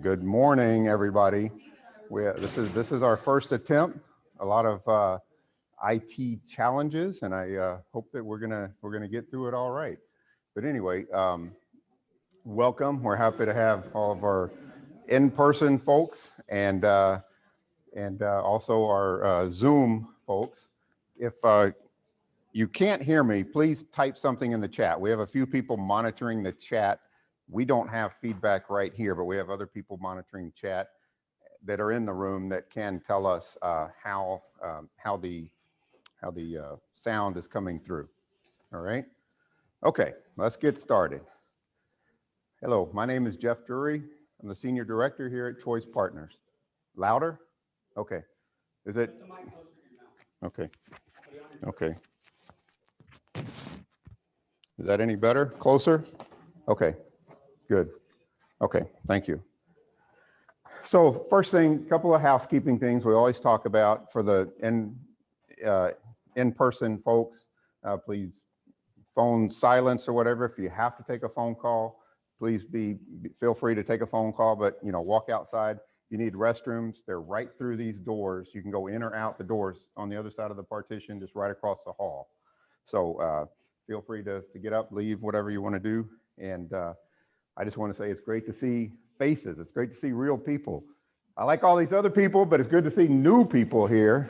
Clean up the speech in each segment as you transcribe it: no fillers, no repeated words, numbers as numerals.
Good morning, everybody. This is our first attempt. A lot of IT challenges, and I hope that we're gonna get through it all right. But anyway, welcome. We're happy to have all of our in-person folks and also our Zoom folks. If you can't hear me, please type something in the chat. We have a few people monitoring the chat. We don't have feedback right here, but we have other people monitoring chat that are in the room that can tell us how the sound is coming through. All right. Okay, let's get started. Hello, my name is Jeff Drury. I'm the Senior Director here at Choice Partners. Louder? Okay. Is it? Okay. Okay. Is that any better? Closer? Okay. Good. Okay, thank you. So first thing, a couple of housekeeping things we always talk about for the in-person folks. Please phone silence or whatever. If you have to take a phone call, please feel free to take a phone call, but walk outside. You need restrooms. They're right through these doors. You can go in or out the doors on the other side of the partition, just right across the hall. So feel free to get up, leave, whatever you want to do. And I just want to say it's great to see faces. It's great to see real people. I like all these other people, but it's good to see new people here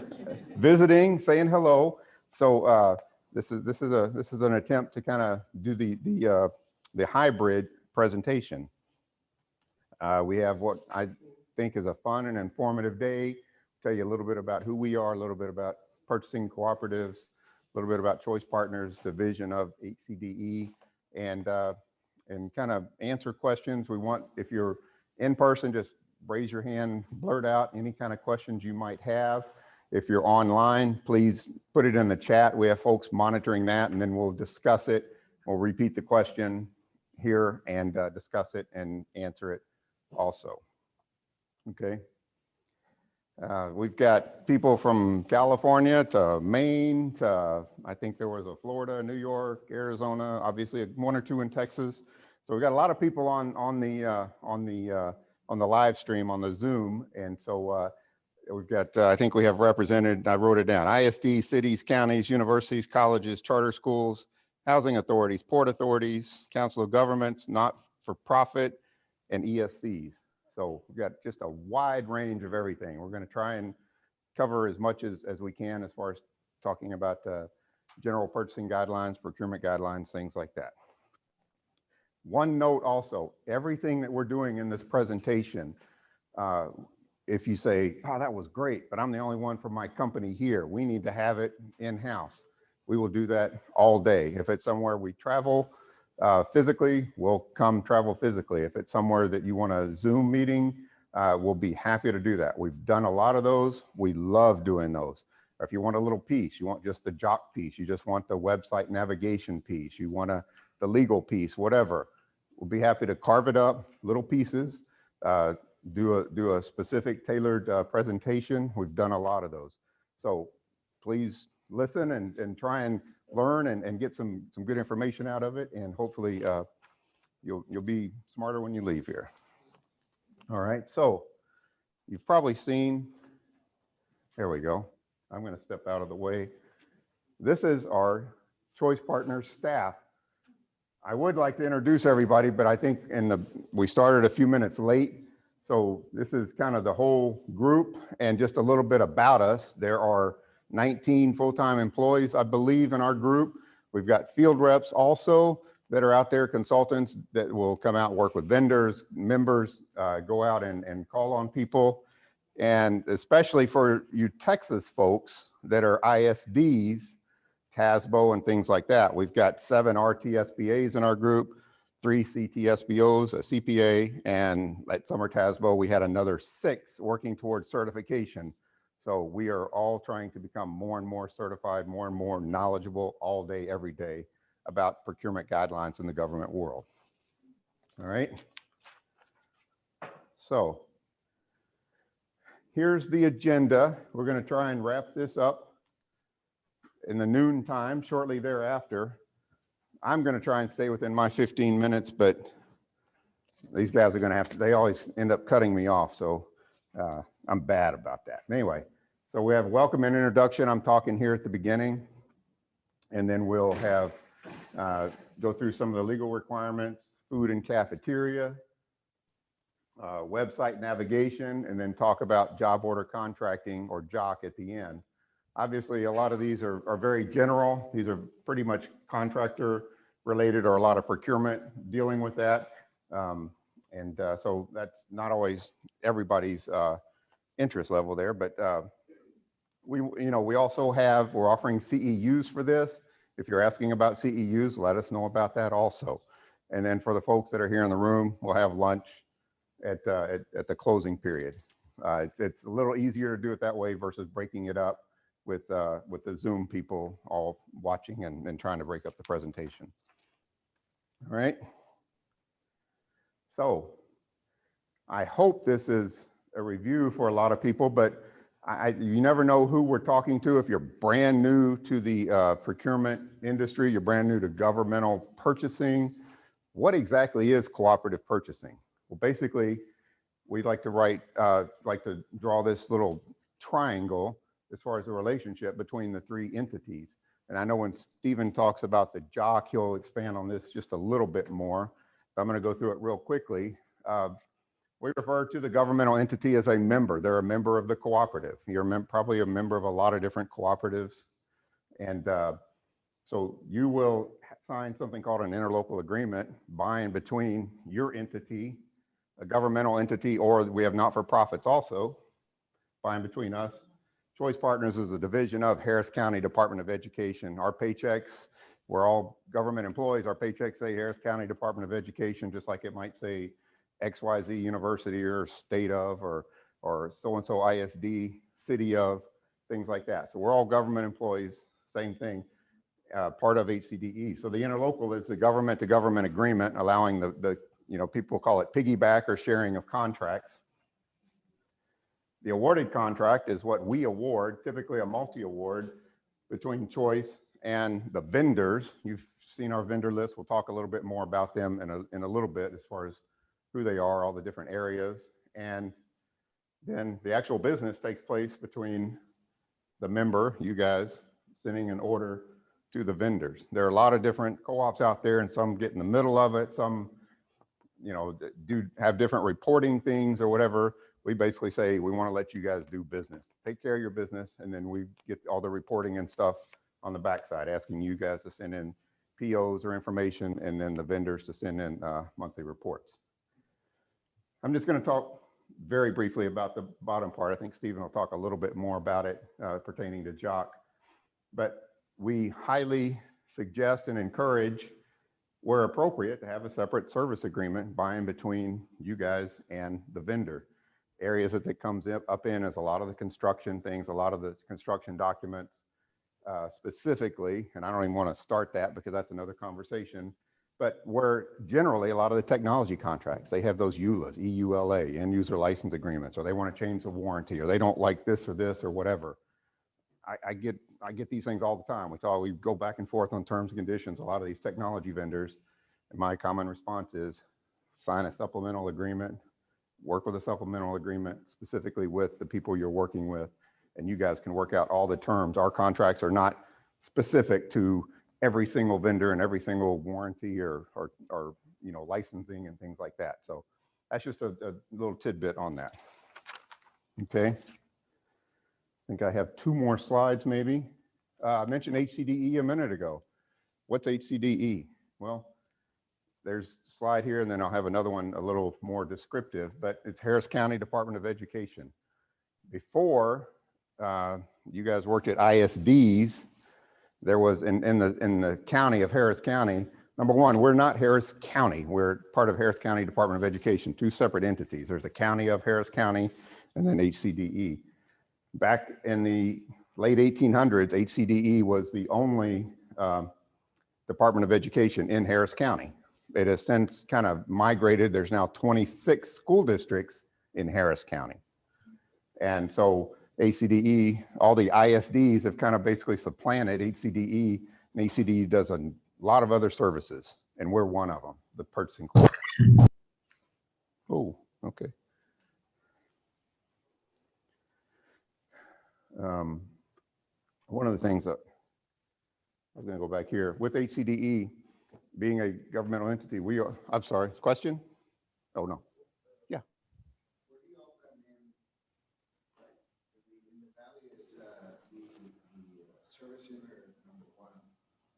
visiting, saying hello. So this is an attempt to kind of do the hybrid presentation. We have what I think is a fun and informative day. Tell you a little bit about who we are, a little bit about purchasing cooperatives, a little bit about Choice Partners, the vision of HCDE, and kind of answer questions. We want, if you're in person, just raise your hand, blurt out any kind of questions you might have. If you're online, please put it in the chat. We have folks monitoring that, and then we'll discuss it. We'll repeat the question here and discuss it and answer it also. Okay. We've got people from California to Maine to, I think there was a Florida, New York, Arizona, obviously one or two in Texas. So we've got a lot of people on the live stream, on the Zoom. And so we've got, I think we have represented, I wrote it down, ISD, cities, counties, universities, colleges, charter schools, housing authorities, port authorities, council of governments, not-for-profit, and ESCs. So we've got just a wide range of everything. We're going to try and cover as much as we can as far as talking about general purchasing guidelines, procurement guidelines, things like that. One note also, everything that we're doing in this presentation, if you say, oh, that was great, but I'm the only one from my company here, we need to have it in-house. We will do that all day. If it's somewhere we travel physically, we'll come travel physically. If it's somewhere that you want a Zoom meeting, we'll be happy to do that. We've done a lot of those. We love doing those. Or if you want a little piece, you want just the jock piece, you just want the website navigation piece, you want the legal piece, whatever. We'll be happy to carve it up, little pieces, do a specific tailored presentation. We've done a lot of those. So please listen and try and learn and get some good information out of it, and hopefully you'll be smarter when you leave here. All right, so you've probably seen, there we go. I'm going to step out of the way. This is our Choice Partners staff. I would like to introduce everybody, but I think we started a few minutes late. So this is kind of the whole group and just a little bit about us. There are 19 full-time employees, I believe, in our group. We've got field reps also that are out there, consultants that will come out and work with vendors, members, go out and call on people. And especially for you Texas folks that are ISDs, TASBO and things like that, we've got 7 RTSBAs in our group, 3 CTSBOs, a CPA, and at Summer TASBO, we had another 6 working towards certification. So we are all trying to become more and more certified, more and more knowledgeable all day, every day about procurement guidelines in the government world. All right. So here's the agenda. We're going to try and wrap this up in the noon time, shortly thereafter. I'm going to try and stay within my 15 minutes, but these guys are going to have to, they always end up cutting me off. So I'm bad about that. Anyway, so we have welcome and introduction. I'm talking here at the beginning, and then we'll have go through some of the legal requirements, food and cafeteria, website navigation, and then talk about job order contracting, or JOC, at the end. Obviously, a lot of these are very general. These are pretty much contractor related, or a lot of procurement dealing with that. So that's not always everybody's interest level there, but we also have, we're offering CEUs for this. If you're asking about CEUs, let us know about that also. And then for the folks that are here in the room, we'll have lunch at the closing period. It's a little easier to do it that way versus breaking it up with the Zoom people all watching and trying to break up the presentation. All right. So I hope this is a review for a lot of people, but you never know who we're talking to. If you're brand new to the procurement industry, you're brand new to governmental purchasing, what exactly is cooperative purchasing? Well, basically, we'd like to draw this little triangle as far as the relationship between the three entities. And I know when Stephen talks about the JOC, he'll expand on this just a little bit more. But I'm going to go through it real quickly. We refer to the governmental entity as a member. They're a member of the cooperative. You're probably a member of a lot of different cooperatives. And so you will sign something called an interlocal agreement by and between your entity, a governmental entity, or we have not-for-profits also, by and between us. Choice Partners is a division of Harris County Department of Education. Our paychecks, we're all government employees. Our paychecks say Harris County Department of Education, just like it might say XYZ University or state of, or so-and-so ISD, city of, things like that. So we're all government employees, same thing, part of HCDE. So the interlocal is the government-to-government agreement, allowing the people call it piggyback or sharing of contracts. The awarded contract is what we award, typically a multi-award between Choice and the vendors. You've seen our vendor list. We'll talk a little bit more about them in a little bit as far as who they are, all the different areas. And then the actual business takes place between the member, you guys, sending an order to the vendors. There are a lot of different co-ops out there, and some get in the middle of it. Some, do have different reporting things or whatever. We basically say, we want to let you guys do business. Take care of your business, and then we get all the reporting and stuff on the backside, asking you guys to send in POs or information, and then the vendors to send in monthly reports. I'm just going to talk very briefly about the bottom part. I think Stephen will talk a little bit more about it pertaining to JOC. But we highly suggest and encourage, where appropriate, to have a separate service agreement by and between you guys and the vendor. Areas that it comes up in is a lot of the construction things, a lot of the construction documents specifically, and I don't even want to start that because that's another conversation, but where generally a lot of the technology contracts, they have those EULAs, EULA, end user license agreements, or they want to change the warranty, or they don't like this or whatever. I get these things all the time. We go back and forth on terms and conditions, a lot of these technology vendors, and my common response is sign a supplemental agreement, work with a supplemental agreement specifically with the people you're working with, and you guys can work out all the terms. Our contracts are not specific to every single vendor and every single warranty or licensing and things like that. So that's just a little tidbit on that. Okay. I think I have 2 more slides maybe. I mentioned HCDE a minute ago. What's HCDE? Well, there's a slide here, and then I'll have another one a little more descriptive, but it's Harris County Department of Education. Before you guys worked at ISDs, there was in the county of Harris County, number one, we're not Harris County. We're part of Harris County Department of Education, 2 separate entities. There's the county of Harris County and then HCDE. Back in the late 1800s, HCDE was the only Department of Education in Harris County. It has since kind of migrated. There's now 26 school districts in Harris County. And so HCDE, all the ISDs have kind of basically supplanted HCDE, and HCDE does a lot of other services, and we're one of them, the purchasing corps. Oh, okay. One of the things that I was going to go back here with HCDE being a governmental entity, we are, I'm sorry, question? Oh, no. Yeah.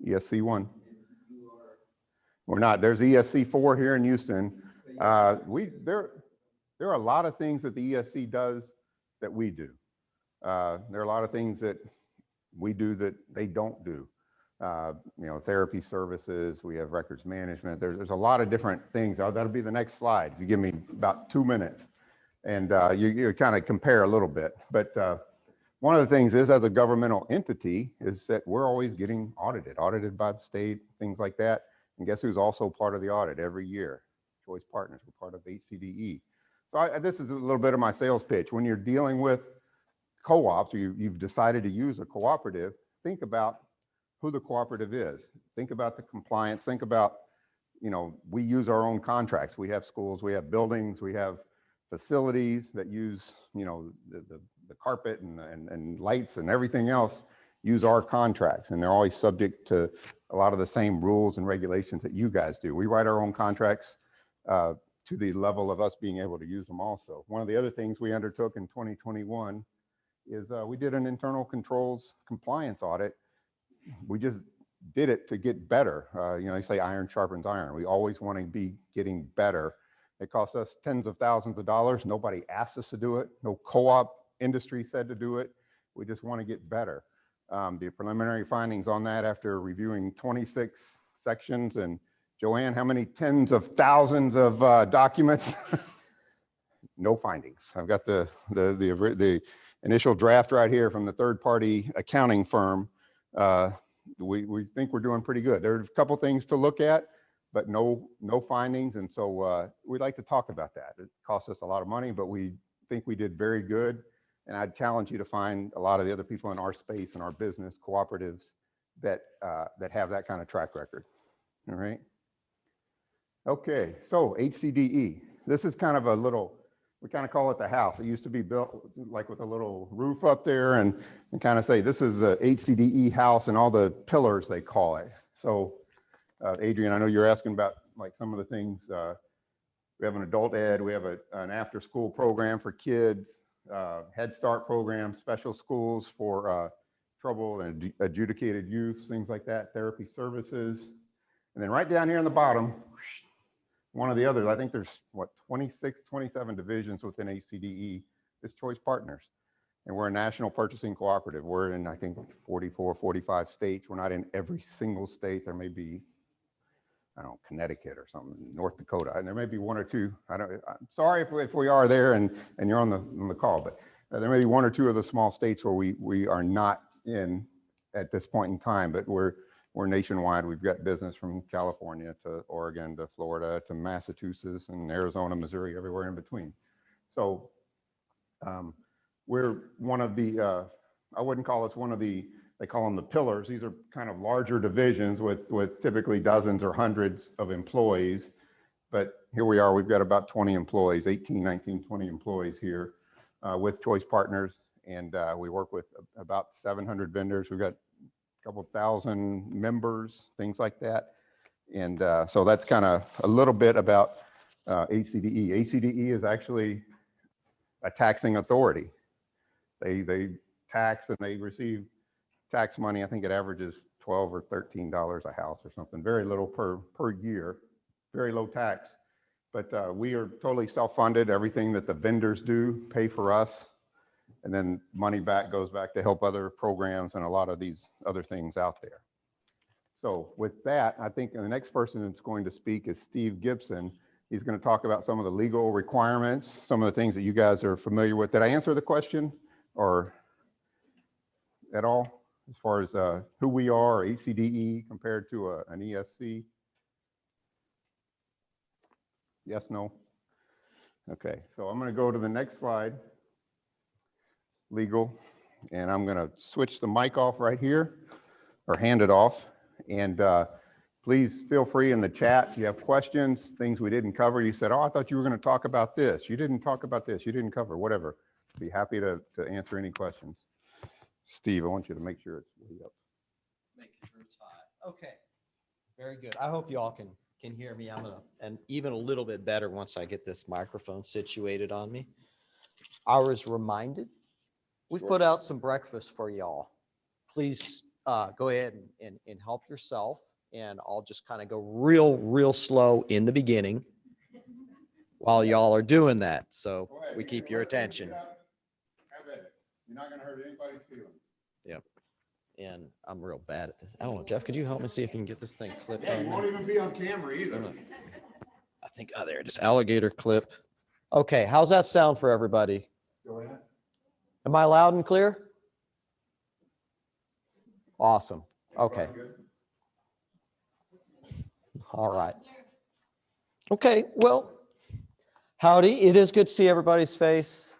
ESC1. We're not. There's ESC4 here in Houston. There are a lot of things that the ESC does that we do. There are a lot of things that we do that they don't do. You know, therapy services, we have records management. There's a lot of different things. That'll be the next slide. If you give me about 2 minutes and you kind of compare a little bit. But one of the things is, as a governmental entity, is that we're always getting audited by the state, things like that. And guess who's also part of the audit every year? Choice Partners, we're part of HCDE. So this is a little bit of my sales pitch. When you're dealing with co-ops, or you've decided to use a cooperative, think about who the cooperative is. Think about the compliance, think about, you know, we use our own contracts. We have schools, we have buildings, we have facilities that use, you know, the carpet and lights and everything else use our contracts, and they're always subject to a lot of the same rules and regulations that you guys do. We write our own contracts to the level of us being able to use them also. One of the other things we undertook in 2021 is we did an internal controls compliance audit. We just did it to get better. You know, they say iron sharpens iron. We always want to be getting better. It costs us tens of thousands of dollars. Nobody asked us to do it. No co-op industry said to do it. We just want to get better. The preliminary findings on that, after reviewing 26 sections, and Joanne, how many tens of thousands of documents? No findings. I've got the initial draft right here from the third-party accounting firm. We think we're doing pretty good. There are a couple things to look at, but no findings. And so we'd like to talk about that. It cost us a lot of money, but we think we did very good. And I'd challenge you to find a lot of the other people in our space and our business cooperatives that have that kind of track record. All right. Okay, so HCDE. This is kind of a little, we kind of call it the house. It used to be built like with a little roof up there, and kind of say this is the HCDE house and all the pillars they call it. So Adrian, I know you're asking about like some of the things. We have an adult ed, we have an after school program for kids, Head Start program, special schools for troubled and adjudicated youth, things like that, therapy services. And then right down here in the bottom, one of the others, I think there's what, 26, 27 divisions within HCDE, is Choice Partners. And we're a national purchasing cooperative. We're in, I think, 44, 45 states. We're not in every single state. There may be, I don't know, Connecticut or something, North Dakota, and there may be one or two. I'm sorry if we are there and you're on the call, but there may be one or two of the small states where we are not in at this point in time, but we're nationwide. We've got business from California to Oregon to Florida to Massachusetts and Arizona, Missouri, everywhere in between. So we're one of the, I wouldn't call us one of the, they call them the pillars. These are kind of larger divisions with typically dozens or hundreds of employees. But here we are, we've got about 20 employees, 18, 19, 20 employees here with Choice Partners. And we work with about 700 vendors. We've got a couple thousand members, things like that. And so that's kind of a little bit about HCDE. HCDE is actually a taxing authority. They tax and they receive tax money. I think it averages $12 or $13 a house or something, very little per year, very low tax. But we are totally self-funded. Everything that the vendors do pay for us. And then money goes back to help other programs and a lot of these other things out there. So with that, I think the next person that's going to speak is Steve Gibson. He's going to talk about some of the legal requirements, some of the things that you guys are familiar with. Did I answer the question or at all as far as who we are, or HCDE compared to an ESC? Yes, no? Okay, so I'm going to go to the next slide. Legal, and I'm going to switch the mic off right here, or hand it off. And Please feel free in the chat. If you have questions, things we didn't cover, you said, oh, I thought you were going to talk about this. You didn't talk about this. You didn't cover, whatever. Be happy to answer any questions. Steve, I want you to make sure it's way up. Make sure it's high. Okay, very good. I hope you all can hear me. I'm gonna, and even a little bit better once I get this microphone situated on me. I was reminded, we've put out some breakfast for y'all. Please go ahead and help yourself. And I'll just kind of go real slow in the beginning while y'all are doing that. So we keep your attention. Have at it. You're not going to hurt anybody's feelings. Yep. And I'm real bad at this. I don't know, Jeff, could you help me see if you can get this thing clipped Yeah, on? you won't even be on camera either. I think, oh, there it is, alligator clip. Okay, how's that sound for everybody? Go ahead. Am I loud and clear? Awesome. Okay. All right. Okay, well, howdy. It is good to see everybody's face.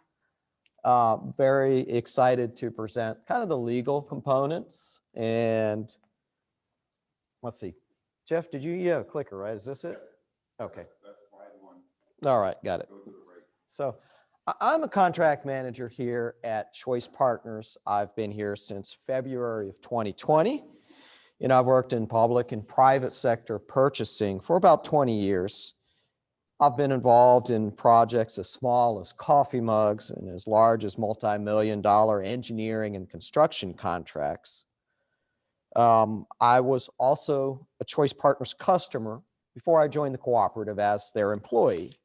Very excited to present kind of the legal components. And let's see. Jeff, did you have a clicker, right? Is this it? Okay. That's slide one. All right, got it. Go to the right. So I'm a contract manager here at Choice Partners. I've been here since February of 2020. And I've worked in public and private sector purchasing for about 20 years. I've been involved in projects as small as coffee mugs and as large as multi-million-dollar engineering and construction contracts. I was also a Choice Partners customer before I joined the cooperative as their employee.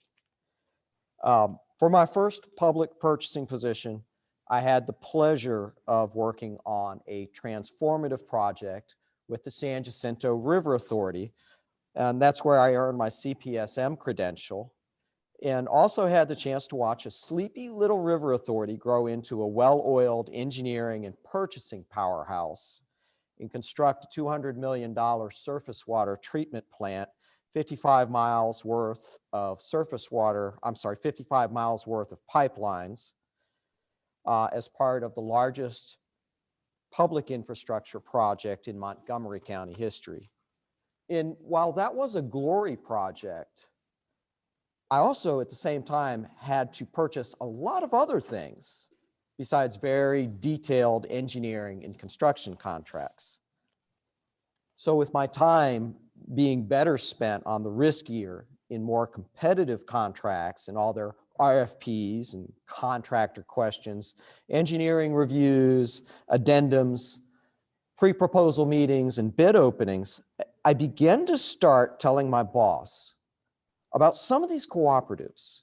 For my first public purchasing position, I had the pleasure of working on a transformative project with the San Jacinto River Authority, and that's where I earned my CPSM credential, and also had the chance to watch a sleepy little river authority grow into a well-oiled engineering and purchasing powerhouse and construct a $200 million surface water treatment plant, 55 miles worth of 55 miles worth of pipelines as part of the largest public infrastructure project in Montgomery County history. And while that was a glory project, I also at the same time had to purchase a lot of other things besides very detailed engineering and construction contracts. So with my time being better spent on the riskier and more competitive contracts and all their RFPs and contractor questions, engineering reviews, addendums, pre-proposal meetings, and bid openings, I began to start telling my boss about some of these cooperatives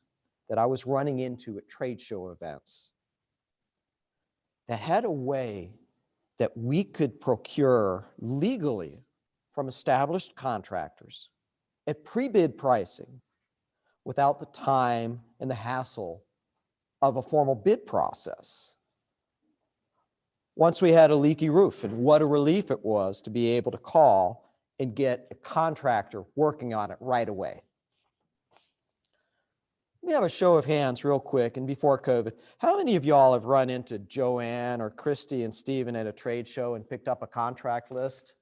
that I was running into at trade show events that had a way that we could procure legally from established contractors at pre-bid pricing without the time and the hassle of a formal bid process. Once we had a leaky roof, and what a relief it was to be able to call and get a contractor working on it right away. We have a show of hands real quick, and before COVID, how many of y'all have run into Joanne or Christy and Steven at a trade show and picked up a contract list?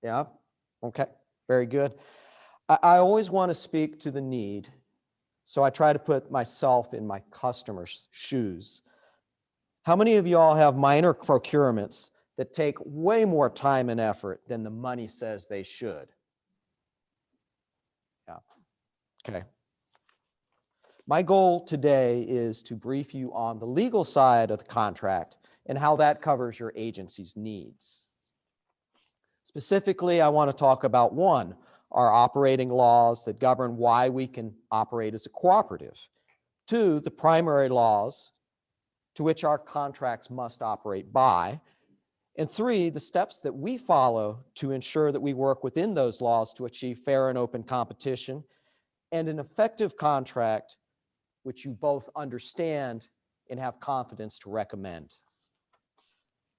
Yeah, okay, very good. I always want to speak to the need, so I try to put myself in my customer's shoes. How many of y'all have minor procurements that take way more time and effort than the money says they should? Yeah, okay. My goal today is to brief you on the legal side of the contract and how that covers your agency's needs. Specifically, I want to talk about one, our operating laws that govern why we can operate as a cooperative. Two, the primary laws to which our contracts must operate by. And three, the steps that we follow to ensure that we work within those laws to achieve fair and open competition and an effective contract which you both understand and have confidence to recommend.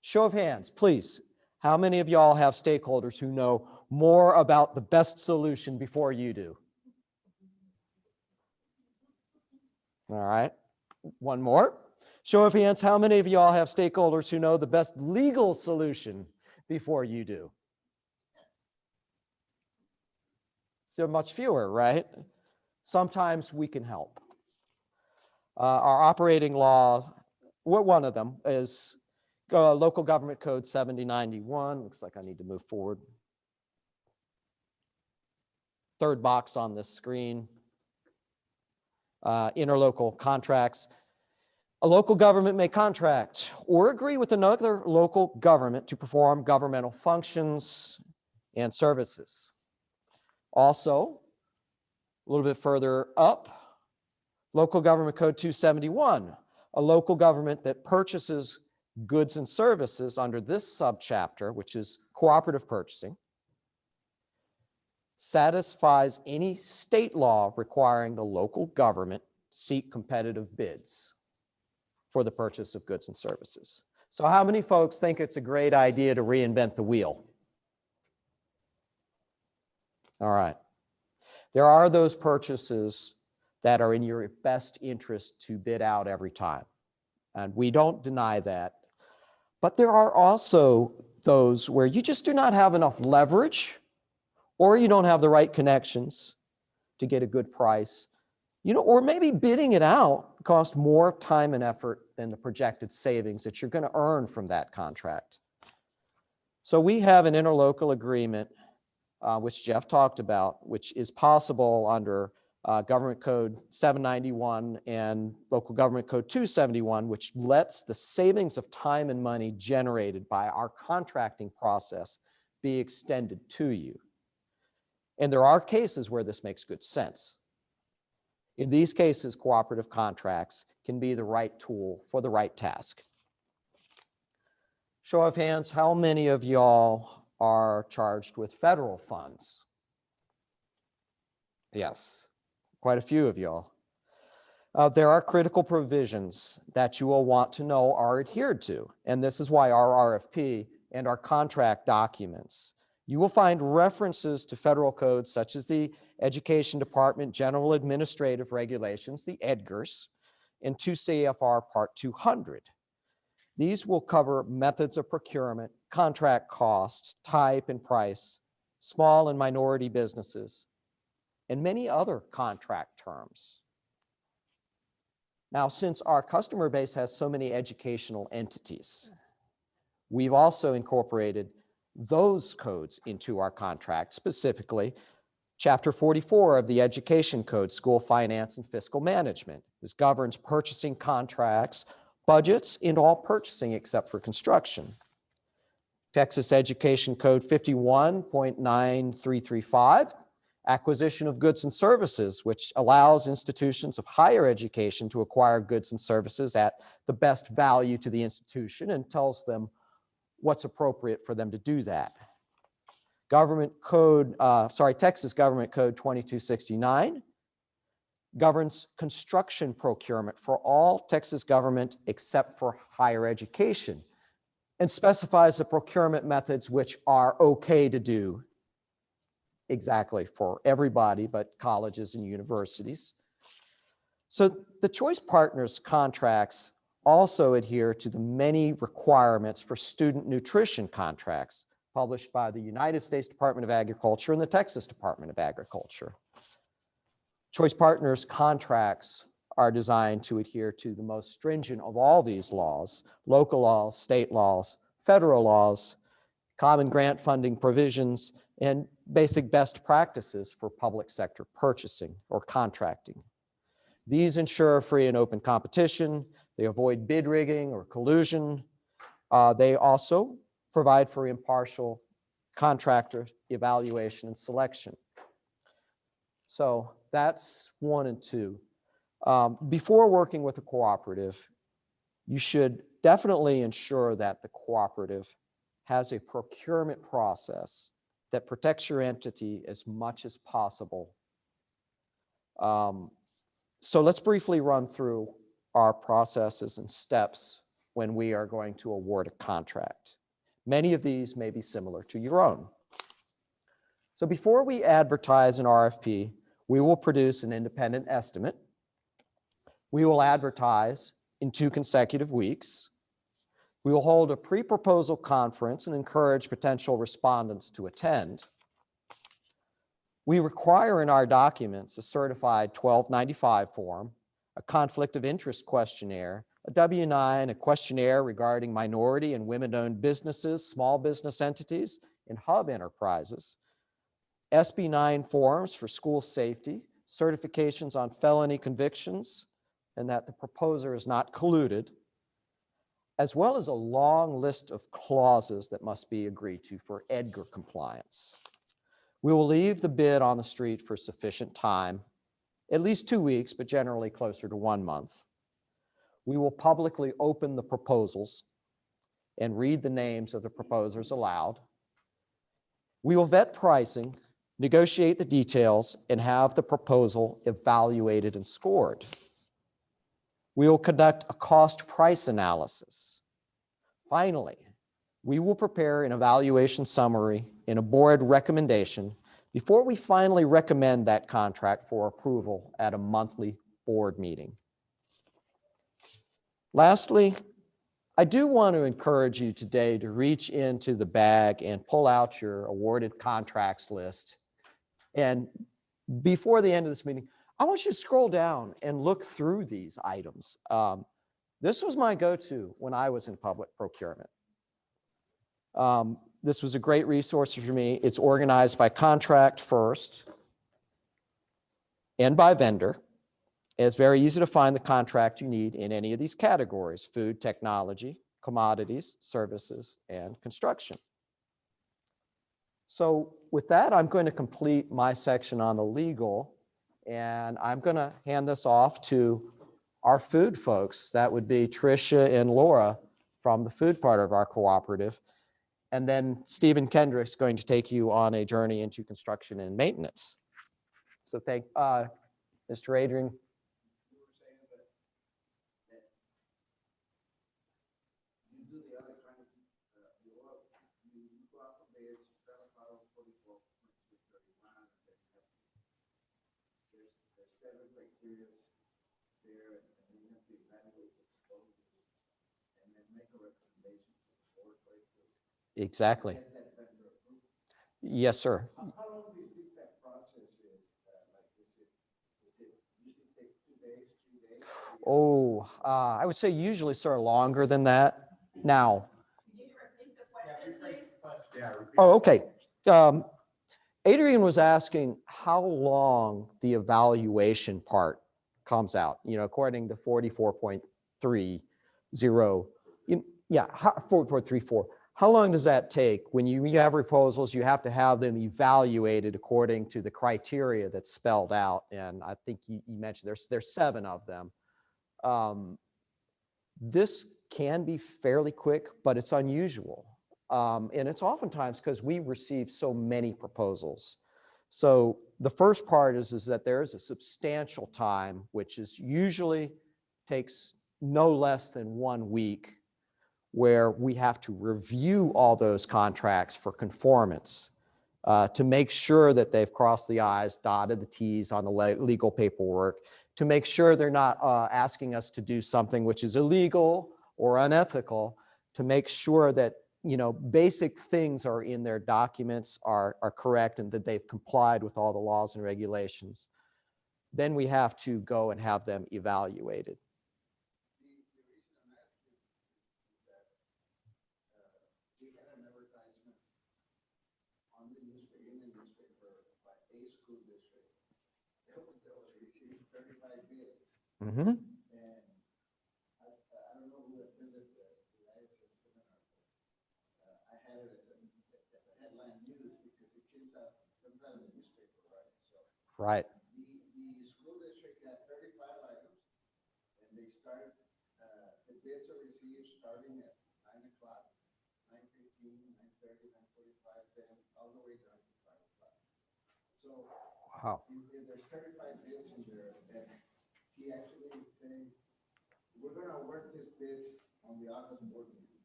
Show of hands, please. How many of y'all have stakeholders who know more about the best solution before you do? All right, one more. Show of hands, how many of y'all have stakeholders who know the best legal solution before you do? There are much fewer, right? Sometimes we can help. Our operating law, one of them is Local Government Code 7091. Looks like I need to move forward. Third box on this screen. Interlocal contracts. A local government may contract or agree with another local government to perform governmental functions and services. Also, a little bit further up, Local Government Code 271, a local government that purchases goods and services under this subchapter, which is cooperative purchasing, satisfies any state law requiring the local government seek competitive bids for the purchase of goods and services. So how many folks think it's a great idea to reinvent the wheel? All right. There are those purchases that are in your best interest to bid out every time. And we don't deny that. But there are also those where you just do not have enough leverage, or you don't have the right connections to get a good price, or maybe bidding it out costs more time and effort than the projected savings that you're going to earn from that contract. So we have an interlocal agreement, which Jeff talked about, which is possible under Government Code 791 and Local Government Code 271, which lets the savings of time and money generated by our contracting process be extended to you. And there are cases where this makes good sense. In these cases, cooperative contracts can be the right tool for the right task. Show of hands, how many of y'all are charged with federal funds? Yes, quite a few of y'all. There are critical provisions that you will want to know are adhered to, and this is why our RFP and our contract documents. You will find references to federal codes such as the Education Department General Administrative Regulations, the EDGARs, and 2 CFR Part 200. These will cover methods of procurement, contract cost, type and price, small and minority businesses, and many other contract terms. Now, since our customer base has so many educational entities, we've also incorporated those codes into our contract, specifically Chapter 44 of the Education Code, School Finance and Fiscal Management. This governs purchasing contracts, budgets, and all purchasing except for construction. Texas Education Code 51.9335, acquisition of goods and services, which allows institutions of higher education to acquire goods and services at the best value to the institution and tells them what's appropriate for them to do that. Texas Government Code 2269 governs construction procurement for all Texas government except for higher education and specifies the procurement methods which are okay to do exactly for everybody but colleges and universities. So the Choice Partners contracts also adhere to the many requirements for student nutrition contracts published by the United States Department of Agriculture and the Texas Department of Agriculture. Choice Partners contracts are designed to adhere to the most stringent of all these laws, local laws, state laws, federal laws, common grant funding provisions, and basic best practices for public sector purchasing or contracting. These ensure free and open competition. They avoid bid rigging or collusion. They also provide for impartial contractor evaluation and selection. So that's 1 and 2. Before working with a cooperative, you should definitely ensure that the cooperative has a procurement process that protects your entity as much as possible. So let's briefly run through our processes and steps when we are going to award a contract. Many of these may be similar to your own. So before we advertise an RFP, we will produce an independent estimate. We will advertise in 2 consecutive weeks. We will hold a pre-proposal conference and encourage potential respondents to attend. We require in our documents a certified 1295 form, a conflict of interest questionnaire, a W-9, a questionnaire regarding minority and women-owned businesses, small business entities, and hub enterprises, SB9 forms for school safety, certifications on felony convictions, and that the proposer is not colluded, as well as a long list of clauses that must be agreed to for EDGAR compliance. We will leave the bid on the street for sufficient time, at least 2 weeks, but generally closer to 1 month. We will publicly open the proposals and read the names of the proposers aloud. We will vet pricing, negotiate the details, and have the proposal evaluated and scored. We will conduct a cost-price analysis. Finally, we will prepare an evaluation summary and a board recommendation before we finally recommend that contract for approval at a monthly board meeting. Lastly, I do want to encourage you today to reach into the bag and pull out your awarded contracts list. And before the end of this meeting, I want you to scroll down and look through these items. This was my go-to when I was in public procurement. This was a great resource for me. It's organized by contract first and by vendor. It's very easy to find the contract you need in any of these categories: food, technology, commodities, services, and construction. So with that, I'm going to complete my section on the legal, and I'm going to hand this off to our food folks. That would be Tricia and Laura from the food part of our cooperative. And then Stephen Kendrick's going to take you on a journey into construction and maintenance. So thank Mr. Adrian. Exactly. Yes, sir. How long do you think that process is? Is it usually take 2 days, 3 days? Oh, I would say usually sort of longer than that. Now. Can you repeat the question, please? Oh, okay. Adrian was asking how long the evaluation part comes out, according to 44.30. Yeah, 4434. How long does that take? When you have proposals, you have to have them evaluated according to the criteria that's spelled out. And I think you mentioned there's 7 of them. This can be fairly quick, but it's unusual. And it's oftentimes because we receive so many proposals. So the first part is that there is a substantial time, which is usually takes no less than 1 week, where we have to review all those contracts for conformance to make sure that they've crossed the I's, dotted the T's on the legal paperwork, to make sure they're not asking us to do something which is illegal or unethical, to make sure that basic things are in their documents are correct and that they've complied with all the laws and regulations. Then we have to go and have them evaluated. Mm-hmm. And I don't know who attended this. I had it as a headline news because it comes out in the newspaper, right? So right. The school district had 35 items, and they start, the bids are received starting at 9 o'clock, 9:15, 9:30, 9:45, then all the way down to 5 o'clock. So wow. There's 35 bids in there, and he actually says, we're going to award these bids on the August board meeting,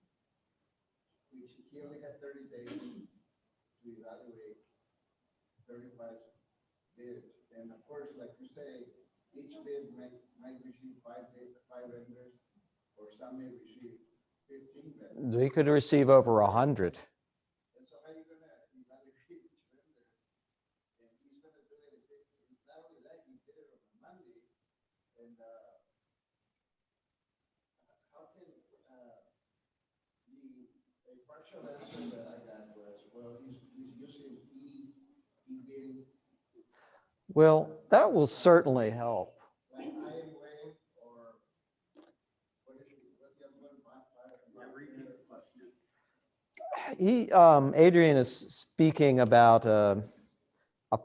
which he only had 30 days to evaluate 35 bids. And of course, like you say, each bid might receive 5 vendors, or some may receive 15 vendors. They could receive over 100. And so how are you going to evaluate each vendor? And he's going to Monday, and, how can, a partial answer that I got was, well, he's using e-bidding, Well, that will certainly help. like IMWave, or what's the other one? Adrian is speaking about a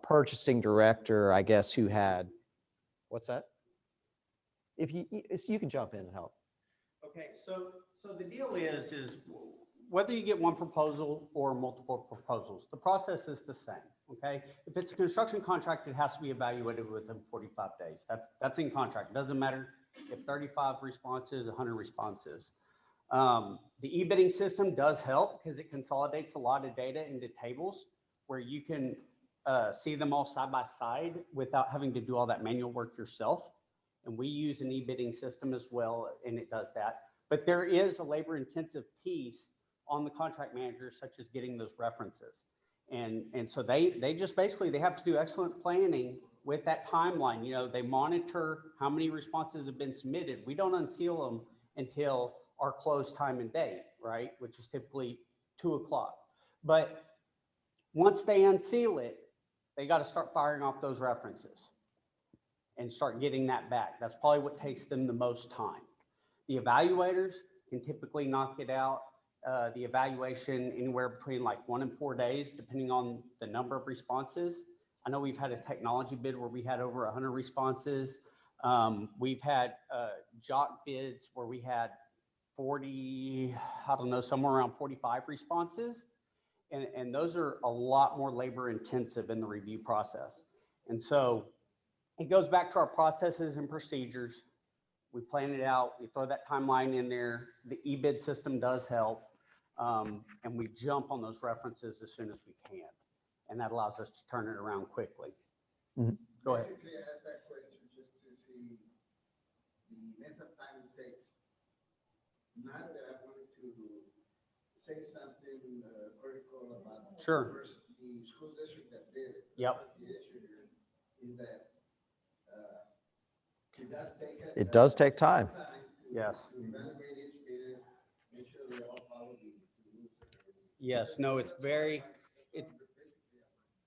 purchasing director, I guess, who had, what's that? If you can jump in and help. Okay, so the deal is whether you get one proposal or multiple proposals, the process is the same, okay? If it's a construction contract, it has to be evaluated within 45 days. That's in contract. It doesn't matter if 35 responses, 100 responses. The e-bidding system does help because it consolidates a lot of data into tables where you can see them all side by side without having to do all that manual work yourself. And we use an e-bidding system as well, and it does that. But there is a labor-intensive piece on the contract manager, such as getting those references. And so they just basically, they have to do excellent planning with that timeline. You know, they monitor how many responses have been submitted. We don't unseal them until our close time and date, right? Which is typically 2 o'clock. But once they unseal it, they got to start firing off those references and start getting that back. That's probably what takes them the most time. The evaluators can typically knock it out, the evaluation anywhere between like 1 and 4 days, depending on the number of responses. I know we've had a technology bid where we had over 100 responses. We've had jock bids where we had 40, I don't know, somewhere around 45 responses. And those are a lot more labor intensive in the review process. And so it goes back to our processes and procedures. We plan it out, we throw that timeline in there. The e-bid system does help. And we jump on those references as soon as we can. And that allows us to turn it around quickly. Mhm. Go ahead. Basically, I asked that question just to see the length of time it takes. Not that I wanted to say something critical about Sure. the school district that did it. Yep. The issue here is that it does take It does take time. to Yes. to evaluate each bid, make sure they all follow the rules. Yes, no, it's very,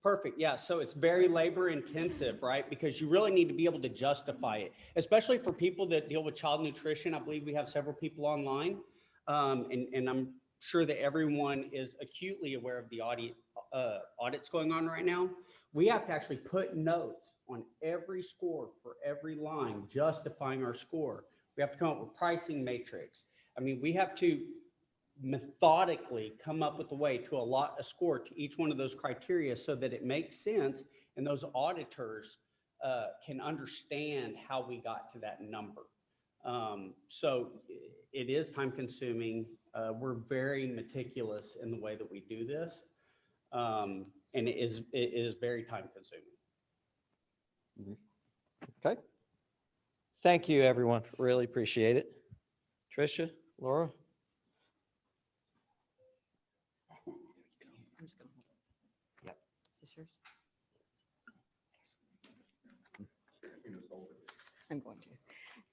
perfect. Yeah, so it's very labor intensive, right? Because you really need to be able to justify it, especially for people that deal with child nutrition. I believe we have several people online. And I'm sure that everyone is acutely aware of the audits going on right now. We have to actually put notes on every score for every line, justifying our score. We have to come up with pricing matrix. I mean, we have to methodically come up with a way to allot a score to each one of those criteria so that it makes sense and those auditors can understand how we got to that number. So it is time consuming. We're very meticulous in the way that we do this. And it is very time consuming. Okay. Thank you, everyone. Really appreciate it. Tricia, Laura? I'm just gonna hold it. Yep. Is this yours? I'm going to.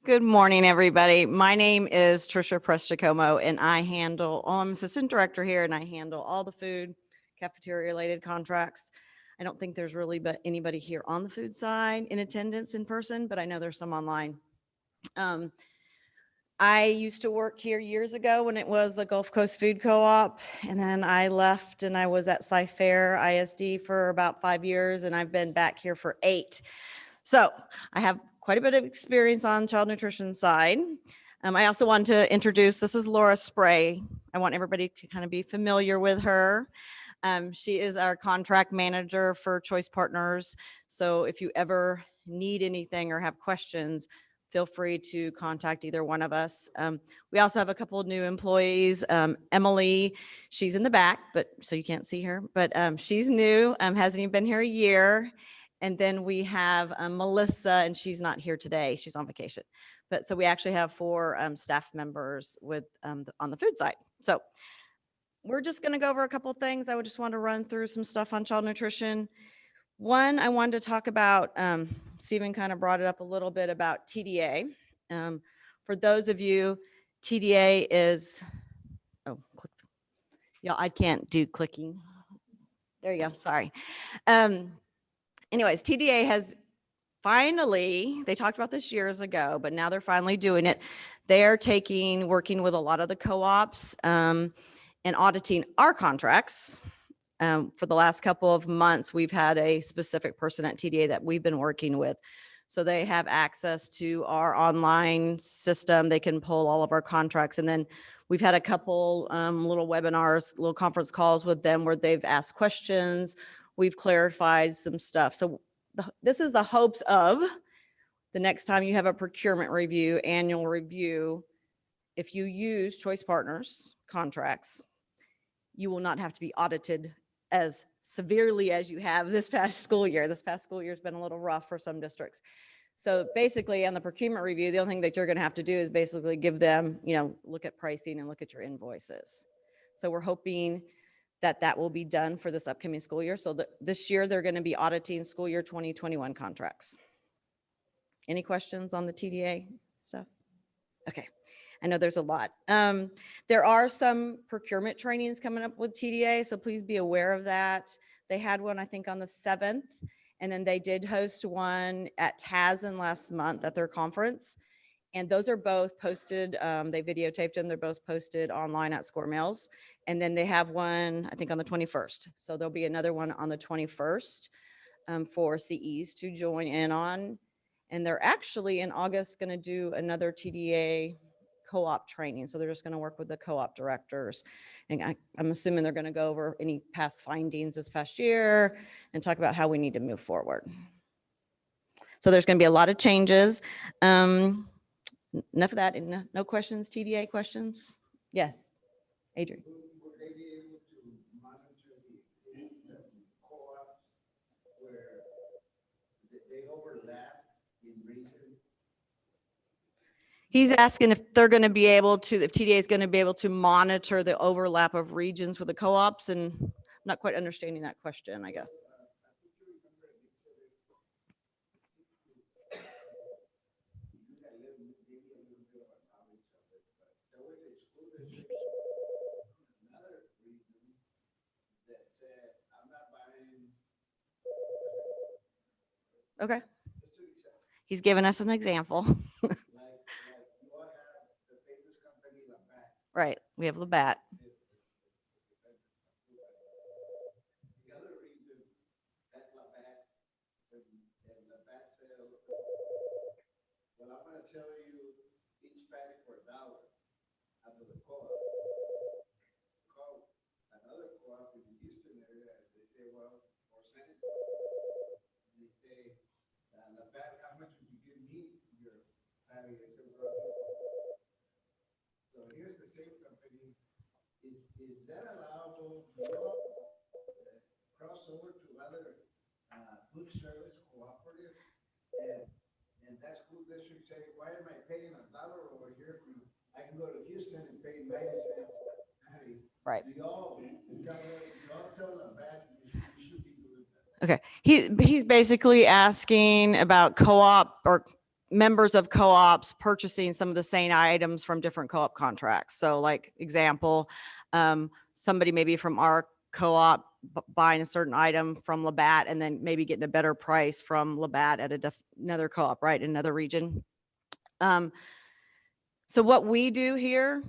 Good morning, everybody. My name is Tricia Presticomo, and I'm assistant director here, and I handle all the food, cafeteria related contracts. I don't think there's really but anybody here on the food side in attendance in person, but I know there's some online. I used to work here years ago when it was the Gulf Coast Food Co-op, and then I left and I was at Cy-Fair ISD for about 5 years, and I've been back here for 8. So I have quite a bit of experience on child nutrition side. I also want to introduce, this is Laura Spray. I want everybody to kind of be familiar with her. She is our contract manager for Choice Partners. So if you ever need anything or have questions, feel free to contact either one of us. We also have a couple of new employees. Emily, she's in the back, but so you can't see her, but she's new, hasn't even been here a year. And then we have Melissa, and she's not here today. She's on vacation. But so we actually have 4 staff members with on the food side. So we're just going to go over a couple of things. I would just want to run through some stuff on child nutrition. One, I wanted to talk about Stephen kind of brought it up a little bit about TDA. For those of you, TDA is, oh, yeah, I can't do clicking. There you go, sorry. Anyways, TDA has finally, they talked about this years ago, but now they're finally doing it. They're working with a lot of the co-ops and auditing our contracts. For the last couple of months, we've had a specific person at TDA that we've been working with. So they have access to our online system. They can pull all of our contracts. And then we've had a couple little webinars, little conference calls with them where they've asked questions. We've clarified some stuff. So this is the hopes of the next time you have a procurement review, annual review, if you use Choice Partners contracts, you will not have to be audited as severely as you have this past school year. This past school year has been a little rough for some districts. So basically on the procurement review, the only thing that you're going to have to do is basically give them, look at pricing and look at your invoices. So we're hoping that that will be done for this upcoming school year. So this year they're going to be auditing school year 2021 contracts. Any questions on the TDA stuff? Okay. I know there's a lot. There are some procurement trainings coming up with TDA, so please be aware of that. They had one, I think, on the 7th, and then they did host one at TASN last month at their conference. And those are both posted, they videotaped them, they're both posted online at Score Mails. And then they have one, I think, on the 21st. So there'll be another one on the 21st for CEs to join in on. And they're actually in August gonna do another TDA co-op training. So they're just gonna work with the co-op directors. And I'm assuming they're gonna go over any past findings this past year and talk about how we need to move forward. So there's gonna be a lot of changes. Enough of that. No questions, TDA questions? Yes, Adrian. Would they be able to monitor the co-ops where they overlap in region? He's asking if they're going to be able to, if TDA is going to be able to monitor the overlap of regions with the co-ops, and I'm not quite understanding that question, I guess. Okay. He's given us an example. Right, we have Labatt. The other region at Labatt, and Labatt said, well, I'm gonna sell you each paddock for $1 out of the co-op. Call another co-op in the Houston area, they say, well, or San Antonio. They say, Labatt, how much would you give me your paddock? I said, well, so here's the same company. Is that allowable? Cross over to other food service cooperative, and that school district say, why am I paying $1 over here? I can go to Houston and pay 90 cents. Right. Do y'all tell Labatt you should be doing that? Okay, he's basically asking about co-op or members of co-ops purchasing some of the same items from different co-op contracts. So like example, somebody maybe from our co-op buying a certain item from Labatt and then maybe getting a better price from Labatt at another co-op, right, in another region. So what we do here,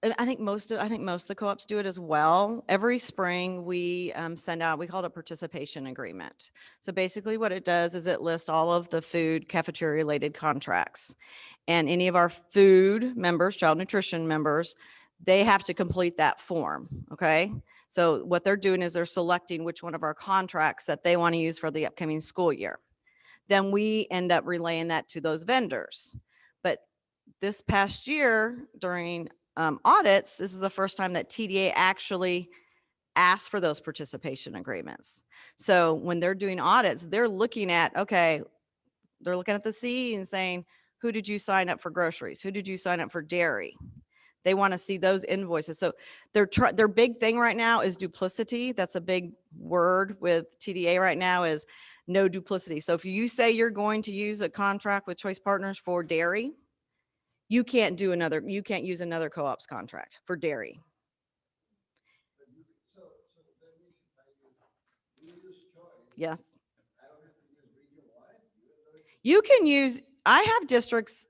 and I think most of the co-ops do it as well. Every spring we send out, we call it a participation agreement. So basically what it does is it lists all of the food cafeteria related contracts, and any of our food members, child nutrition members, they have to complete that form. Okay. So what they're doing is they're selecting which one of our contracts that they want to use for the upcoming school year. Then we end up relaying that to those vendors. But this past year during audits, this is the first time that TDA actually asked for those participation agreements. So when they're doing audits, they're looking at, okay, they're looking at the CE and saying, who did you sign up for groceries? Who did you sign up for dairy? They want to see those invoices. So their big thing right now is duplicity. That's a big word with TDA right now, is no duplicity. So if you say you're going to use a contract with Choice Partners for dairy, you can't use another co-op's contract for dairy. But you, so that means if we use choice, Yes. I don't have to use region-wide, even though it's You can use, I have districts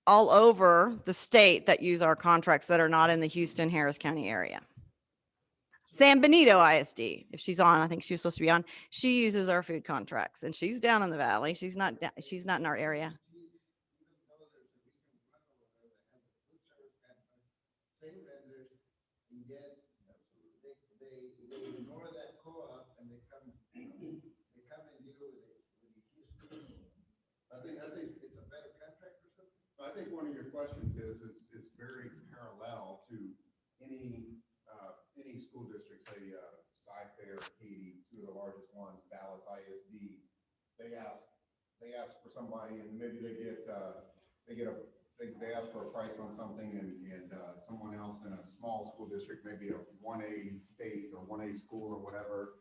all over the state that use our contracts that are not in the Houston, Harris County area. San Benito ISD, if she's on, I think she was supposed to be on, she uses our food contracts and she's down in the valley. She's not in our area. even though there's a region one over there that has a food service company, same vendors, and yet they ignore that co-op and they come and deal with the Houston. I think it's a better contract or something. I think one of your questions is very parallel to any school district, say, Cy-Fair, Katy, two of the largest ones, Dallas ISD. They ask for somebody and maybe they ask for a price on something and someone else in a small school district, maybe a 1A state or 1A school or whatever,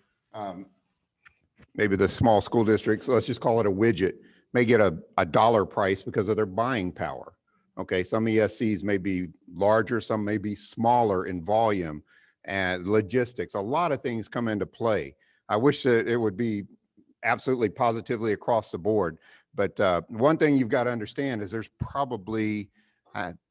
maybe the small school districts, let's just call it a widget, may get a dollar price because of their buying power. Okay, some ESCs may be larger, some may be smaller in volume and logistics. A lot of things come into play. I wish that it would be absolutely positively across the board. But one thing you've got to understand is there's probably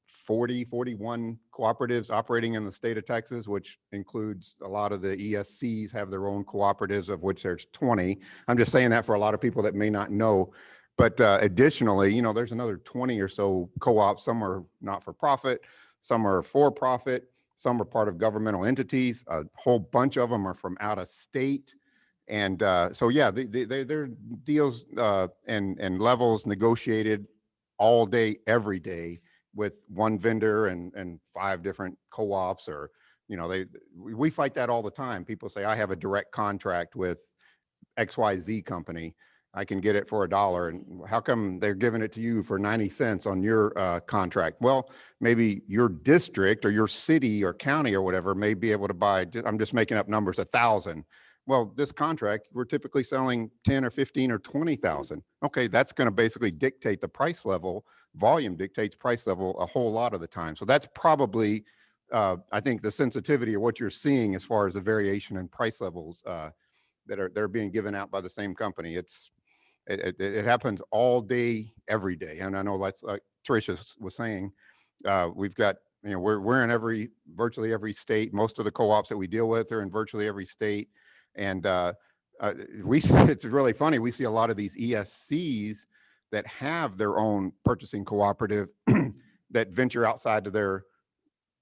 41 cooperatives operating in the state of Texas, which includes a lot of the ESCs have their own cooperatives, of which there's 20. I'm just saying that for a lot of people that may not know. But additionally, there's another 20 or so co-ops. Some are not for profit, some are for profit, some are part of governmental entities. A whole bunch of them are from out of state. And so, yeah, they're deals and levels negotiated all day, every day with one vendor and 5 different co-ops, or, we fight that all the time. People say, I have a direct contract with XYZ company. I can get it for $1. And how come they're giving it to you for 90 cents on your contract? Well, maybe your district or your city or county or whatever may be able to buy, I'm just making up numbers, 1,000. Well, this contract, we're typically selling 10 or 15 or 20,000. Okay, that's going to basically dictate the price level. Volume dictates price level a whole lot of the time. So that's probably, I think, the sensitivity of what you're seeing as far as the variation in price levels that are being given out by the same company. It happens all day, every day. And I know, like Tricia was saying, we've got, we're in virtually every state. Most of the co-ops that we deal with are in virtually every state. And it's really funny. We see a lot of these ESCs that have their own purchasing cooperative that venture outside of their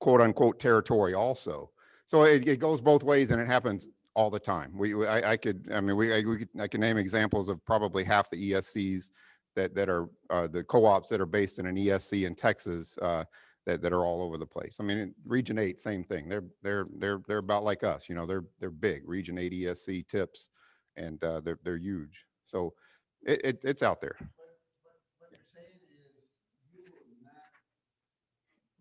quote unquote territory also. So it goes both ways, and it happens all the time. I can name examples of probably half the ESCs that are the co-ops that are based in an ESC in Texas that are all over the place. I mean, Region 8, same thing. They're about like us. They're big. Region 8 ESC tips, and they're huge. So it's out there. What you're saying is you will not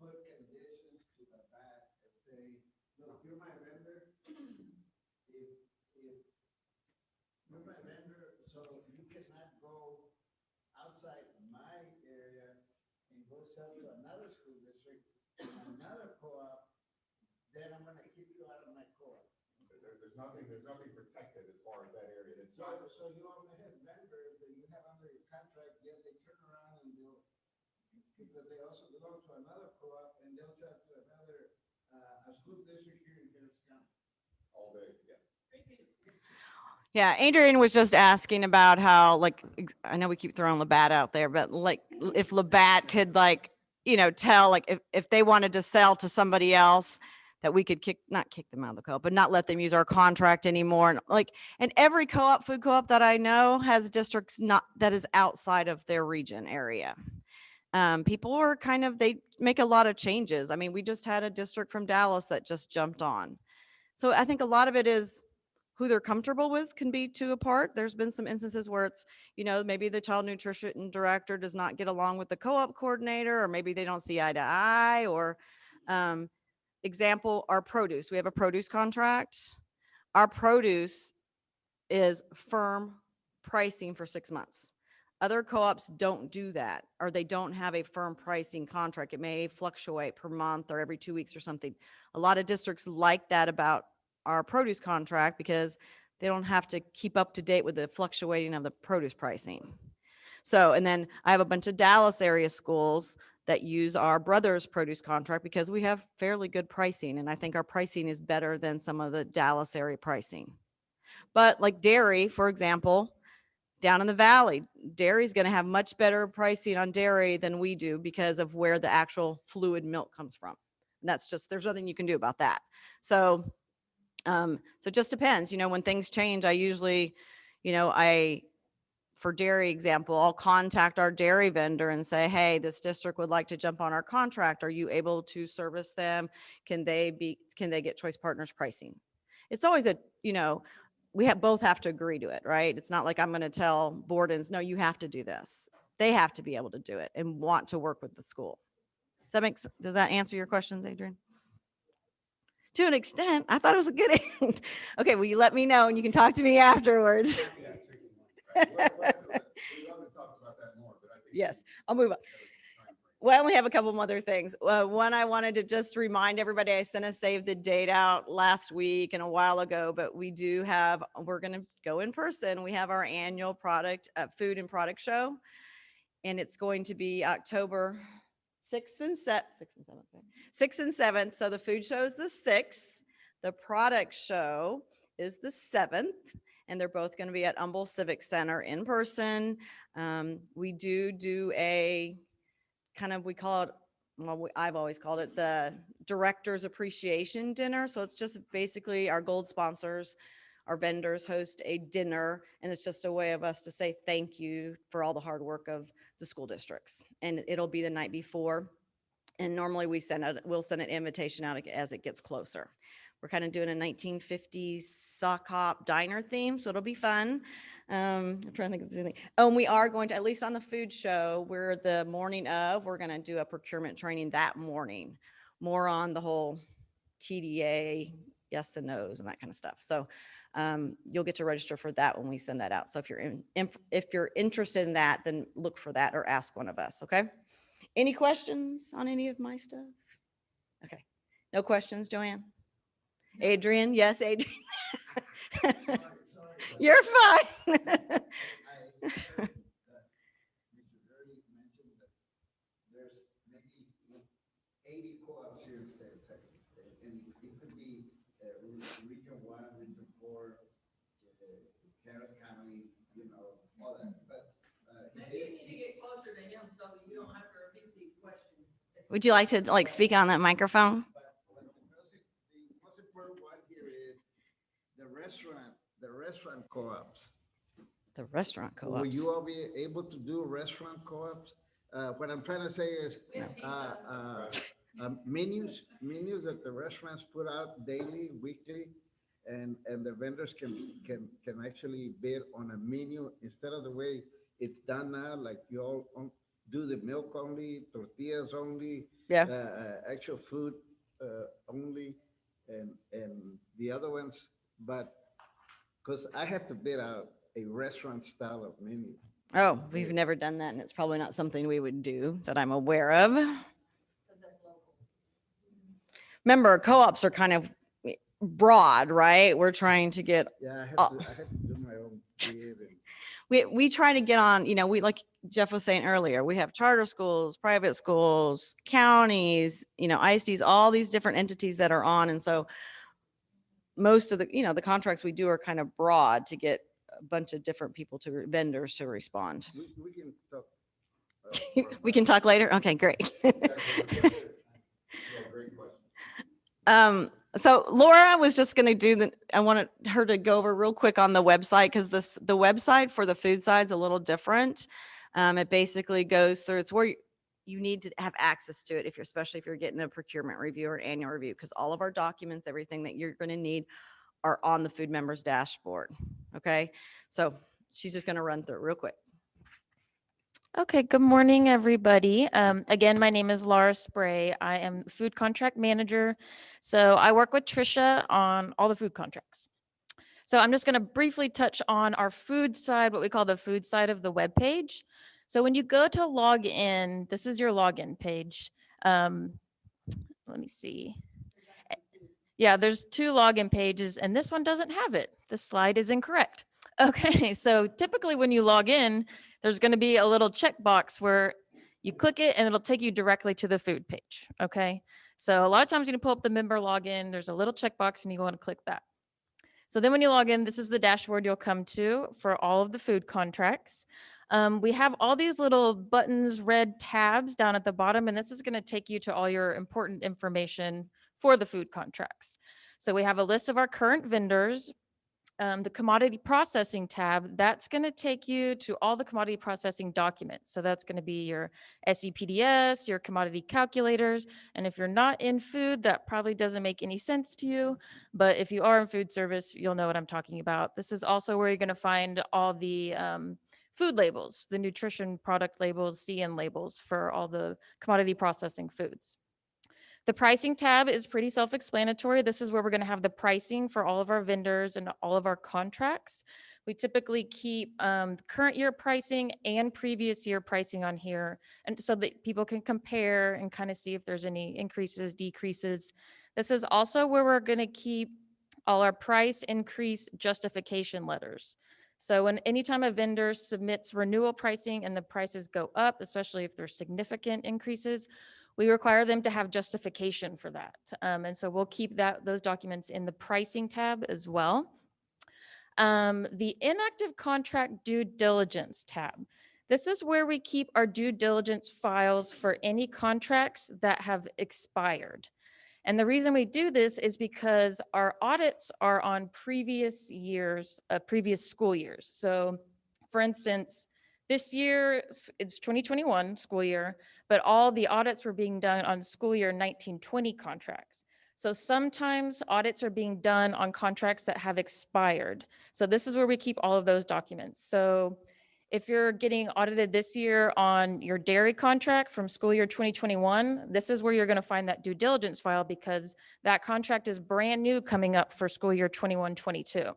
put conditions to the back that say, look, you're my vendor. If you're my vendor, so you cannot go outside my area and go sell to another school district, another co-op, then I'm gonna kick you out of my co-op. There's nothing protected as far as that area. It's So, not, so you only have vendors that you have under your contract, yet they turn around and they'll, because they also belong to another co-op and they'll sell to another, a school district here in Harris County. all day, yes. Yeah, Adrian was just asking about how, like, I know we keep throwing Labatt out there, but like, if Labatt could, like, tell, like, if they wanted to sell to somebody else, that we could not kick them out of the co-op, but not let them use our contract anymore. And every co-op, food co-op that I know has districts that is outside of their region area. People are they make a lot of changes. I mean, we just had a district from Dallas that just jumped on. So I think a lot of it is who they're comfortable with can be two apart. There's been some instances where it's, maybe the child nutrition director does not get along with the co-op coordinator, or maybe they don't see eye to eye, or Example, our produce. We have a produce contract. Our produce is firm pricing for 6 months. Other co-ops don't do that, or they don't have a firm pricing contract. It may fluctuate per month or every 2 weeks or something. A lot of districts like that about our produce contract because they don't have to keep up to date with the fluctuating of the produce pricing. So, and then I have a bunch of Dallas area schools that use our brother's produce contract because we have fairly good pricing. And I think our pricing is better than some of the Dallas area pricing. But like dairy, for example, down in the valley, dairy's going to have much better pricing on dairy than we do because of where the actual fluid milk comes from. And that's just, there's nothing you can do about that. So, so it just depends, when things change, I usually, for dairy example, I'll contact our dairy vendor and say, hey, this district would like to jump on our contract. Are you able to service them? Can they get Choice Partners pricing? It's always we both have to agree to it, right? It's not like I'm going to tell Borden's, no, you have to do this. They have to be able to do it and want to work with the school. Does that answer your questions, Adrian? To an extent, I thought it was a good end. Okay, well, you let me know and you can talk to me afterwards. Yes, I'll move on. Well, I only have a couple of other things. One, I wanted to just remind everybody, I sent a save the date out last week and a while ago, but we're going to go in person. We have our annual food and product show, and it's going to be October 6th and 7th. So the food show is the 6th. The product show is the 7th. And they're both going to be at Humble Civic Center in person. We do a kind of, I've always called it the Directors Appreciation Dinner. So it's just basically our gold sponsors, our vendors host a dinner, and it's just a way of us to say thank you for all the hard work of the school districts. And it'll be the night before. And normally we'll send an invitation out as it gets closer. We're kind of doing a 1950s sock hop diner theme, so it'll be fun. I'm trying to think of anything. Oh, and we are going to, at least on the food show, we're going to do a procurement training that morning, more on the whole TDA, yes and no's and that kind of stuff. So you'll get to register for that when we send that out. So if you're interested in that, then look for that or ask one of us, okay? Any questions on any of my stuff? Okay. No questions, Joanne? Adrian? Yes, Adrian. You're fine. Mr. Gurley mentioned that there's maybe 80 co-ops here in the state of Texas, and it could be Region 1, Region 4, Harris County, all that. But Maybe you need to get closer to him so you don't have to repeat these questions. Would you like to speak on that microphone? but the most important one here is the restaurant co-ops. The restaurant Will co-ops. you all be able to do restaurant co-ops? What I'm trying to say is menus that the restaurants put out daily, weekly, and the vendors can actually bid on a menu instead of the way it's done now, like you all do the milk only, tortillas only, Yeah. Actual food only, and the other ones. But because I had to bid out a restaurant style of menu. Oh, we've never done that, and it's probably not something we would do that I'm aware of. Remember, co-ops are kind of broad, right? We're trying to get, Yeah, I had to do my own bid. we try to get on, we, like Jeff was saying earlier, we have charter schools, private schools, counties, ISDs, all these different entities that are on. And so most of the, the contracts we do are kind of broad to get a bunch of different vendors to respond. We can talk. We can talk later. Okay, great. Great question. So Laura was just going to do I wanted her to go over real quick on the website, because the website for the food side is a little different. It basically goes through, it's where you need to have access to it, especially if you're getting a procurement review or annual review, because all of our documents, everything that you're going to need are on the food members dashboard. Okay. So she's just going to run through it real quick. Okay, good morning, everybody. Again, my name is Laura Spray. I am food contract manager. So I work with Trisha on all the food contracts. So I'm just going to briefly touch on our food side, what we call the food side of the web page. So when you go to log in, this is your login page. Let me see. Yeah, there's 2 login pages and this one doesn't have it. This slide is incorrect. Okay, so typically when you log in, there's going to be a little checkbox where you click it and it'll take you directly to the food page. Okay, so a lot of times you can pull up the member login, there's a little checkbox and you want to click that. So then when you log in, this is the dashboard you'll come to for all of the food contracts. We have all these little buttons, red tabs down at the bottom, and this is going to take you to all your important information for the food contracts. So we have a list of our current vendors. The commodity processing tab, that's going to take you to all the commodity processing documents. So that's going to be your SEPDS, your commodity calculators. And if you're not in food, that probably doesn't make any sense to you. But if you are in food service, you'll know what I'm talking about. This is also where you're going to find all the food labels, the nutrition product labels, CN labels for all the commodity processing foods. The pricing tab is pretty self-explanatory. This is where we're going to have the pricing for all of our vendors and all of our contracts. We typically keep current year pricing and previous year pricing on here, and so that people can compare and kind of see if there's any increases, decreases. This is also where we're going to keep all our price increase justification letters. So anytime a vendor submits renewal pricing and the prices go up, especially if there's significant increases, we require them to have justification for that. And so we'll keep those documents in the pricing tab as well. The inactive contract due diligence tab. This is where we keep our due diligence files for any contracts that have expired. And the reason we do this is because our audits are on previous years, previous school years. So for instance, this year, it's 2021 school year, but all the audits were being done on school year 1920 contracts. So sometimes audits are being done on contracts that have expired. So this is where we keep all of those documents. So if you're getting audited this year on your dairy contract from school year 2021, this is where you're going to find that due diligence file because that contract is brand new coming up for school year 21-22.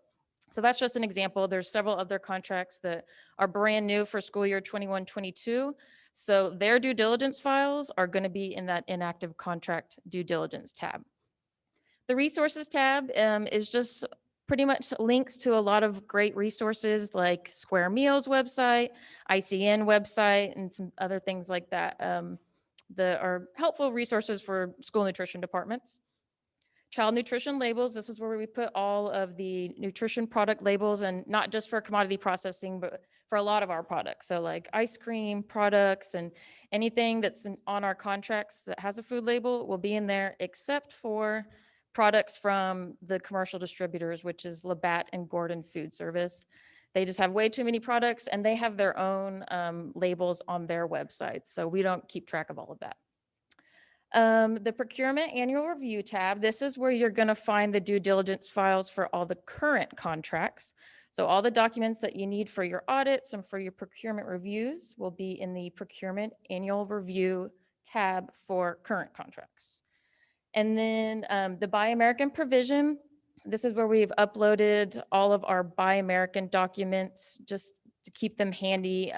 So that's just an example. There's several other contracts that are brand new for school year 21-22. So their due diligence files are going to be in that inactive contract due diligence tab. The resources tab is just pretty much links to a lot of great resources like Square Meals website, ICN website, and some other things like that that are helpful resources for school nutrition departments. Child nutrition labels, this is where we put all of the nutrition product labels, and not just for commodity processing, but for a lot of our products. So like ice cream products and anything that's on our contracts that has a food label will be in there, except for products from the commercial distributors, which is Labatt and Gordon Food Service. They just have way too many products and they have their own labels on their websites. So we don't keep track of all of that. The procurement annual review tab, this is where you're going to find the due diligence files for all the current contracts. So all the documents that you need for your audits and for your procurement reviews will be in the procurement annual review tab for current contracts. And then the Buy American provision, this is where we've uploaded all of our Buy American documents just to keep them handy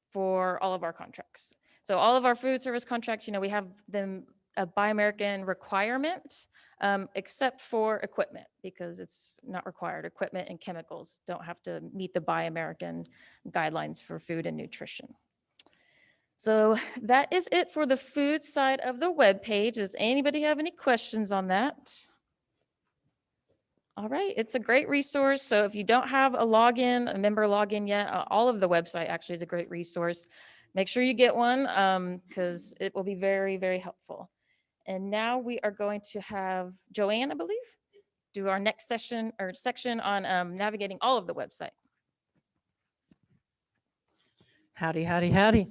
for all of our contracts. So all of our food service contracts, we have them a Buy American requirement, except for equipment because it's not required. Equipment and chemicals don't have to meet the Buy American guidelines for food and nutrition. So that is it for the food side of the web page. Does anybody have any questions on that? All right, it's a great resource. So if you don't have a login, a member login yet, all of the website actually is a great resource. Make sure you get one because it will be very, very helpful. And now we are going to have Joanne, I believe, do our next session or section on navigating all of the website. Howdy, howdy, howdy.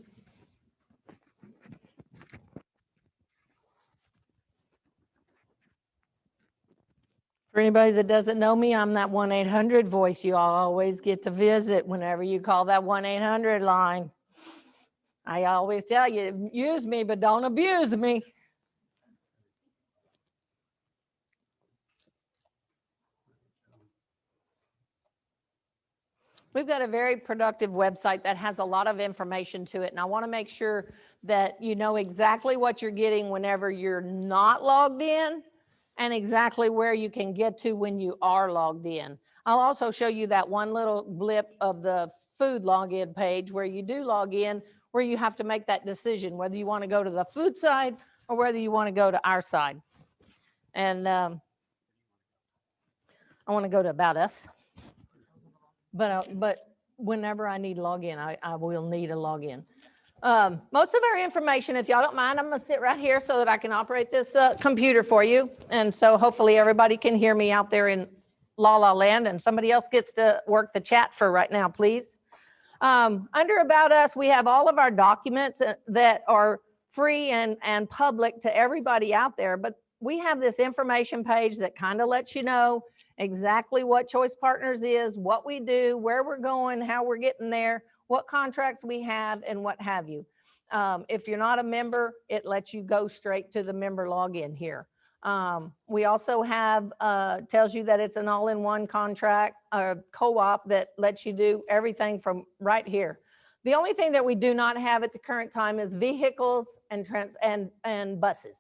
For anybody that doesn't know me, I'm that 1-800 voice you all always get to visit whenever you call that 1-800 line. I always tell you, use me, but don't abuse me. We've got a very productive website that has a lot of information to it. And I want to make sure that you know exactly what you're getting whenever you're not logged in and exactly where you can get to when you are logged in. I'll also show you that one little blip of the food login page where you do log in, where you have to make that decision, whether you want to go to the food side or whether you want to go to our side. And I want to go to About Us. But whenever I need login, I will need a login. Most of our information, if y'all don't mind, I'm gonna sit right here so that I can operate this computer for you. And so hopefully everybody can hear me out there in La La Land, and somebody else gets to work the chat for right now, please. Under About Us, we have all of our documents that are free and public to everybody out there, but we have this information page that kind of lets you know exactly what Choice Partners is, what we do, where we're going, how we're getting there, what contracts we have, and what have you. If you're not a member, it lets you go straight to the member login here. We also have, tells you that it's an all-in-one contract, co-op that lets you do everything from right here. The only thing that we do not have at the current time is vehicles and buses.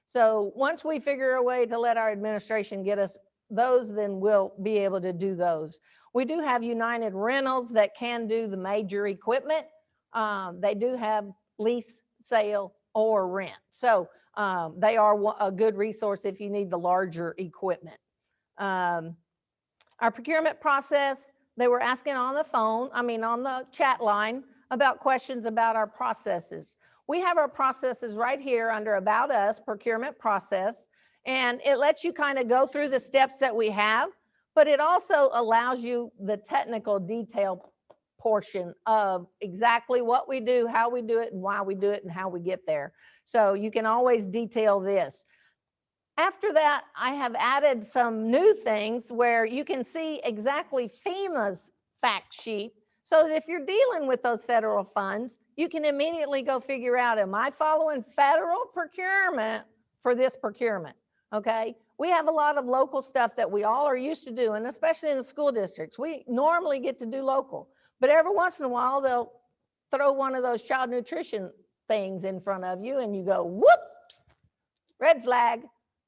So once we figure a way to let our administration get us those, then we'll be able to do those. We do have United Rentals that can do the major equipment. They do have lease, sale, or rent. So they are a good resource if you need the larger equipment. Our procurement process, they were asking on the phone, on the chat line about questions about our processes. We have our processes right here under About Us, procurement process. And it lets you kind of go through the steps that we have, but it also allows you the technical detail portion of exactly what we do, how we do it, and why we do it, and how we get there. So you can always detail this. After that, I have added some new things where you can see exactly FEMA's fact sheet, so that if you're dealing with those federal funds, you can immediately go figure out, am I following federal procurement for this procurement? Okay, we have a lot of local stuff that we all are used to doing, especially in the school districts. We normally get to do local, but every once in a while they'll throw one of those child nutrition things in front of you and you go, whoops, red flag.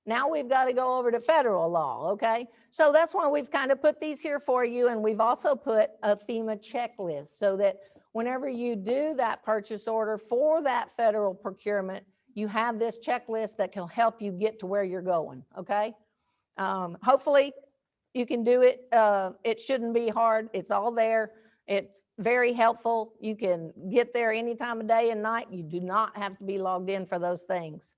Now we've got to go over to federal law, okay? So that's why we've kind of put these here for you, and we've also put a FEMA checklist so that whenever you do that purchase order for that federal procurement, you have this checklist that can help you get to where you're going, okay? Hopefully you can do it. It shouldn't be hard. It's all there. It's very helpful. You can get there any time of day and night. You do not have to be logged in for those things.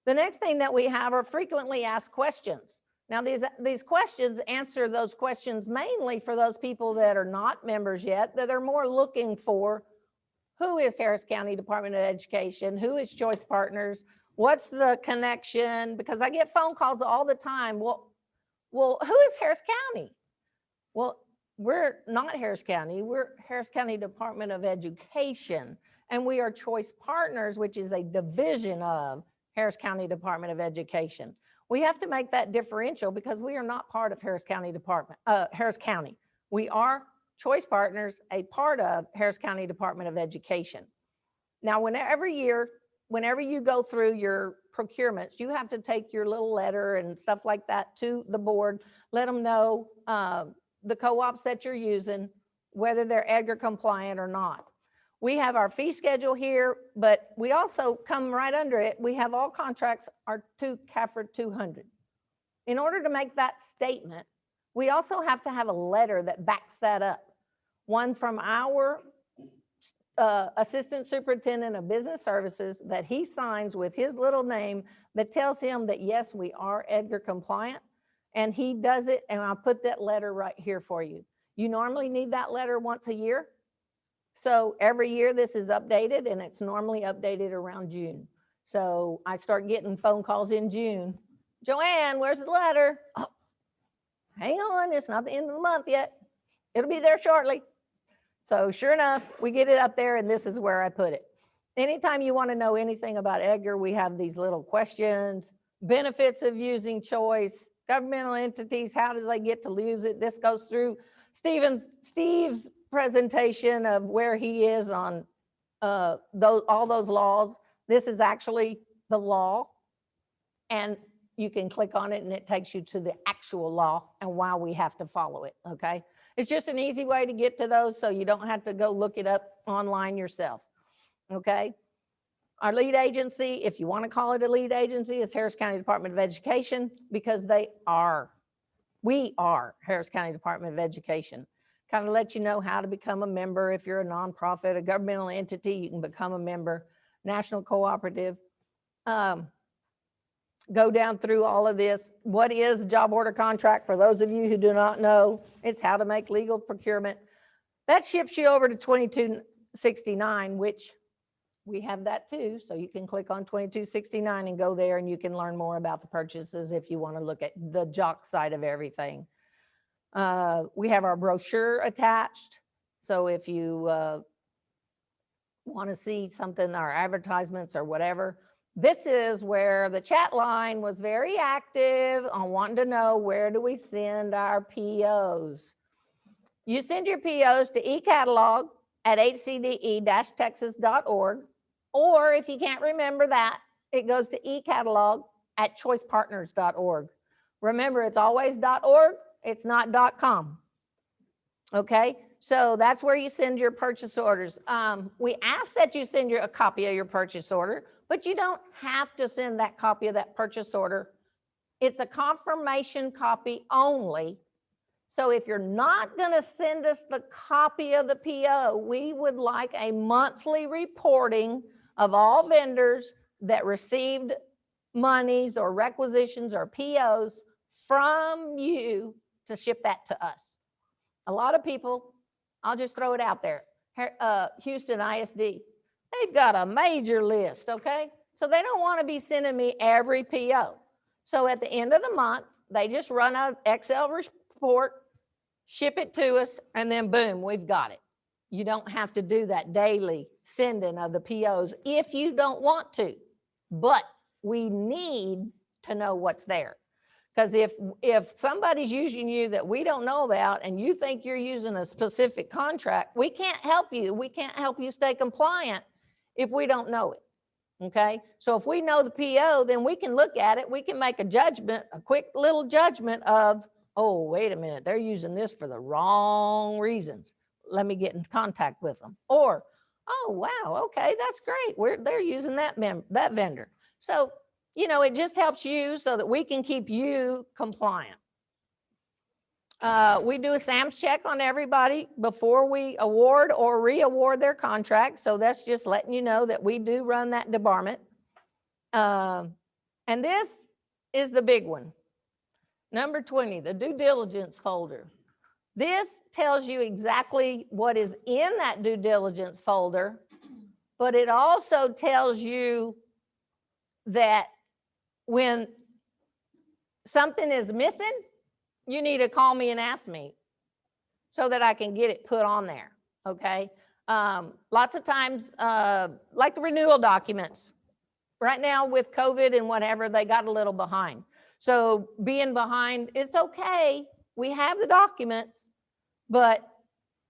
The next thing that we have are frequently asked questions. Now these questions answer those questions mainly for those people that are not members yet, that are more looking for who is Harris County Department of Education? Who is Choice Partners? What's the connection? Because I get phone calls all the time. Well, who is Harris County? Well, we're not Harris County. We're Harris County Department of Education, and we are Choice Partners, which is a division of Harris County Department of Education. We have to make that differential because we are not part of Harris County Harris County. We are Choice Partners, a part of Harris County Department of Education. Now, whenever you go through your procurements, you have to take your little letter and stuff like that to the board, let them know the co-ops that you're using, whether they're EDGAR compliant or not. We have our fee schedule here, but we also come right under it. We have all contracts are to CAFR 200. In order to make that statement, we also have to have a letter that backs that up. One from our Assistant Superintendent of Business Services that he signs with his little name that tells him that yes, we are EDGAR compliant, and he does it, and I'll put that letter right here for you. You normally need that letter once a year. So every year this is updated, and it's normally updated around June. So I start getting phone calls in June. Joanne, where's the letter? Oh, hang on, it's not the end of the month yet. It'll be there shortly. So sure enough, we get it up there and this is where I put it. Anytime you want to know anything about Edgar, we have these little questions, benefits of using choice, governmental entities, how do they get to use it? This goes through Steve's presentation of where he is on all those laws. This is actually the law, and you can click on it and it takes you to the actual law and why we have to follow it, okay? It's just an easy way to get to those so you don't have to go look it up online yourself, okay? Our lead agency, if you want to call it a lead agency, is Harris County Department of Education, because we are Harris County Department of Education. Kind of let you know how to become a member. If you're a nonprofit, a governmental entity, you can become a member, national cooperative. Go down through all of this. What is a job order contract? For those of you who do not know, it's how to make legal procurement. That ships you over to 2269, which we have that too. So you can click on 2269 and go there and you can learn more about the purchases if you want to look at the jock side of everything. We have our brochure attached. So if you want to see something, our advertisements or whatever, this is where the chat line was very active on wanting to know, where do we send our POs? You send your POs to eCatalog at hcde-texas.org, or if you can't remember that, it goes to eCatalog at choicepartners.org. Remember, it's always .org, it's not .com. Okay, so that's where you send your purchase orders. We ask that you send a copy of your purchase order, but you don't have to send that copy of that purchase order. It's a confirmation copy only. So if you're not going to send us the copy of the PO, we would like a monthly reporting of all vendors that received monies or requisitions or POs from you to ship that to us. A lot of people, I'll just throw it out there, Houston ISD, they've got a major list, okay? So they don't want to be sending me every PO. So at the end of the month, they just run an Excel report, ship it to us, and then boom, we've got it. You don't have to do that daily sending of the POs if you don't want to, but we need to know what's there. Because if somebody's using you that we don't know about and you think you're using a specific contract, we can't help you. We can't help you stay compliant if we don't know it, okay? So if we know the PO, then we can look at it. We can make a judgment, a quick little judgment of, oh, wait a minute, they're using this for the wrong reasons. Let me get in contact with them. Or, oh, wow, okay, that's great. They're using that vendor. So, you know, it just helps you so that we can keep you compliant. We do a SAMS check on everybody before we award or re-award their contract. So that's just letting you know that we do run that debarment. And this is the big one. Number 20, the due diligence folder. This tells you exactly what is in that due diligence folder, but it also tells you that when something is missing, you need to call me and ask me so that I can get it put on there, okay? Lots of times, like the renewal documents, right now with COVID and whatever, they got a little behind. So being behind, it's okay. We have the documents, but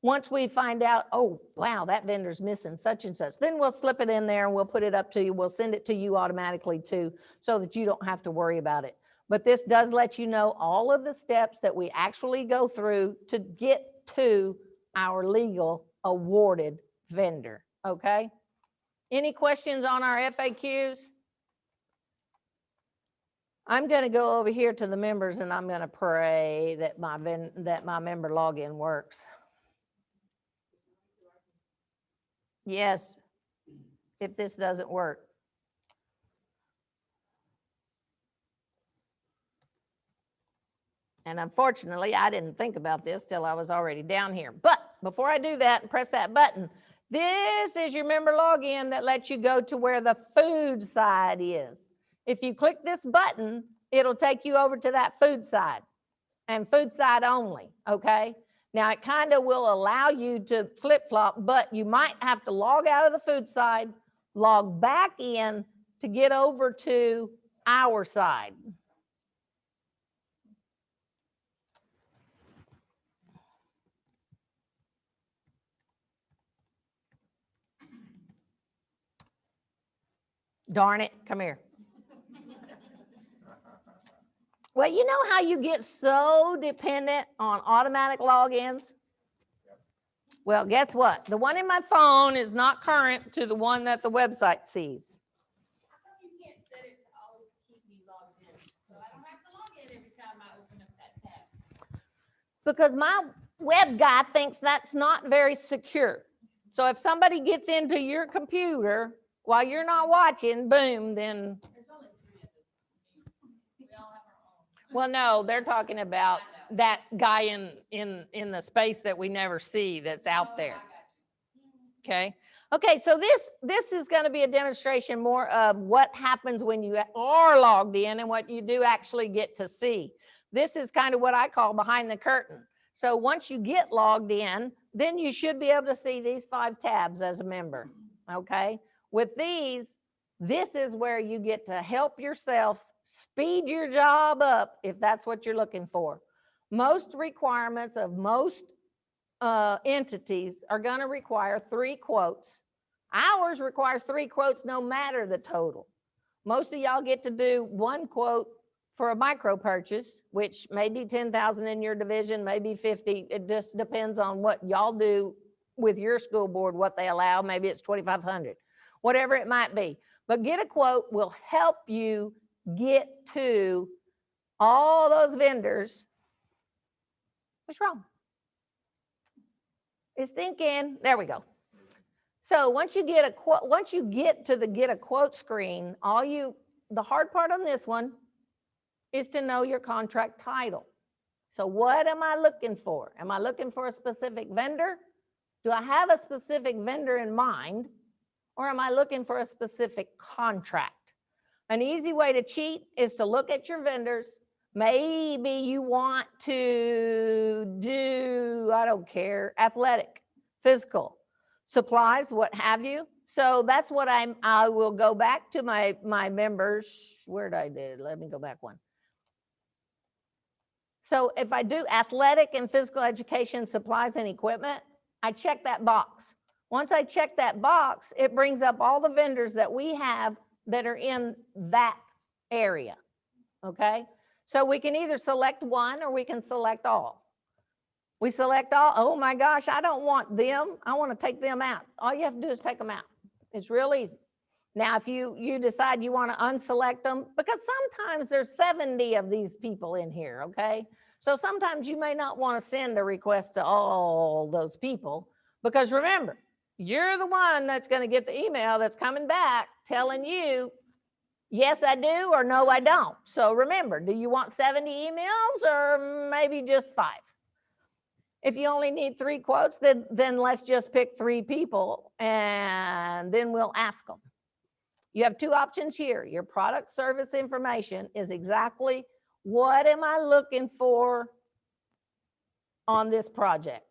once we find out, oh, wow, that vendor's missing such and such, then we'll slip it in there and we'll put it up to you. We'll send it to you automatically too, so that you don't have to worry about it. But this does let you know all of the steps that we actually go through to get to our legal awarded vendor, okay? Any questions on our FAQs? I'm going to go over here to the members and I'm going to pray that my member login works. Yes, if this doesn't work. And unfortunately, I didn't think about this till I was already down here. But before I do that and press that button, this is your member login that lets you go to where the food side is. If you click this button, it'll take you over to that food side and food side only, okay? Now, it kind of will allow you to flip-flop, but you might have to log out of the food side, log back in to get over to our side. Darn it, come here. Well, you know how you get so dependent on automatic logins? Well, guess what? The one in my phone is not current to the one that the website sees. How come you can't set it to always keep me logged in? So I don't have to log in every time I open up that tab. Because my web guy thinks that's not very secure. So if somebody gets into your computer while you're not watching, boom, then, There's only 3 of us. We all have our own. well, no, they're talking about that guy in the space that we never see that's out there. Okay. Okay. So this is going to be a demonstration more of what happens when you are logged in and what you do actually get to see. This is kind of what I call behind the curtain. So once you get logged in, then you should be able to see these 5 tabs as a member. Okay. With these, this is where you get to help yourself speed your job up if that's what you're looking for. Most requirements of most entities are going to require 3 quotes. Ours requires 3 quotes no matter the total. Most of y'all get to do 1 quote for a micro purchase, which may be 10,000 in your division, maybe 50. It just depends on what y'all do with your school board, what they allow. Maybe it's 2,500, whatever it might be. But get a quote will help you get to all those vendors. What's wrong? It's thinking. There we go. So once you get a quote, once you get to the get a quote screen, the hard part on this one is to know your contract title. So what am I looking for? Am I looking for a specific vendor? Do I have a specific vendor in mind? Or am I looking for a specific contract? An easy way to cheat is to look at your vendors. Maybe you want to do, I don't care, athletic, physical, supplies, what have you. So that's what I will go back to my members. Where did I do? Let me go back one. So if I do athletic and physical education supplies and equipment, I check that box. Once I check that box, it brings up all the vendors that we have that are in that area, okay? So we can either select one or we can select all. We select all. Oh my gosh, I don't want them. I want to take them out. All you have to do is take them out. It's real easy. Now, if you decide you want to unselect them, because sometimes there's 70 of these people in here, okay? So sometimes you may not want to send a request to all those people, because remember, you're the one that's going to get the email that's coming back telling you, yes, I do, or no, I don't. So remember, do you want 70 emails or maybe just 5? If you only need 3 quotes, then let's just pick 3 people and then we'll ask them. You have 2 options here. Your product service information is exactly what am I looking for on this project.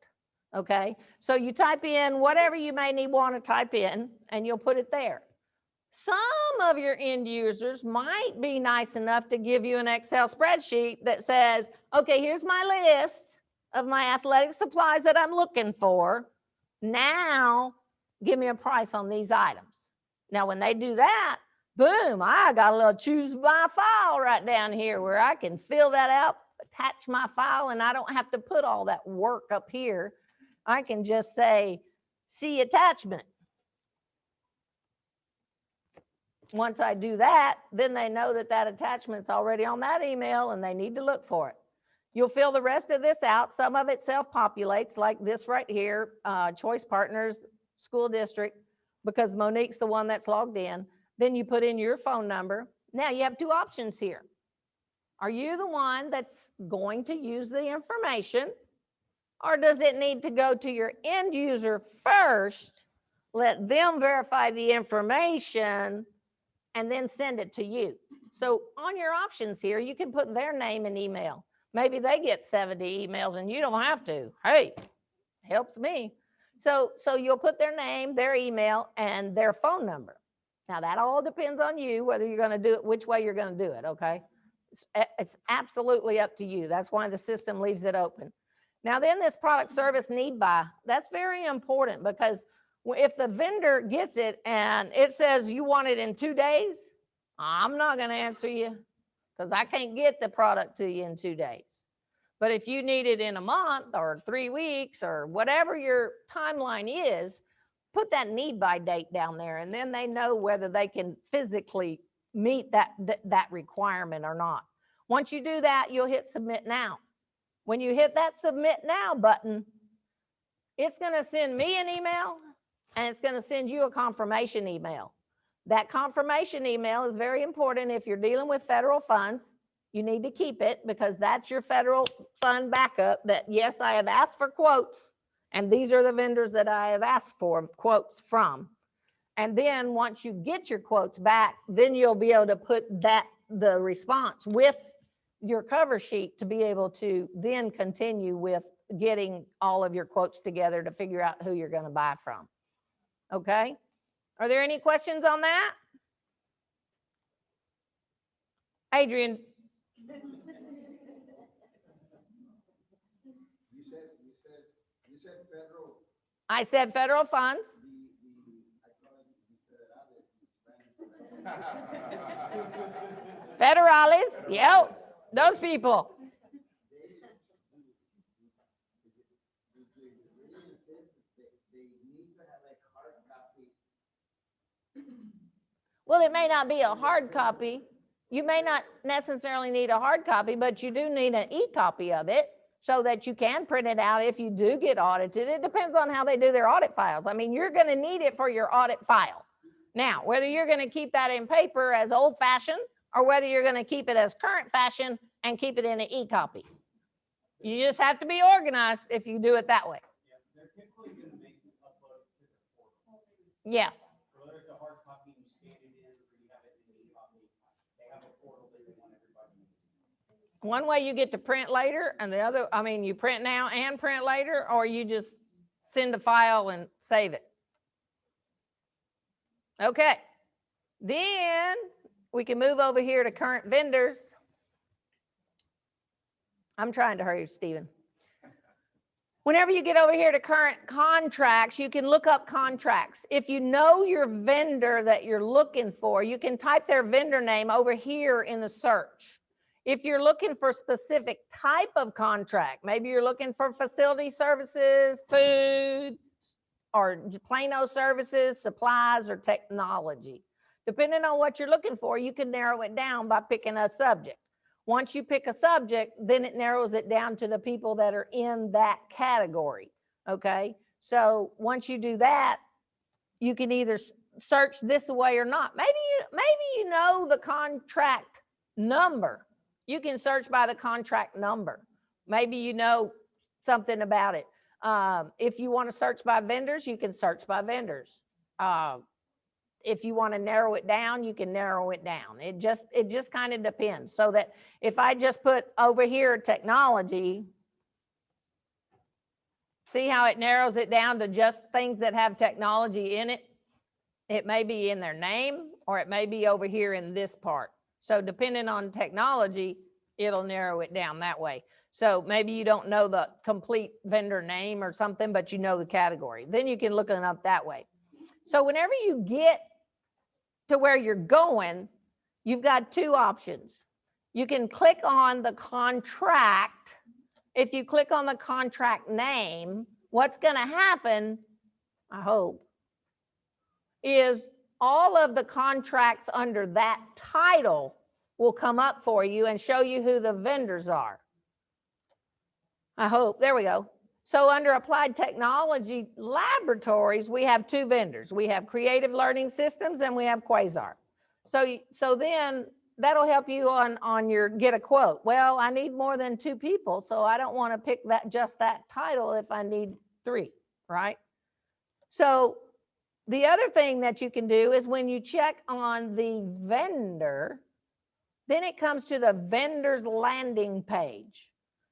Okay, so you type in whatever you may want to type in and you'll put it there. Some of your end users might be nice enough to give you an Excel spreadsheet that says, okay, here's my list of my athletic supplies that I'm looking for. Now, give me a price on these items. Now, when they do that, boom, I got a little choose my file right down here where I can fill that out, attach my file, and I don't have to put all that work up here. I can just say, see attachment. Once I do that, then they know that that attachment's already on that email and they need to look for it. You'll fill the rest of this out. Some of it self-populates, like this right here, Choice Partners School District, because Monique's the one that's logged in. Then you put in your phone number. Now you have 2 options here. Are you the one that's going to use the information? Or does it need to go to your end user first, let them verify the information, and then send it to you? So on your options here, you can put their name and email. Maybe they get 70 emails and you don't have to. Hey, helps me. So you'll put their name, their email, and their phone number. Now that all depends on you, whether you're going to do it, which way you're going to do it. Okay. It's absolutely up to you. That's why the system leaves it open. Now then this product service need by, that's very important because if the vendor gets it and it says you want it in 2 days, I'm not going to answer you because I can't get the product to you in 2 days. But if you need it in a month or 3 weeks or whatever your timeline is, put that need by date down there and then they know whether they can physically meet that requirement or not. Once you do that, you'll hit submit now. When you hit that submit now button, it's going to send me an email and it's going to send you a confirmation email. That confirmation email is very important if you're dealing with federal funds. You need to keep it because that's your federal fund backup that, yes, I have asked for quotes and these are the vendors that I have asked for quotes from. And then once you get your quotes back, then you'll be able to put the response with your cover sheet to be able to then continue with getting all of your quotes together to figure out who you're going to buy from. Okay? Are there any questions on that? Adrian. You said federal. I said federal funds. Federales, yep, those people. Well, it may not be a hard copy. You may not necessarily need a hard copy, but you do need an e-copy of it so that you can print it out if you do get audited. It depends on how they do their audit files. I mean, you're going to need it for your audit file. Now, whether you're going to keep that in paper as old-fashioned or whether you're going to keep it as current fashion and keep it in an e-copy. You just have to be organized if you do it that way. Yeah. Whether it's a hard copy, you scan it in, or you have it in an e-copy, they have a portal they want everybody to use. One way you get to print later and the other, I mean, you print now and print later, or you just send a file and save it. Okay. Then we can move over here to current vendors. I'm trying to hurry, Stephen. Whenever you get over here to current contracts, you can look up contracts. If you know your vendor that you're looking for, you can type their vendor name over here in the search. If you're looking for a specific type of contract, maybe you're looking for facility services, food, or Plano services, supplies, or technology. Depending on what you're looking for, you can narrow it down by picking a subject. Once you pick a subject, then it narrows it down to the people that are in that category, okay? So once you do that, you can either search this way or not. Maybe you know the contract number. You can search by the contract number. Maybe you know something about it. If you want to search by vendors, you can search by vendors. If you want to narrow it down, you can narrow it down. It just kind of depends. So that if I just put over here technology, see how it narrows it down to just things that have technology in it? It may be in their name or it may be over here in this part. So depending on technology, it'll narrow it down that way. So maybe you don't know the complete vendor name or something, but you know the category. Then you can look it up that way. So whenever you get to where you're going, you've got two options. You can click on the contract. If you click on the contract name, what's going to happen, I hope, is all of the contracts under that title will come up for you and show you who the vendors are. I hope. There we go. So under Applied Technology Laboratories, we have two vendors. We have Creative Learning Systems and we have Quasar. So then that'll help you on your get a quote. Well, I need more than 2 people, so I don't want to pick just that title if I need 3, right? So the other thing that you can do is when you check on the vendor, then it comes to the vendor's landing page.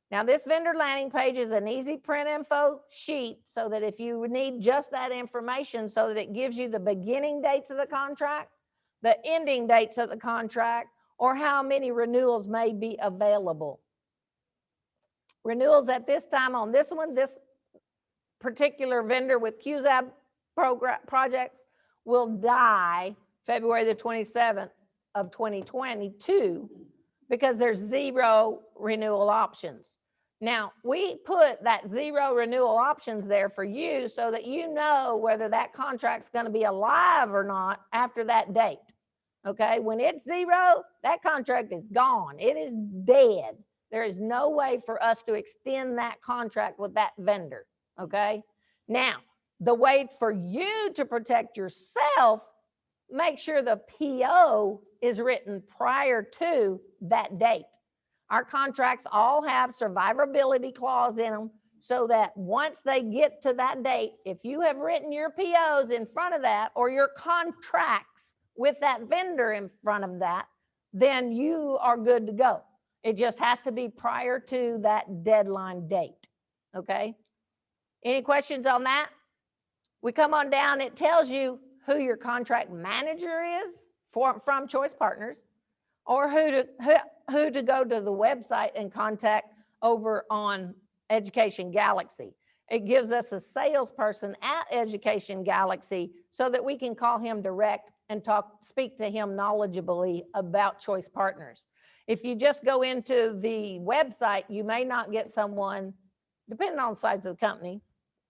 Now, this vendor landing page is an easy print info sheet so that if you need just that information, so that it gives you the beginning dates of the contract, the ending dates of the contract, or how many renewals may be available. Renewals at this time on this one, this particular vendor with QZAB projects will die February the 27th of 2022 because there's 0 renewal options. Now, we put that 0 renewal options there for you so that you know whether that contract's going to be alive or not after that date. Okay, when it's 0, that contract is gone. It is dead. There is no way for us to extend that contract with that vendor. Okay, now the way for you to protect yourself, make sure the PO is written prior to that date. Our contracts all have survivability clause in them so that once they get to that date, if you have written your POs in front of that or your contracts with that vendor in front of that, then you are good to go. It just has to be prior to that deadline date. Okay? Any questions on that? We come on down, it tells you who your contract manager is from Choice Partners, or who to go to the website and contact over on Education Galaxy. It gives us a salesperson at Education Galaxy so that we can call him direct and speak to him knowledgeably about Choice Partners. If you just go into the website, you may not get someone, depending on the size of the company,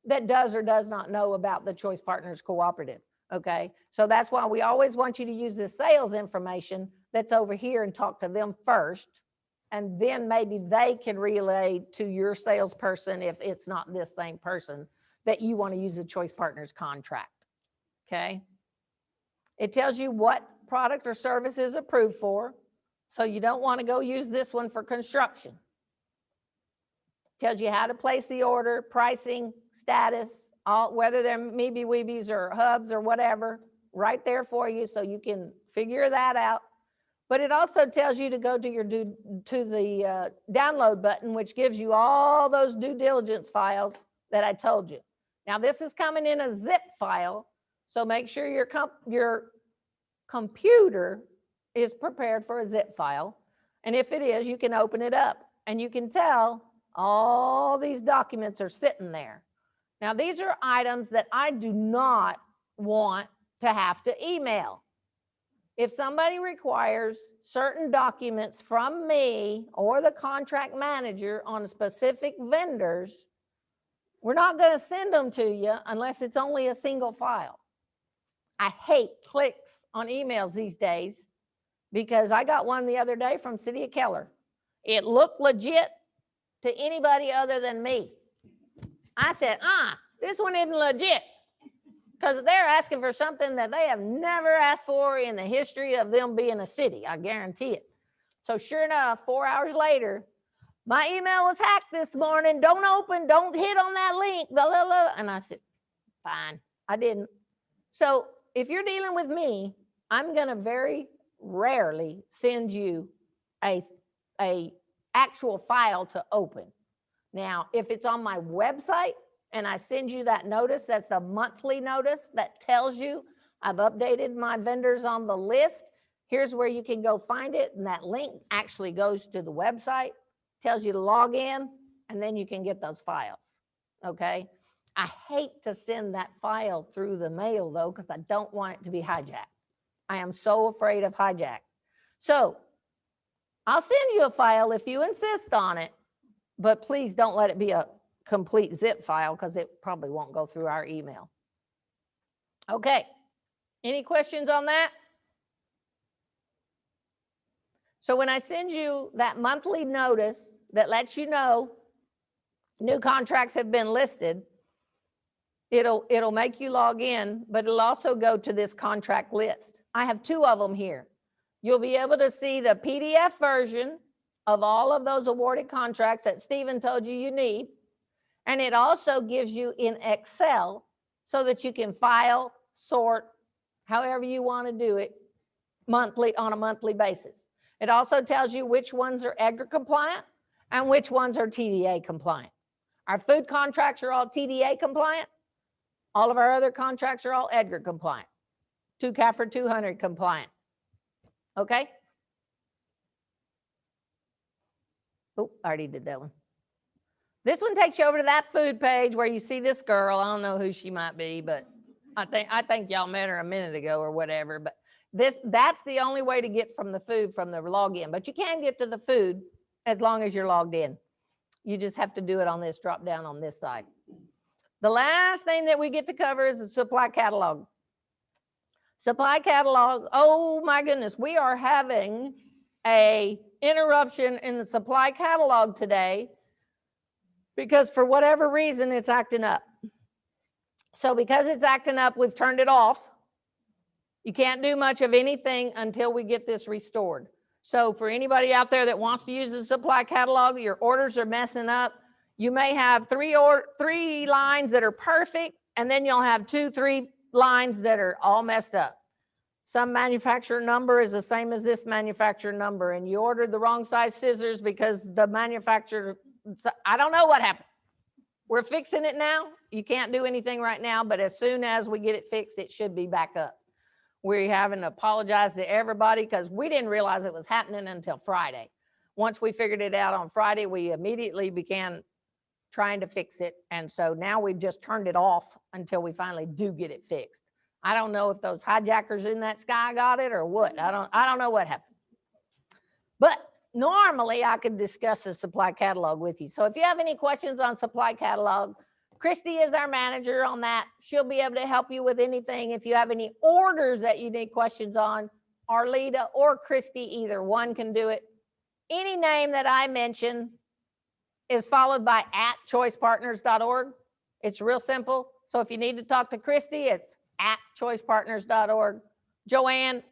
that does or does not know about the Choice Partners Cooperative. Okay, so that's why we always want you to use the sales information that's over here and talk to them first, and then maybe they can relay to your salesperson if it's not this same person that you want to use a Choice Partners contract. Okay, it tells you what product or service is approved for, so you don't want to go use this one for construction. Tells you how to place the order, pricing, status, whether they're meebie weebies or hubs or whatever, right there for you so you can figure that out. But it also tells you to go to the download button, which gives you all those due diligence files that I told you. Now, this is coming in a zip file, so make sure your computer is prepared for a zip file. And if it is, you can open it up and you can tell all these documents are sitting there. Now, these are items that I do not want to have to email. If somebody requires certain documents from me or the contract manager on specific vendors, we're not going to send them to you unless it's only a single file. I hate clicks on emails these days because I got one the other day from City of Keller. It looked legit to anybody other than me. I said, this one isn't legit, because they're asking for something that they have never asked for in the history of them being a city. I guarantee it. So sure enough, 4 hours later, my email was hacked this morning. Don't hit on that link. Blah, blah, blah. And I said, fine, I didn't. So if you're dealing with me, I'm going to very rarely send you a actual file to open. Now, if it's on my website and I send you that notice, that's the monthly notice that tells you I've updated my vendors on the list. Here's where you can go find it. And that link actually goes to the website, tells you to log in, and then you can get those files. Okay. I hate to send that file through the mail though, because I don't want it to be hijacked. I am so afraid of hijack. So I'll send you a file if you insist on it, but please don't let it be a complete zip file because it probably won't go through our email. Okay, any questions on that? So when I send you that monthly notice that lets you know new contracts have been listed, it'll make you log in, but it'll also go to this contract list. I have 2 of them here. You'll be able to see the PDF version of all of those awarded contracts that Stephen told you need. And it also gives you in Excel so that you can file, sort, however you want to do it on a monthly basis. It also tells you which ones are EDGAR compliant and which ones are TDA compliant. Our food contracts are all TDA compliant. All of our other contracts are all EDGAR compliant. 2 CAFR 200 compliant. Okay? Oh, I already did that one. This one takes you over to that food page where you see this girl. I don't know who she might be, but I think y'all met her a minute ago or whatever. But that's the only way to get from the food from the login. But you can get to the food as long as you're logged in. You just have to do it on this drop down on this side. The last thing that we get to cover is the supply catalog. Supply catalog, oh my goodness, we are having a interruption in the supply catalog today because for whatever reason it's acting up. So because it's acting up, we've turned it off. You can't do much of anything until we get this restored. So for anybody out there that wants to use the supply catalog, your orders are messing up. You may have three lines that are perfect, and then you'll have 2-3 lines that are all messed up. Some manufacturer number is the same as this manufacturer number, and you ordered the wrong size scissors because the manufacturer, I don't know what happened. We're fixing it now. You can't do anything right now, but as soon as we get it fixed, it should be back up. We're having to apologize to everybody because we didn't realize it was happening until Friday. Once we figured it out on Friday, we immediately began trying to fix it. And so now we've just turned it off until we finally do get it fixed. I don't know if those hijackers in that sky got it or what. I don't know what happened. But normally I could discuss the supply catalog with you. So if you have any questions on supply catalog, Christy is our manager on that. She'll be able to help you with anything. If you have any orders that you need questions on, Arlita or Christy, either one can do it. Any name that I mention is followed by @choicepartners.org. It's real simple. So if you need to talk to Christy, it's @choicepartners.org, Joanne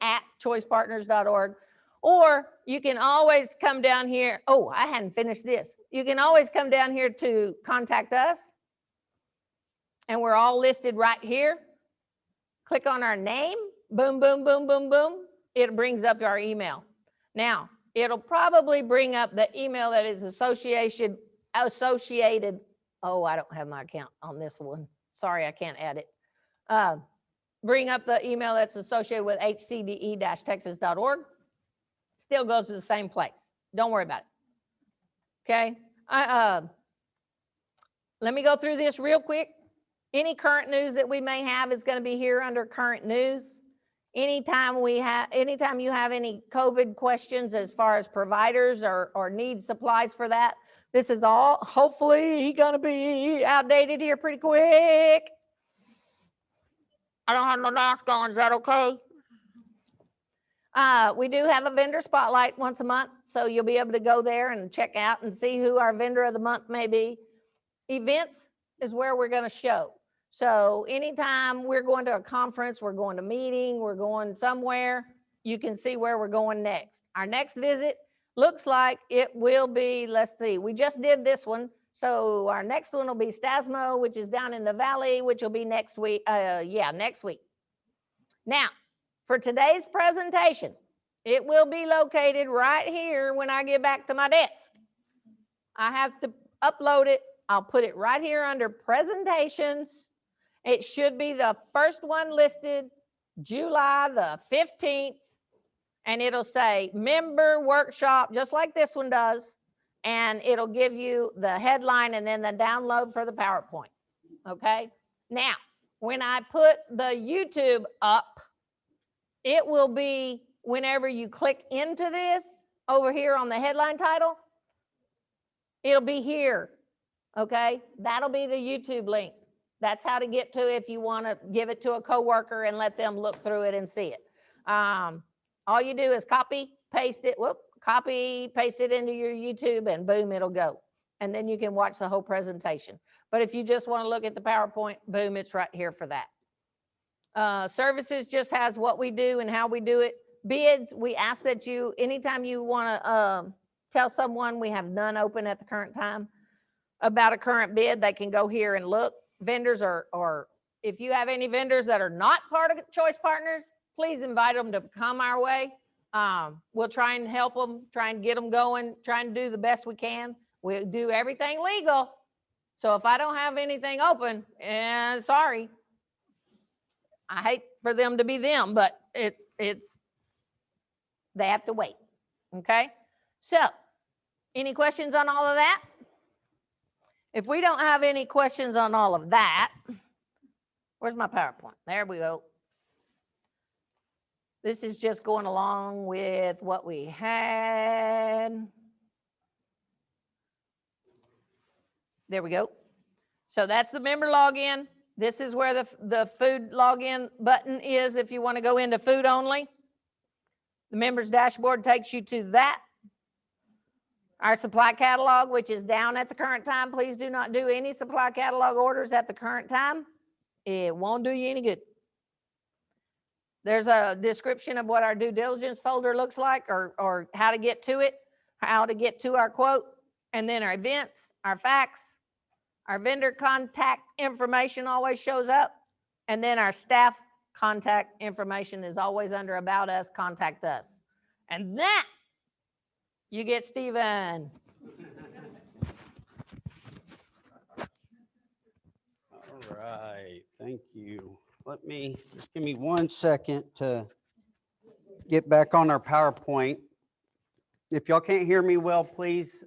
@choicepartners.org, or you can always come down here. Oh, I hadn't finished this. You can always come down here to contact us, and we're all listed right here. Click on our name, boom, boom, boom, boom, boom. It brings up our email. Now, it'll probably bring up the email that is associated. Oh, I don't have my account on this one. Sorry, I can't add it. Bring up the email that's associated with hcde-texas.org. Still goes to the same place. Don't worry about it. Okay. Let me go through this real quick. Any current news that we may have is going to be here under current news. Anytime you have any COVID questions as far as providers or need supplies for that, this is all hopefully going to be outdated here pretty quick. I don't have no mask on. Is that okay? We do have a vendor spotlight once a month, so you'll be able to go there and check out and see who our vendor of the month may be. Events is where we're going to show. So anytime we're going to a conference, we're going to a meeting, we're going somewhere, you can see where we're going next. Our next visit looks like it will be, let's see, we just did this one. So our next one will be Stasmo, which is down in the valley, which will be next week. Next week. Now, for today's presentation, it will be located right here when I get back to my desk. I have to upload it. I'll put it right here under presentations. It should be the first one listed, July the 15th, and it'll say member workshop, just like this one does, and it'll give you the headline and then the download for the PowerPoint, okay? Now, when I put the YouTube up, it will be whenever you click into this over here on the headline title, it'll be here, okay? That'll be the YouTube link. That's how to get to it if you want to give it to a coworker and let them look through it and see it. All you do is copy, paste it, paste it into your YouTube, and boom, it'll go. And then you can watch the whole presentation. But if you just want to look at the PowerPoint, boom, it's right here for that. Services just has what we do and how we do it. Bids, we ask that you, anytime you want to tell someone we have none open at the current time about a current bid, they can go here and look. Vendors or if you have any vendors that are not part of Choice Partners, please invite them to come our way. We'll try and help them, try and get them going, try and do the best we can. We do everything legal. So if I don't have anything open, and sorry, I hate for them to be them, but it's, they have to wait. Okay? So, any questions on all of that? If we don't have any questions on all of that, where's my PowerPoint? There we go. This is just going along with what we had. There we go. So that's the member login. This is where the food login button is if you want to go into food only. The members dashboard takes you to that. Our supply catalog, which is down at the current time. Please do not do any supply catalog orders at the current time. It won't do you any good. There's a description of what our due diligence folder looks like, or how to get to it, how to get to our quote, and then our events, our facts, our vendor contact information always shows up, and then our staff contact information is always under About Us, Contact Us. And that, you get Stephen. All right, thank you. Just give me 1 second to get back on our PowerPoint. If y'all can't hear me well, please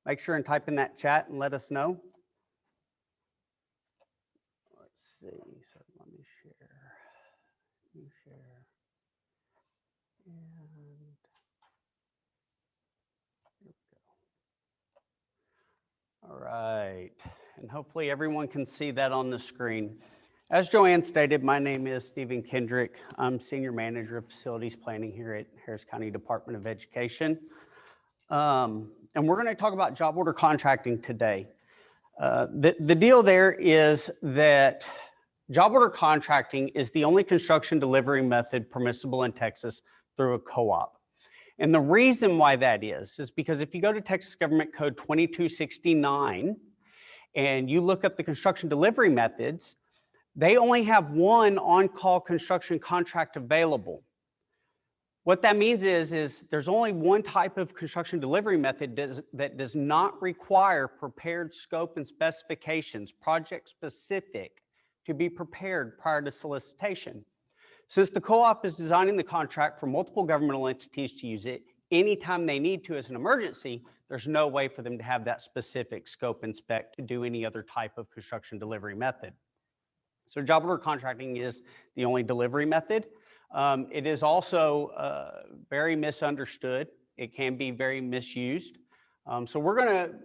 make sure and type in that chat and let us know. Let's see, so let me share. And here we go. All right, and hopefully everyone can see that on the screen. As Joanne stated, my name is Stephen Kendrick. I'm Senior Manager of Facilities Planning here at Harris County Department of Education. And we're going to talk about job order contracting today. The deal there is that job order contracting is the only construction delivery method permissible in Texas through a co-op. And the reason why that is because if you go to Texas Government Code 2269 and you look up the construction delivery methods, they only have one on-call construction contract available. What that means is there's only one type of construction delivery method that does not require prepared scope and specifications, project specific, to be prepared prior to solicitation. Since the co-op is designing the contract for multiple governmental entities to use it anytime they need to as an emergency, there's no way for them to have that specific scope and spec to do any other type of construction delivery method. So job order contracting is the only delivery method. It is also very misunderstood. It can be very misused. So we're going to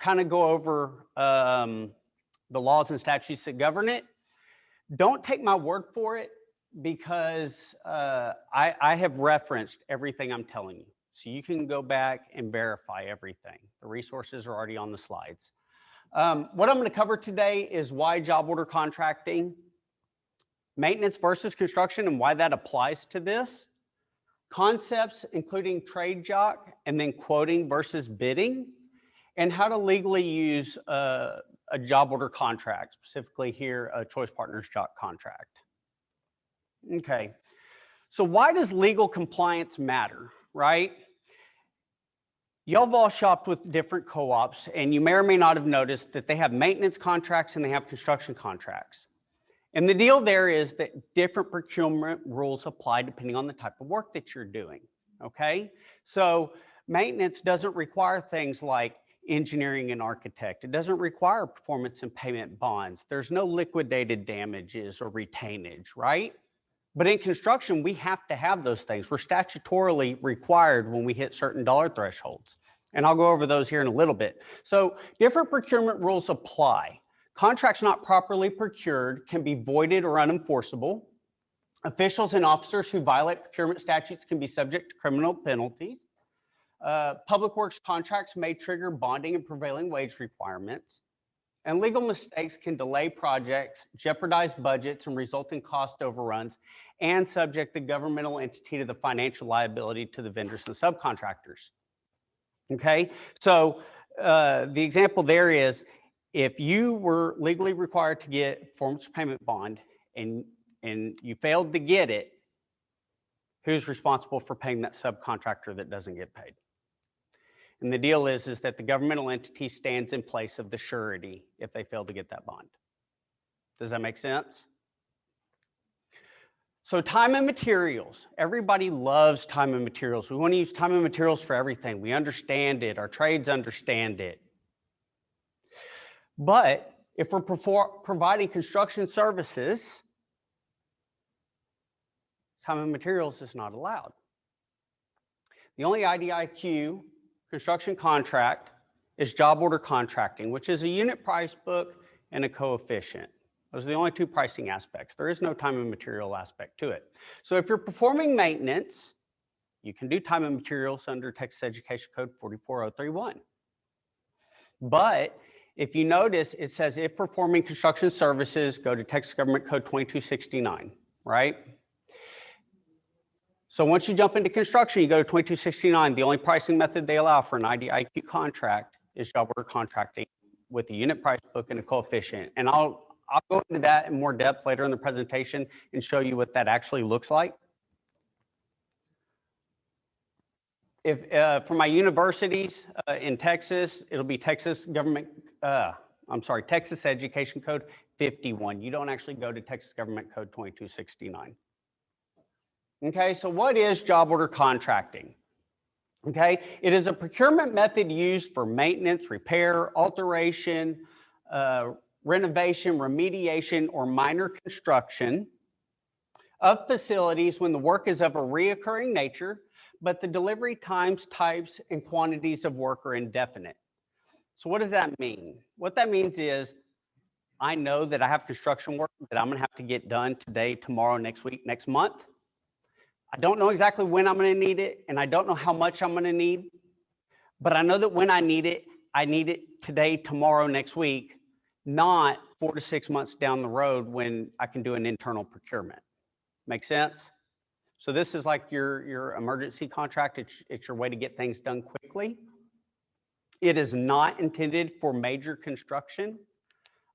kind of go over the laws and statutes that govern it. Don't take my word for it because I have referenced everything I'm telling you. So you can go back and verify everything. The resources are already on the slides. What I'm going to cover today is why job order contracting, maintenance versus construction and why that applies to this, concepts including trade jock and then quoting versus bidding, and how to legally use a job order contract, specifically here a Choice Partners jock contract. Okay, so why does legal compliance matter, right? Y'all have all shopped with different co-ops, and you may or may not have noticed that they have maintenance contracts and they have construction contracts. And the deal there is that different procurement rules apply depending on the type of work that you're doing, okay? So maintenance doesn't require things like engineering and architect. It doesn't require performance and payment bonds. There's no liquidated damages or retainage, right? But in construction, we have to have those things. We're statutorily required when we hit certain dollar thresholds. And I'll go over those here in a little bit. So different procurement rules apply. Contracts not properly procured can be voided or unenforceable. Officials and officers who violate procurement statutes can be subject to criminal penalties. Public works contracts may trigger bonding and prevailing wage requirements. And legal mistakes can delay projects, jeopardize budgets, and result in cost overruns, and subject the governmental entity to the financial liability to the vendors and subcontractors. Okay, so the example there is if you were legally required to get performance payment bond and you failed to get it, who's responsible for paying that subcontractor that doesn't get paid? And the deal is that the governmental entity stands in place of the surety if they fail to get that bond. Does that make sense? So time and materials. Everybody loves time and materials. We want to use time and materials for everything. We understand it. Our trades understand it. But if we're providing construction services, time and materials is not allowed. The only IDIQ construction contract is job order contracting, which is a unit price book and a coefficient. Those are the only two pricing aspects. There is no time and material aspect to it. So if you're performing maintenance, you can do time and materials under Texas Education Code 44031. But if you notice, it says if performing construction services, go to Texas Government Code 2269, right? So once you jump into construction, you go to 2269. The only pricing method they allow for an IDIQ contract is job order contracting with a unit price book and a coefficient. And I'll go into that in more depth later in the presentation and show you what that actually looks like. If for my universities in Texas, it'll be Texas Education Code 51. You don't actually go to Texas Government Code 2269. Okay, so what is job order contracting? Okay, it is a procurement method used for maintenance, repair, alteration, renovation, remediation, or minor construction of facilities when the work is of a reoccurring nature, but the delivery times, types, and quantities of work are indefinite. So what does that mean? What that means is I know that I have construction work that I'm gonna have to get done today, tomorrow, next week, next month. I don't know exactly when I'm gonna need it, and I don't know how much I'm gonna need, but I know that when I need it today, tomorrow, next week, not 4 to 6 months down the road when I can do an internal procurement. Make sense? So this is like your emergency contract. It's your way to get things done quickly. It is not intended for major construction.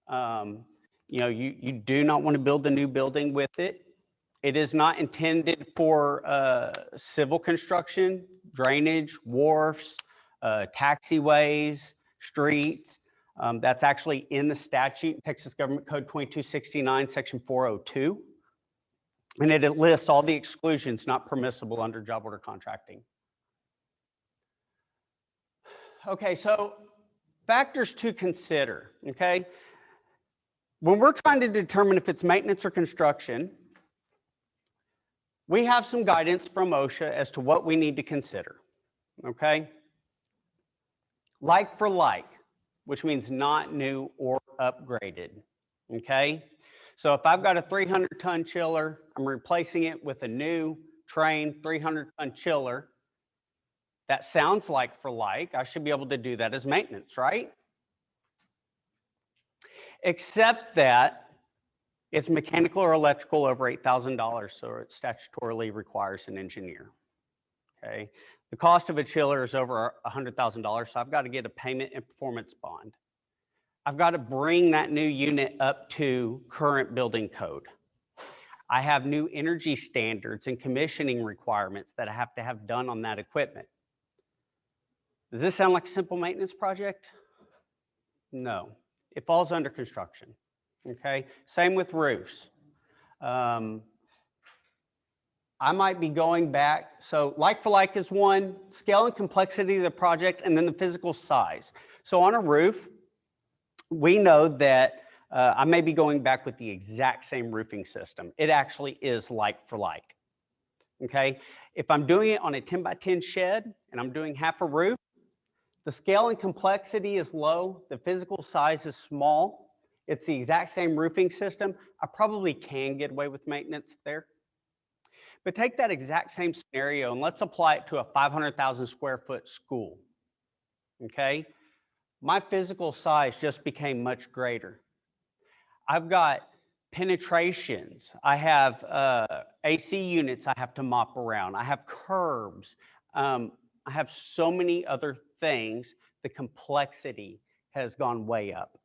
You do not want to build a new building with it. It is not intended for civil construction, drainage, wharfs, taxiways, streets. That's actually in the statute, Texas Government Code 2269, Section 402. And it lists all the exclusions not permissible under job order contracting. Okay, so factors to consider, okay? When we're trying to determine if it's maintenance or construction, we have some guidance from OSHA as to what we need to consider, okay? Like for like, which means not new or upgraded, okay? So if I've got a 300-ton chiller, I'm replacing it with a new trained 300-ton chiller. That sounds like for like. I should be able to do that as maintenance, right? Except that it's mechanical or electrical over $8,000, so it statutorily requires an engineer, okay? The cost of a chiller is over $100,000, so I've got to get a payment and performance bond. I've got to bring that new unit up to current building code. I have new energy standards and commissioning requirements that I have to have done on that equipment. Does this sound like a simple maintenance project? No, it falls under construction, okay? Same with roofs. I might be going back, so like for like is one, scale and complexity of the project, and then the physical size. So on a roof, we know that I may be going back with the exact same roofing system. It actually is like for like, okay? If I'm doing it on a 10 by 10 shed and I'm doing half a roof, the scale and complexity is low, the physical size is small, it's the exact same roofing system, I probably can get away with maintenance there. But take that exact same scenario and let's apply it to a 500,000 square foot school, okay? My physical size just became much greater. I've got penetrations. I have AC units I have to mop around. I have curbs. I have so many other things. The complexity has gone way up.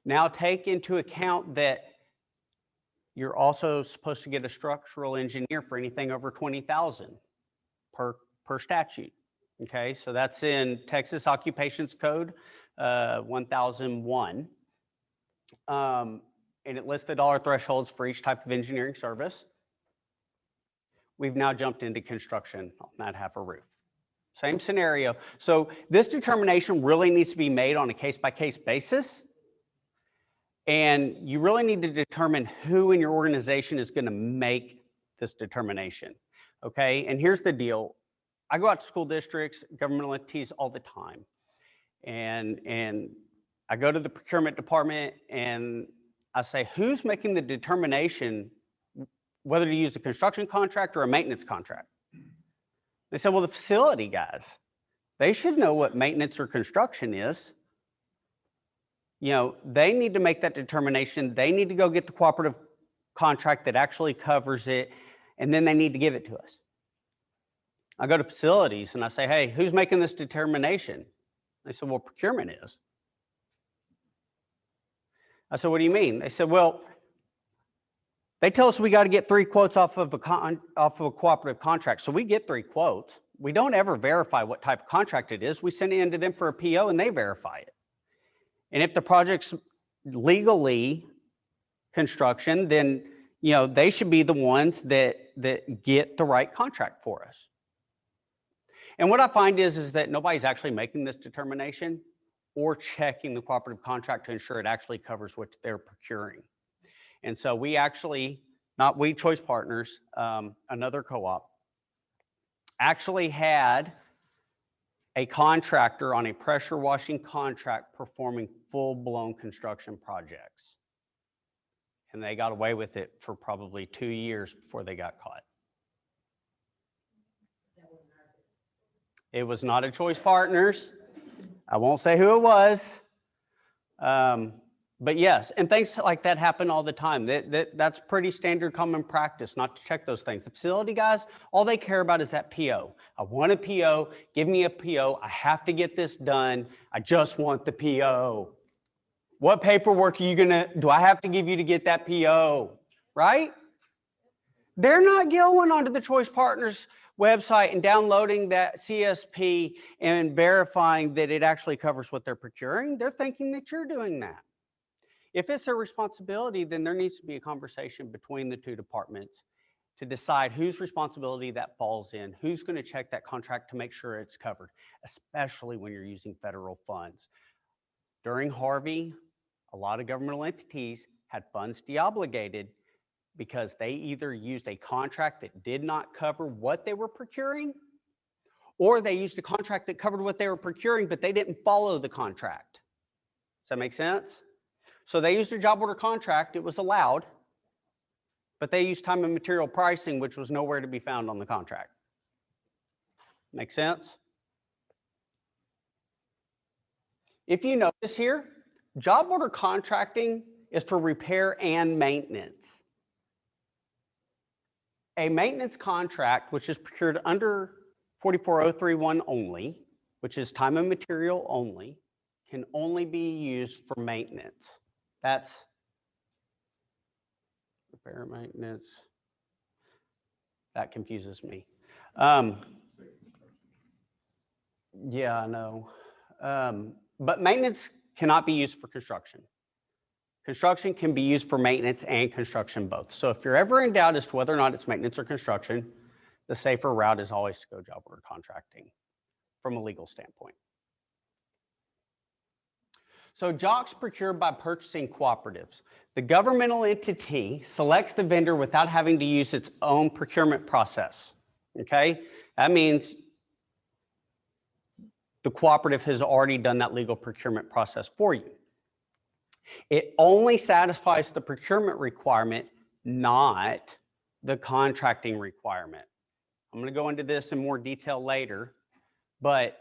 Now take into account that you're also supposed to get a structural engineer for anything over 20,000 per statute, Okay, so that's in Texas Occupations Code 1001. And it lists the dollar thresholds for each type of engineering service. We've now jumped into construction on that half a roof. Same scenario. So this determination really needs to be made on a case-by-case basis. And you really need to determine who in your organization is going to make this determination. Okay, and here's the deal. I go out to school districts, governmental entities all the time. And I go to the procurement department and I say, who's making the determination whether to use a construction contract or a maintenance contract? They said, well, the facility guys, they should know what maintenance or construction is. You know, they need to make that determination. They need to go get the cooperative contract that actually covers it, and then they need to give it to us. I go to facilities and I say, hey, who's making this determination? They said, well, procurement is. I said, what do you mean? They said, well, they tell us we got to get 3 quotes off of a cooperative contract. So we get 3 quotes. We don't ever verify what type of contract it is. We send it into them for a PO and they verify it. And if the project's legally construction, then you know they should be the ones that get the right contract for us. And what I find is that nobody's actually making this determination or checking the cooperative contract to ensure it actually covers what they're procuring. And so we actually, not we, Choice Partners, another co-op, actually had a contractor on a pressure washing contract performing full-blown construction projects. And they got away with it for probably 2 years before they got caught. It was not a Choice Partners. I won't say who it was. But yes, and things like that happen all the time. That's pretty standard common practice not to check those things. The facility guys, all they care about is that PO. I want a PO, give me a PO. I have to get this done. I just want the PO. What paperwork are you do I have to give you to get that PO, right? They're not going onto the Choice Partners website and downloading that CSP and verifying that it actually covers what they're procuring. They're thinking that you're doing that. If it's their responsibility, then there needs to be a conversation between the 2 departments to decide whose responsibility that falls in, who's going to check that contract to make sure it's covered, especially when you're using federal funds. During Harvey, a lot of governmental entities had funds deobligated because they either used a contract that did not cover what they were procuring, or they used a contract that covered what they were procuring, but they didn't follow the contract. Does that make sense? So they used a job order contract, it was allowed, but they used time and material pricing, which was nowhere to be found on the contract. Make sense? If you notice here, job order contracting is for repair and maintenance. A maintenance contract, which is procured under 44031 only, which is time and material only, can only be used for maintenance. That's repair maintenance. That confuses me. Yeah, I know. But maintenance cannot be used for construction. Construction can be used for maintenance and construction both. So if you're ever in doubt as to whether or not it's maintenance or construction, the safer route is always to go job order contracting from a legal standpoint. So jobs procured by purchasing cooperatives. The governmental entity selects the vendor without having to use its own procurement process, okay? That means the cooperative has already done that legal procurement process for you. It only satisfies the procurement requirement, not the contracting requirement. I'm going to go into this in more detail later, but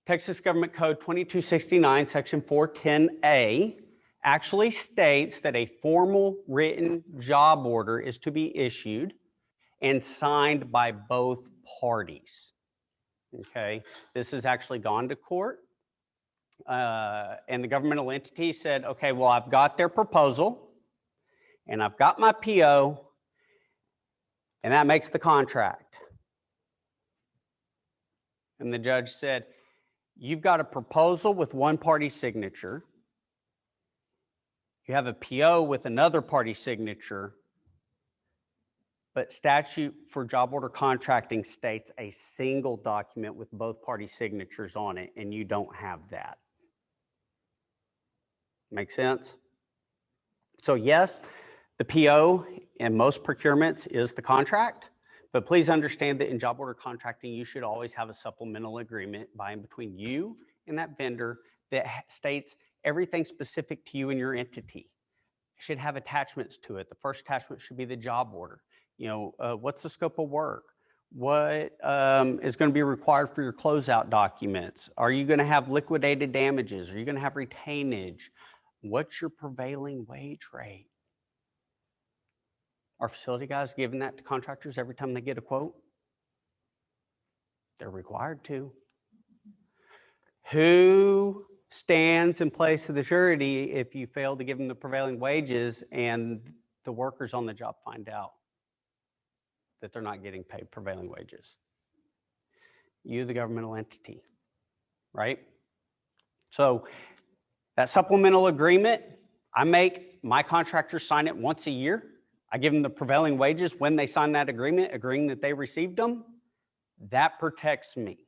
Texas Government Code 2269, Section 410A, actually states that a formal written job order is to be issued and signed by both parties. Okay, this has actually gone to court. And the governmental entity said, okay, well, I've got their proposal and I've got my PO, and that makes the contract. And the judge said, you've got a proposal with one party signature. You have a PO with another party signature, but statute for job order contracting states a single document with both party signatures on it, and you don't have that. Make sense? So yes, the PO in most procurements is the contract, but please understand that in job order contracting, you should always have a supplemental agreement by and between you and that vendor that states everything specific to you and your entity. It should have attachments to it. The first attachment should be the job order. You know, what's the scope of work? What is going to be required for your closeout documents? Are you going to have liquidated damages? Are you going to have retainage? What's your prevailing wage rate? Are facility guys giving that to contractors every time they get a quote? They're required to. Who stands in place of the surety if you fail to give them the prevailing wages and the workers on the job find out that they're not getting paid prevailing wages? You, the governmental entity, right? So that supplemental agreement, I make my contractors sign it once a year. I give them the prevailing wages when they sign that agreement, agreeing that they received them. That protects me.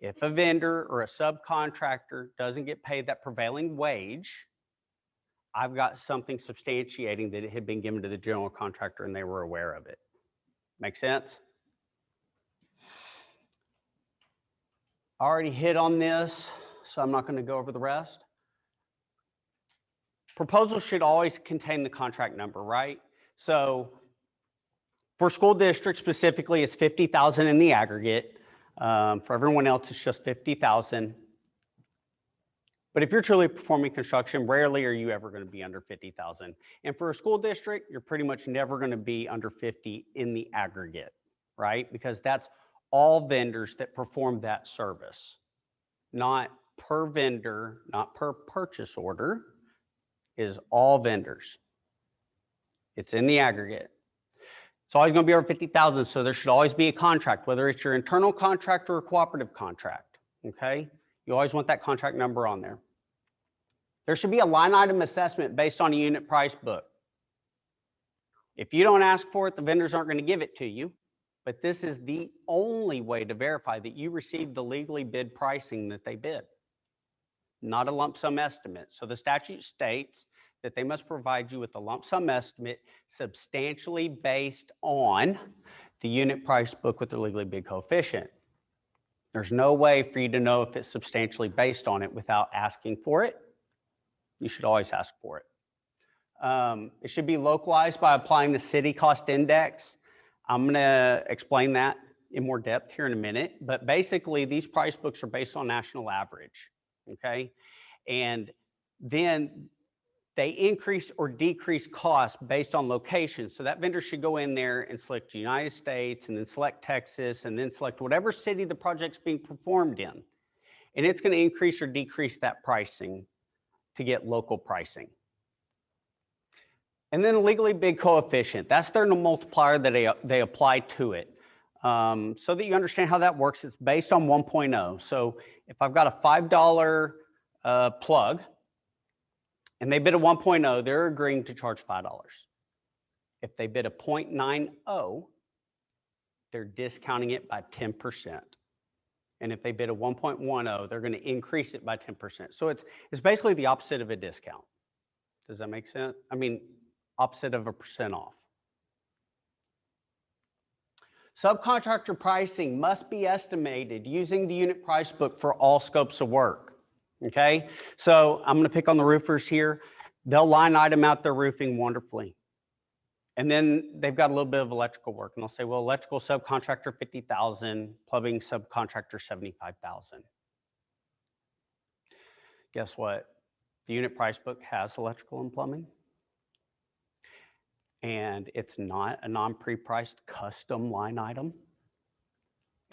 If a vendor or a subcontractor doesn't get paid that prevailing wage, I've got something substantiating that it had been given to the general contractor and they were aware of it. Make sense? I already hit on this, so I'm not going to go over the rest. Proposals should always contain the contract number, right? So for school districts specifically, it's 50,000 in the aggregate. For everyone else, it's just 50,000. But if you're truly performing construction, rarely are you ever going to be under 50,000. And for a school district, you're pretty much never going to be under 50 in the aggregate, right? Because that's all vendors that perform that service, not per vendor, not per purchase order, is all vendors. It's in the aggregate. It's always going to be over 50,000, so there should always be a contract, whether it's your internal contract or a cooperative contract, okay? You always want that contract number on there. There should be a line item assessment based on a unit price book. If you don't ask for it, the vendors aren't going to give it to you, but this is the only way to verify that you received the legally bid pricing that they bid, not a lump sum estimate. So the statute states that they must provide you with a lump sum estimate substantially based on the unit price book with the legally bid coefficient. There's no way for you to know if it's substantially based on it without asking for it. You should always ask for it. It should be localized by applying the city cost index. I'm going to explain that in more depth here in a minute, but basically these price books are based on national average, okay? And then they increase or decrease costs based on location. So that vendor should go in there and select the United States and then select Texas and then select whatever city the project's being performed in. And it's going to increase or decrease that pricing to get local pricing. And then the legally bid coefficient, that's their multiplier that they apply to it. So that you understand how that works, it's based on 1.0. So if I've got a $5 plug, and they bid a 1.0, they're agreeing to charge $5. If they bid a 0.90, they're discounting it by 10%. And if they bid a 1.10, they're going to increase it by 10%. So it's basically the opposite of a discount. Does that make sense? I mean, opposite of a percent off. Subcontractor pricing must be estimated using the unit price book for all scopes of work. Okay, so I'm going to pick on the roofers here. They'll line item out their roofing wonderfully. And then they've got a little bit of electrical work. And they'll say, well, electrical subcontractor, 50,000, plumbing subcontractor, 75,000. Guess what? The unit price book has electrical and plumbing. And it's not a non-pre-priced custom line item.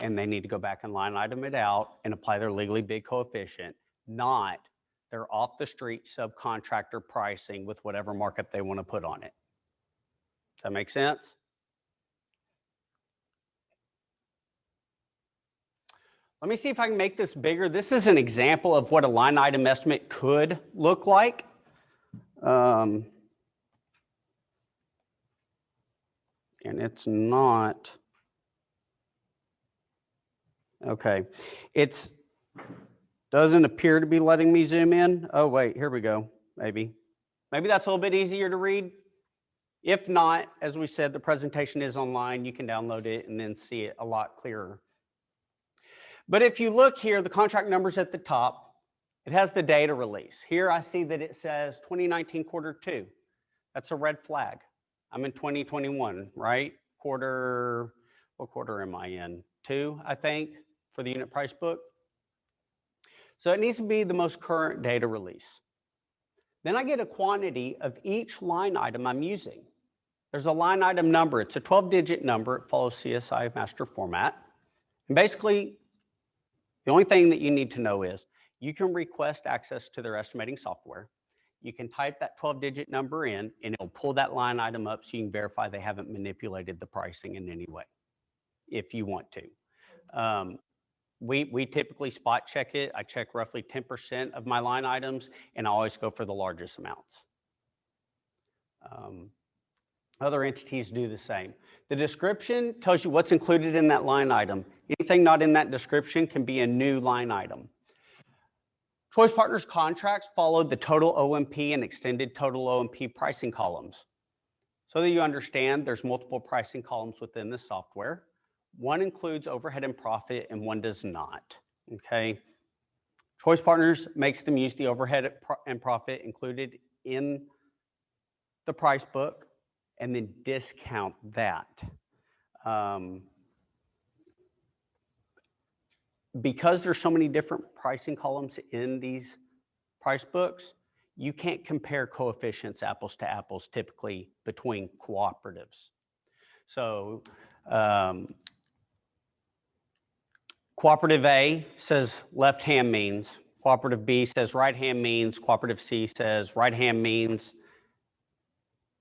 And they need to go back and line item it out and apply their legally bid coefficient, not their off-the-street subcontractor pricing with whatever markup they want to put on it. Does that make sense? Let me see if I can make this bigger. This is an example of what a line item estimate could look like. And it's not. Okay, it's doesn't appear to be letting me zoom in. Oh, wait, here we go, maybe. Maybe that's a little bit easier to read. If not, as we said, the presentation is online. You can download it and then see it a lot clearer. But if you look here, the contract number's at the top. It has the data release. Here I see that it says 2019 Q2. That's a red flag. I'm in 2021, right? What quarter am I in? 2, I think, for the unit price book. So it needs to be the most current data release. Then I get a quantity of each line item I'm using. There's a line item number. It's a 12-digit number. It follows CSI master format. And basically, the only thing that you need to know is you can request access to their estimating software. You can type that 12-digit number in, and it'll pull that line item up so you can verify they haven't manipulated the pricing in any way, if you want to. We typically spot check it. I check roughly 10% of my line items, and I always go for the largest amounts. Other entities do the same. The description tells you what's included in that line item. Anything not in that description can be a new line item. Choice Partners contracts follow the total OMP and extended total OMP pricing columns. So that you understand, there's multiple pricing columns within the software. One includes overhead and profit and one does not, okay? Choice Partners makes them use the overhead and profit included in the price book and then discount that. Because there's so many different pricing columns in these price books, you can't compare coefficients apples to apples typically between cooperatives. So cooperative A says left hand means, cooperative B says right hand means, cooperative C says right hand means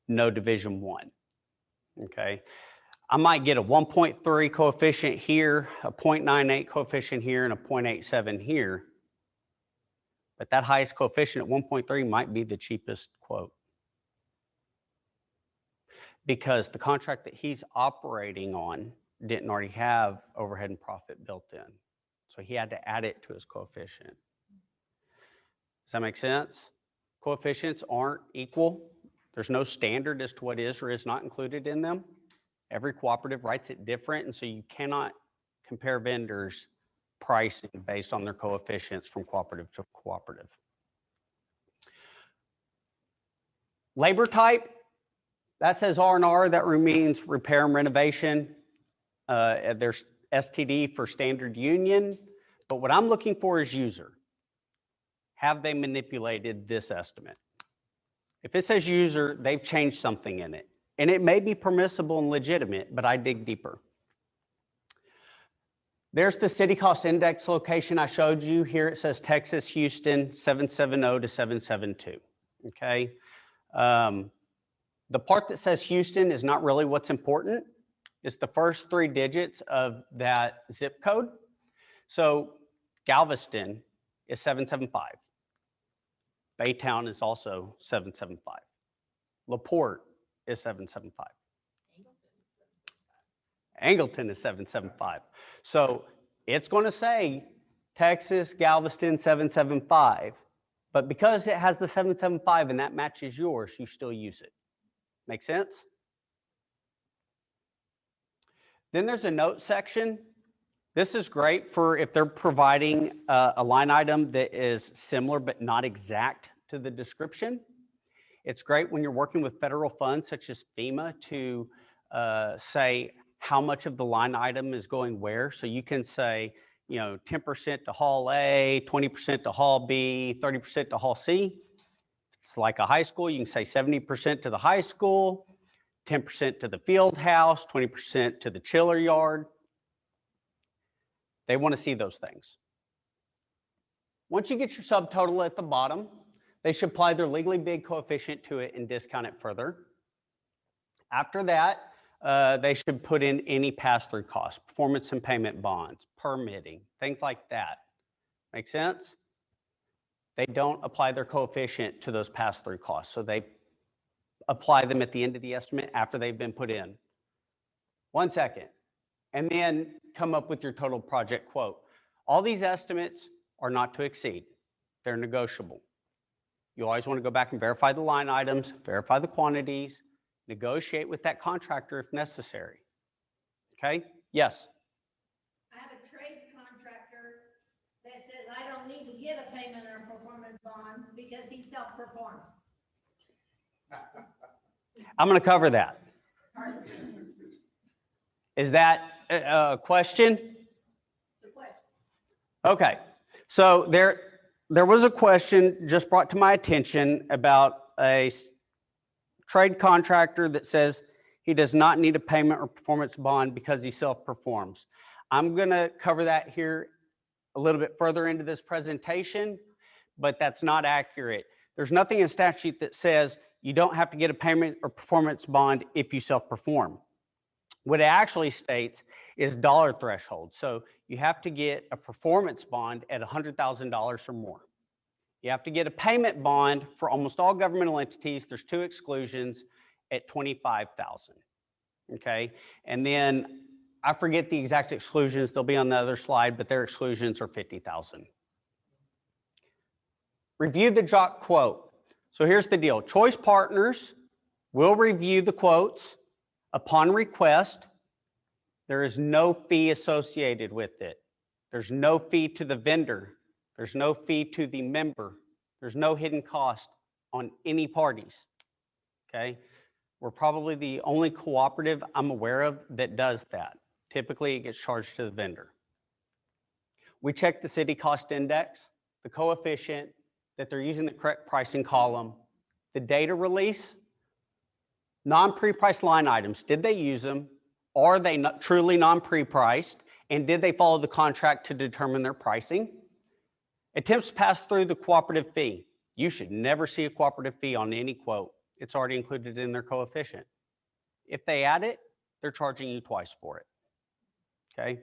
no division 1, okay? I might get a 1.3 coefficient here, a 0.98 coefficient here, and a 0.87 here. But that highest coefficient at 1.3 might be the cheapest quote. Because the contract that he's operating on didn't already have overhead and profit built in. So he had to add it to his coefficient. Does that make sense? Coefficients aren't equal. There's no standard as to what is or is not included in them. Every cooperative writes it different, and so you cannot compare vendors' pricing based on their coefficients from cooperative to cooperative. Labor type, that says R&R, that means repair and renovation. There's STD for standard union, but what I'm looking for is user. Have they manipulated this estimate? If it says user, they've changed something in it. And it may be permissible and legitimate, but I dig deeper. There's the city cost index location I showed you. Here it says Texas, Houston, 770 to 772, okay? The part that says Houston is not really what's important. It's the first 3 digits of that zip code. So Galveston is 775. Baytown is also 775. LaPorte is 775. Angleton is 775. So it's going to say Texas, Galveston, 775. But because it has the 775 and that matches yours, you still use it. Make sense? Then there's a note section. This is great for if they're providing a line item that is similar but not exact to the description. It's great when you're working with federal funds such as FEMA to say how much of the line item is going where. So you can say, you know, 10% to Hall A, 20% to Hall B, 30% to Hall C. It's like a high school. You can say 70% to the high school, 10% to the field house, 20% to the chiller yard. They want to see those things. Once you get your subtotal at the bottom, they should apply their legally big coefficient to it and discount it further. After that, They should put in any pass-through costs, performance and payment bonds, permitting, things like that. Make sense? They don't apply their coefficient to those pass-through costs. So they apply them at the end of the estimate after they've been put in. 1 second. And then come up with your total project quote. All these estimates are not to exceed. They're negotiable. You always want to go back and verify the line items, verify the quantities, negotiate with that contractor if necessary. Okay? Yes? I have a trades contractor that says I don't need to get a payment or a performance bond because he self-performs. I'm going to cover that. Is that a question? The question. Okay. So there was a question just brought to my attention about a trade contractor that says he does not need a payment or performance bond because he self-performs. I'm going to cover that here a little bit further into this presentation, but that's not accurate. There's nothing in statute that says you don't have to get a payment or performance bond if you self-perform. What it actually states is dollar threshold. So you have to get a performance bond at $100,000 or more. You have to get a payment bond for almost all governmental entities. There's 2 exclusions at $25,000. Okay, and then I forget the exact exclusions. They'll be on the other slide, but their exclusions are $50,000. Review the JOC quote. So here's the deal. Choice Partners will review the quotes upon request. There is no fee associated with it. There's no fee to the vendor. There's no fee to the member. There's no hidden cost on any parties, okay? We're probably the only cooperative I'm aware of that does that. Typically, it gets charged to the vendor. We check the city cost index, the coefficient, that they're using the correct pricing column, the data release, non-pre-priced line items. Did they use them? Are they not truly non-pre-priced? And did they follow the contract to determine their pricing? Attempts to pass through the cooperative fee. You should never see a cooperative fee on any quote. It's already included in their coefficient. If they add it, they're charging you twice for it. Okay?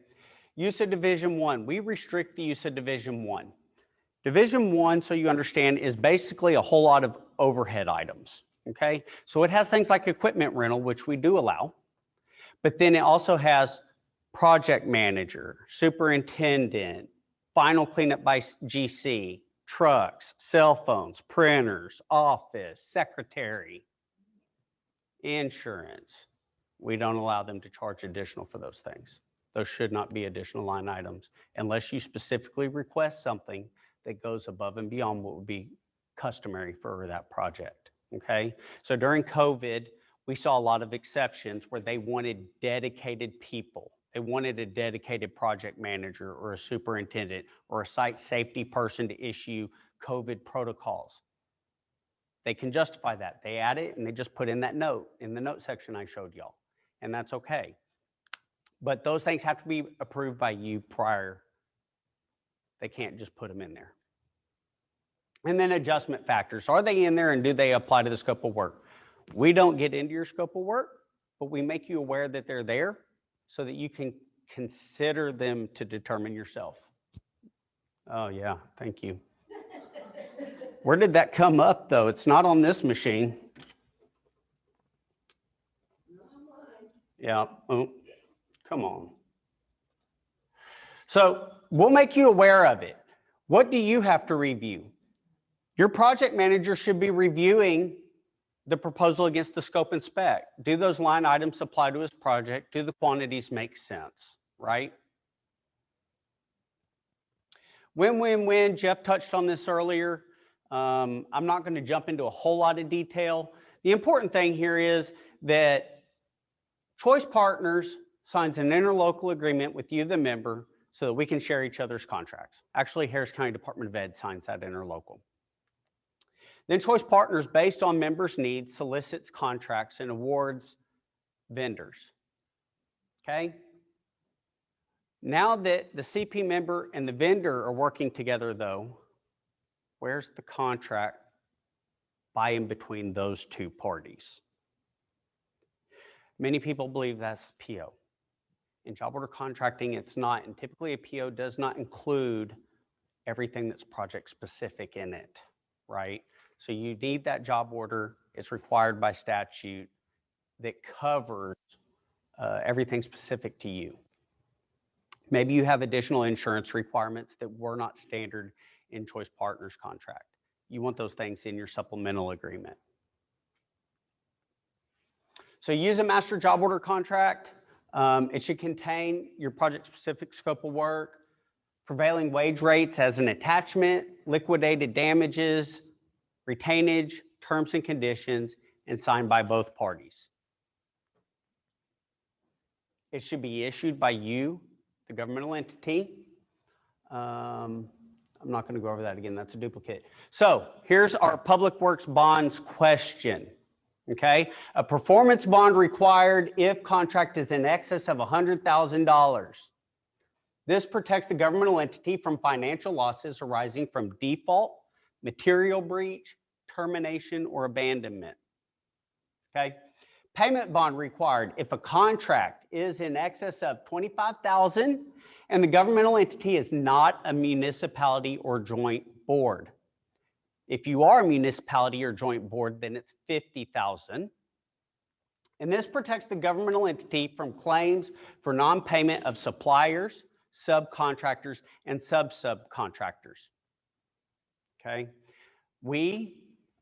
Use of Division 1. We restrict the use of Division 1. Division 1, so you understand, is basically a whole lot of overhead items. Okay? So it has things like equipment rental, which we do allow, but then it also has project manager, superintendent, final cleanup by GC, trucks, cell phones, printers, office, secretary, insurance. We don't allow them to charge additional for those things. Those should not be additional line items unless you specifically request something that goes above and beyond what would be customary for that project, okay? So during COVID, we saw a lot of exceptions where they wanted dedicated people. They wanted a dedicated project manager or a superintendent or a site safety person to issue COVID protocols. They can justify that. They add it and they just put in that note in the note section I showed y'all, and that's okay. But those things have to be approved by you prior. They can't just put them in there. And then adjustment factors. Are they in there and do they apply to the scope of work? We don't get into your scope of work, but we make you aware that they're there so that you can consider them to determine yourself. Oh yeah, thank you. Where did that come up though? It's not on this machine. Yeah, oh, come on. So we'll make you aware of it. What do you have to review? Your project manager should be reviewing the proposal against the scope and spec. Do those line items apply to his project? Do the quantities make sense, right? Win-win-win, Jeff touched on this earlier. I'm not going to jump into a whole lot of detail. The important thing here is that Choice Partners signs an interlocal agreement with you, the member, so that we can share each other's contracts. Actually, Harris County Department of Ed signs that interlocal. Then Choice Partners, based on members' needs, solicits contracts and awards vendors. Okay? Now that the CP member and the vendor are working together though, where's the contract by and between those two parties? Many people believe that's PO. In job order contracting, it's not, and typically a PO does not include everything that's project specific in it, right? So you need that job order. It's required by statute that covers everything specific to you. Maybe you have additional insurance requirements that were not standard in Choice Partners contract. You want those things in your supplemental agreement. So use a master job order contract. It should contain your project-specific scope of work, prevailing wage rates as an attachment, liquidated damages, retainage, terms and conditions, and signed by both parties. It should be issued by you, the governmental entity. I'm not going to go over that again. That's a duplicate. So here's our public works bonds question. Okay, a performance bond required if contract is in excess of $100,000. This protects the governmental entity from financial losses arising from default, material breach, termination, or abandonment. Okay, payment bond required if a contract is in excess of $25,000 and the governmental entity is not a municipality or joint board. If you are a municipality or joint board, then it's $50,000. And this protects the governmental entity from claims for non-payment of suppliers, subcontractors, and sub-subcontractors. Okay. We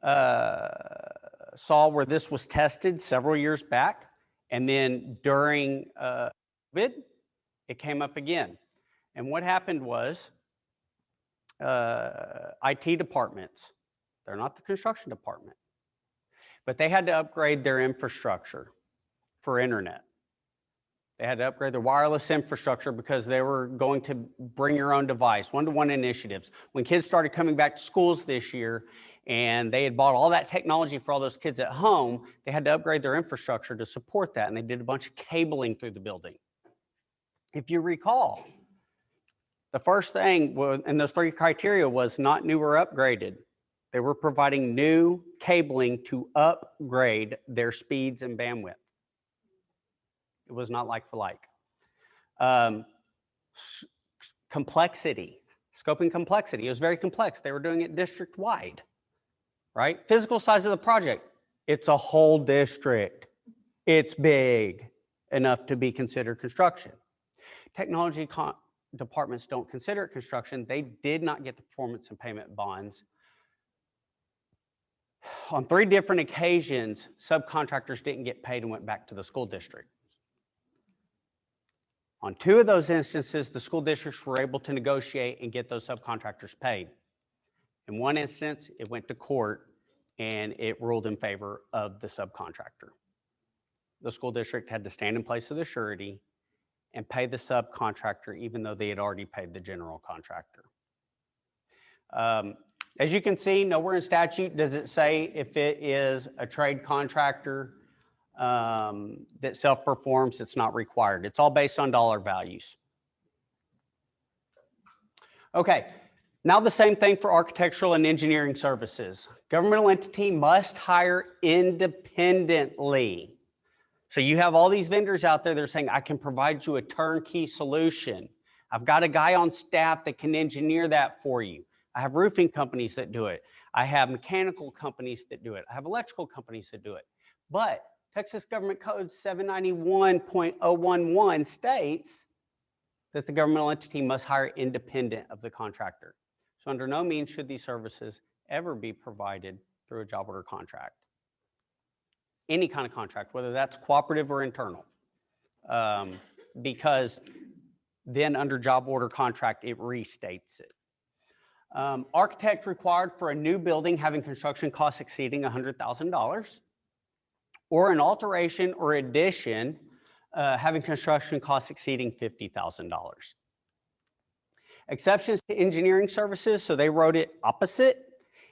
saw where this was tested several years back, and then during COVID, it came up again. And what happened was, IT departments, they're not the construction department, but they had to upgrade their infrastructure for internet. They had to upgrade their wireless infrastructure because they were going to bring your own device, one-to-one initiatives. When kids started coming back to schools this year and they had bought all that technology for all those kids at home, they had to upgrade their infrastructure to support that, and they did a bunch of cabling through the building. If you recall, the first thing in those three criteria was not new or upgraded. They were providing new cabling to upgrade their speeds and bandwidth. It was not like for like. Complexity, scoping complexity. It was very complex. They were doing it district-wide, right? Physical size of the project. It's a whole district. It's big enough to be considered construction. Technology departments don't consider it construction. They did not get the performance and payment bonds. On 3 different occasions, subcontractors didn't get paid and went back to the school district. On 2 of those instances, the school districts were able to negotiate and get those subcontractors paid. In one instance, it went to court and it ruled in favor of the subcontractor. The school district had to stand in place of the surety and pay the subcontractor even though they had already paid the general contractor. As you can see, nowhere in statute does it say if it is a trade contractor that self-performs, it's not required. It's all based on dollar values. Okay, now the same thing for architectural and engineering services. Governmental entity must hire independently. So you have all these vendors out there that are saying, I can provide you a turnkey solution. I've got a guy on staff that can engineer that for you. I have roofing companies that do it. I have mechanical companies that do it. I have electrical companies that do it. But Texas Government Code 791.011 states that the governmental entity must hire independent of the contractor. So under no means should these services ever be provided through a job order contract. Any kind of contract, whether that's cooperative or internal, because then under job order contract, it restates it. Architect required for a new building having construction costs exceeding $100,000, or an alteration or addition having construction costs exceeding $50,000. Exceptions to engineering services, so they wrote it opposite,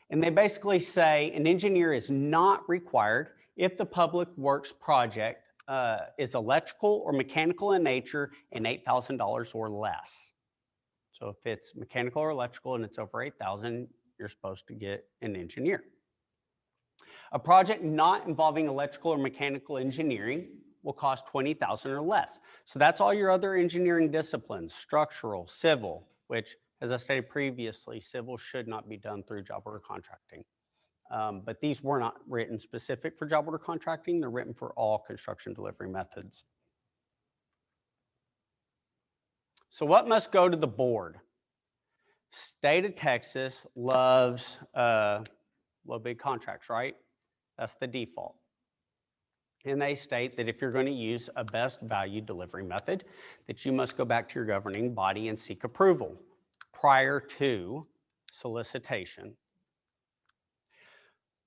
and they basically say an engineer is not required if the public works project is electrical or mechanical in nature and $8,000 or less. So if it's mechanical or electrical and it's over $8,000, you're supposed to get an engineer. A project not involving electrical or mechanical engineering will cost $20,000 or less. So that's all your other engineering disciplines, structural, civil, which, as I stated previously, civil should not be done through job order contracting. But these were not written specific for job order contracting. They're written for all construction delivery methods. So what must go to the board? State of Texas loves low bid contracts, right? That's the default. And they state that if you're going to use a best value delivery method, that you must go back to your governing body and seek approval prior to solicitation.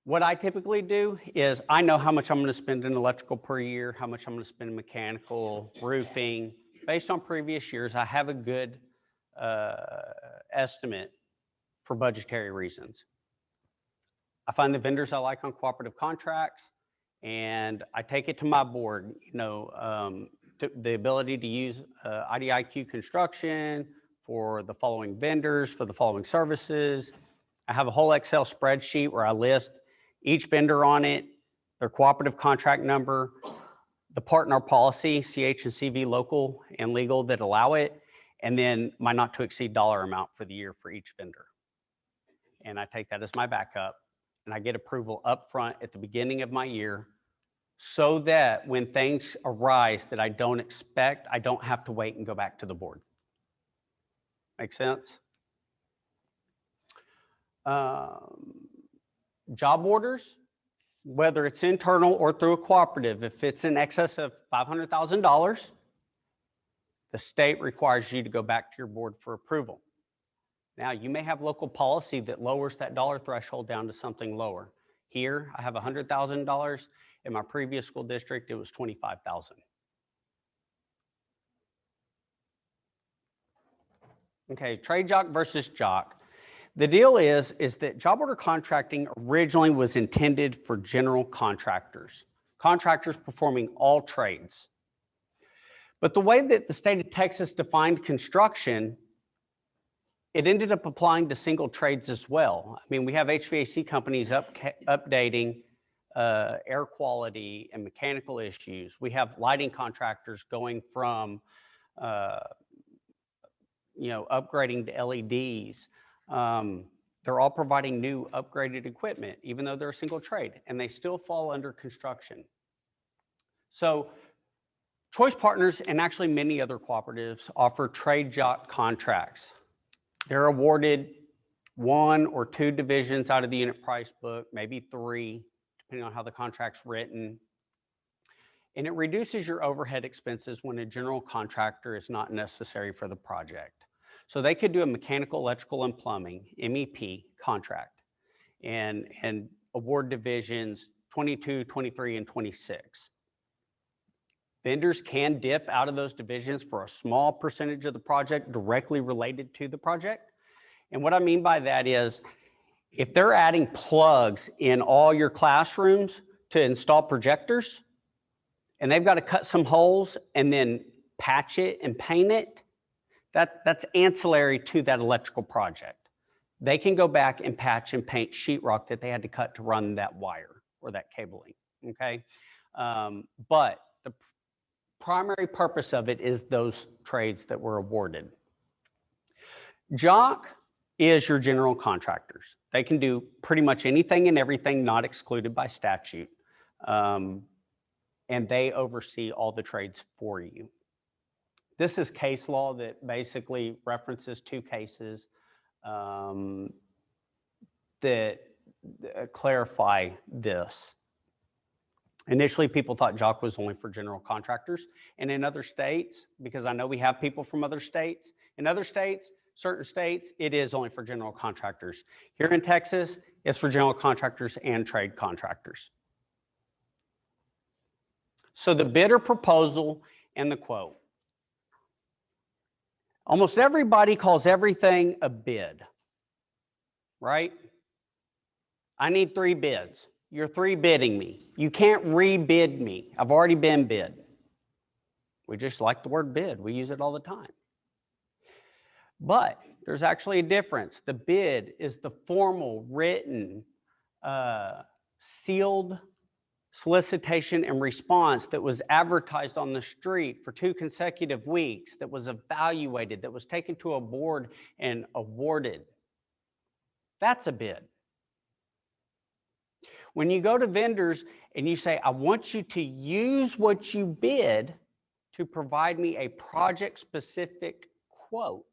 What I typically do is I know how much I'm going to spend in electrical per year, how much I'm going to spend in mechanical, roofing. Based on previous years, I have a good estimate for budgetary reasons. I find the vendors I like on cooperative contracts, and I take it to my board, the ability to use IDIQ construction for the following vendors, for the following services. I have a whole Excel spreadsheet where I list each vendor on it, their cooperative contract number, the partner policy, CH and CV local and legal that allow it, and then my not to exceed dollar amount for the year for each vendor. And I take that as my backup, and I get approval up front at the beginning of my year so that when things arise that I don't expect, I don't have to wait and go back to the board. Make sense? Job orders, whether it's internal or through a cooperative, if it's in excess of $500,000, the state requires you to go back to your board for approval. Now, you may have local policy that lowers that dollar threshold down to something lower. Here, I have $100,000. In my previous school district, it was $25,000. Okay, trade jock versus jock. The deal is that job order contracting originally was intended for general contractors, contractors performing all trades. But the way that the state of Texas defined construction, it ended up applying to single trades as well. I mean, we have HVAC companies updating air quality and mechanical issues. We have lighting contractors going from, upgrading to LEDs. They're all providing new upgraded equipment, even though they're a single trade, and they still fall under construction. So Choice Partners and actually many other cooperatives offer trade jock contracts. They're awarded 1 or 2 divisions out of the unit price book, maybe 3, depending on how the contract's written. And it reduces your overhead expenses when a general contractor is not necessary for the project. So they could do a mechanical, electrical, and plumbing, MEP contract, and award divisions 22, 23, and 26. Vendors can dip out of those divisions for a small percentage of the project directly related to the project. And what I mean by that is, if they're adding plugs in all your classrooms to install projectors, and they've got to cut some holes and then patch it and paint it, that's ancillary to that electrical project. They can go back and patch and paint sheetrock that they had to cut to run that wire or that cabling, okay? But the primary purpose of it is those trades that were awarded. Jock is your general contractors. They can do pretty much anything and everything not excluded by statute. And they oversee all the trades for you. This is case law that basically references 2 cases that clarify this. Initially, people thought jock was only for general contractors. And in other states, because I know we have people from other states, in other states, certain states, it is only for general contractors. Here in Texas, it's for general contractors and trade contractors. So the bidder proposal and the quote. Almost everybody calls everything a bid, right? I need 3 bids. You're 3 bidding me. You can't rebid me. I've already been bid. We just like the word bid. We use it all the time. But there's actually a difference. The bid is the formal, written, sealed solicitation and response that was advertised on the street for 2 consecutive weeks, that was evaluated, that was taken to a board and awarded. That's a bid. When you go to vendors and you say, I want you to use what you bid to provide me a project-specific quote,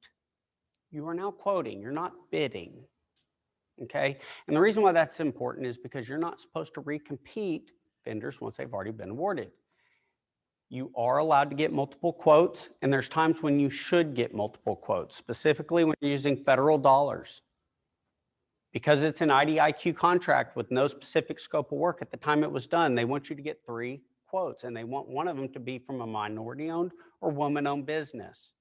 you are now quoting, you're not bidding, okay? And the reason why that's important is because you're not supposed to recompete vendors once they've already been awarded. You are allowed to get multiple quotes, and there's times when you should get multiple quotes, specifically when you're using federal dollars. Because it's an IDIQ contract with no specific scope of work at the time it was done, they want you to get 3 quotes, and they want one of them to be from a minority-owned or woman-owned business.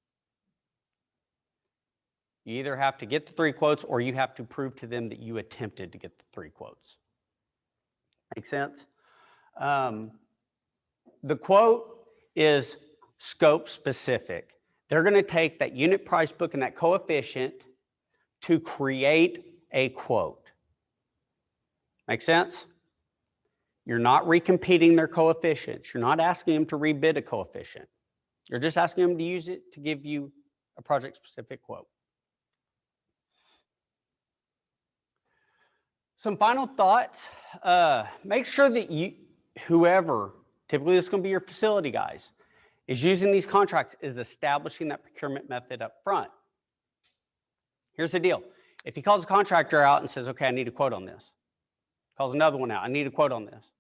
You either have to get the 3 quotes or you have to prove to them that you attempted to get the 3 quotes. Make sense? The quote is scope specific. They're going to take that unit price book and that coefficient to create a quote. Make sense? You're not recompeting their coefficients. You're not asking them to rebid a coefficient. You're just asking them to use it to give you a project-specific quote. Some final thoughts. Make sure that whoever, typically this is going to be your facility guys, is using these contracts is establishing that procurement method up front. Here's the deal. If he calls a contractor out and says, okay, I need a quote on this, calls another one out, I need a quote on this.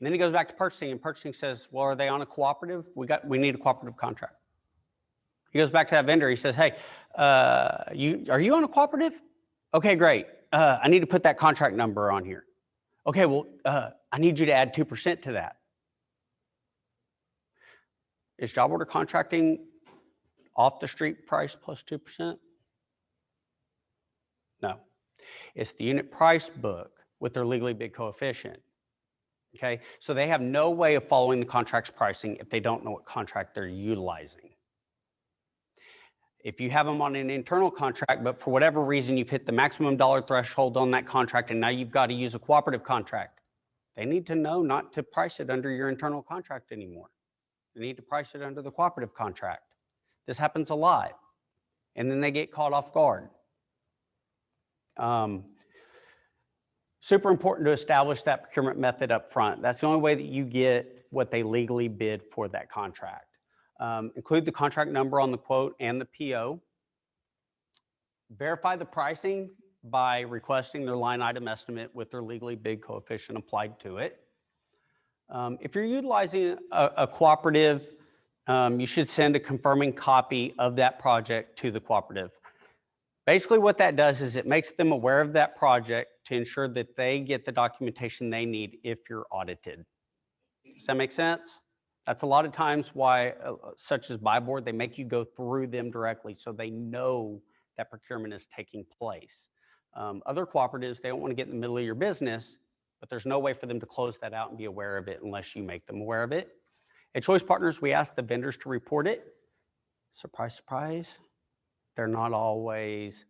And then he goes back to purchasing, and purchasing says, well, are they on a cooperative? We need a cooperative contract. He goes back to that vendor. He says, hey, are you on a cooperative? Okay, great. I need to put that contract number on here. Okay, well, I need you to add 2% to that. Is job order contracting off the street price plus 2%? No. It's the unit price book with their legally bid coefficient. Okay, so they have no way of following the contract's pricing if they don't know what contract they're utilizing. If you have them on an internal contract, but for whatever reason you've hit the maximum dollar threshold on that contract and now you've got to use a cooperative contract, they need to know not to price it under your internal contract anymore. They need to price it under the cooperative contract. This happens a lot. And then they get caught off guard. Super important to establish that procurement method up front. That's the only way that you get what they legally bid for that contract. Include the contract number on the quote and the PO. Verify the pricing by requesting their line item estimate with their legally bid coefficient applied to it. If you're utilizing a cooperative, you should send a confirming copy of that project to the cooperative. Basically what that does is it makes them aware of that project to ensure that they get the documentation they need if you're audited. Does that make sense? That's a lot of times why, such as buy board, they make you go through them directly so they know that procurement is taking place. Other cooperatives, they don't want to get in the middle of your business, but there's no way for them to close that out and be aware of it unless you make them aware of it. At Choice Partners, we ask the vendors to report it. Surprise, surprise. They're not always,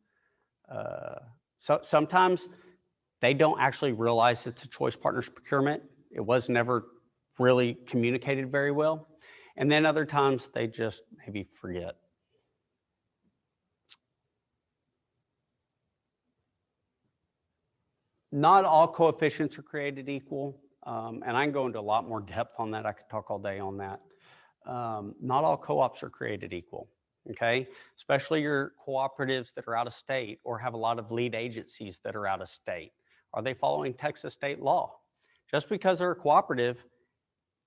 sometimes they don't actually realize it's a Choice Partners procurement. It was never really communicated very well. And then other times they just maybe forget. Not all coefficients are created equal. And I can go into a lot more depth on that. I could talk all day on that. Not all co-ops are created equal, okay? Especially your cooperatives that are out of state or have a lot of lead agencies that are out of state. Are they following Texas state law? Just because they're a cooperative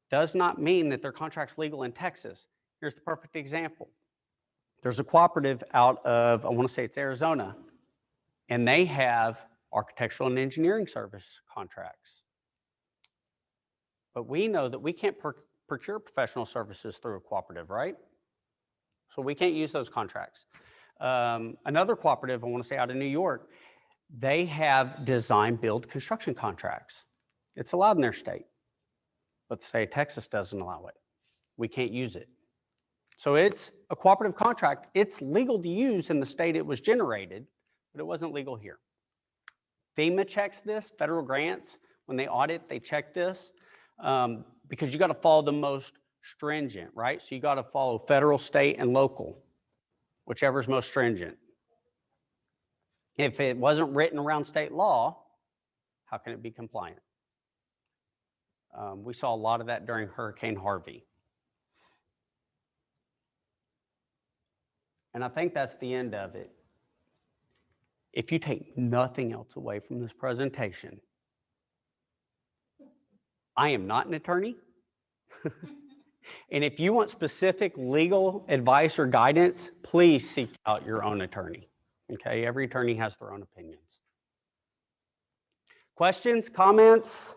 does not mean that their contract's legal in Texas. Here's the perfect example. There's a cooperative out of, I want to say it's Arizona, and they have architectural and engineering service contracts. But we know that we can't procure professional services through a cooperative, right? So we can't use those contracts. Another cooperative, I want to say out of New York, they have design, build, construction contracts. It's allowed in their state, but the state of Texas doesn't allow it. We can't use it. So it's a cooperative contract. It's legal to use in the state it was generated, but it wasn't legal here. FEMA checks this, federal grants. When they audit, they check this because you got to follow the most stringent, right? So you got to follow federal, state, and local, whichever is most stringent. If it wasn't written around state law, how can it be compliant? We saw a lot of that during Hurricane Harvey. And I think that's the end of it. If you take nothing else away from this presentation, I am not an attorney. And if you want specific legal advice or guidance, please seek out your own attorney. Okay, every attorney has their own opinions. Questions, comments?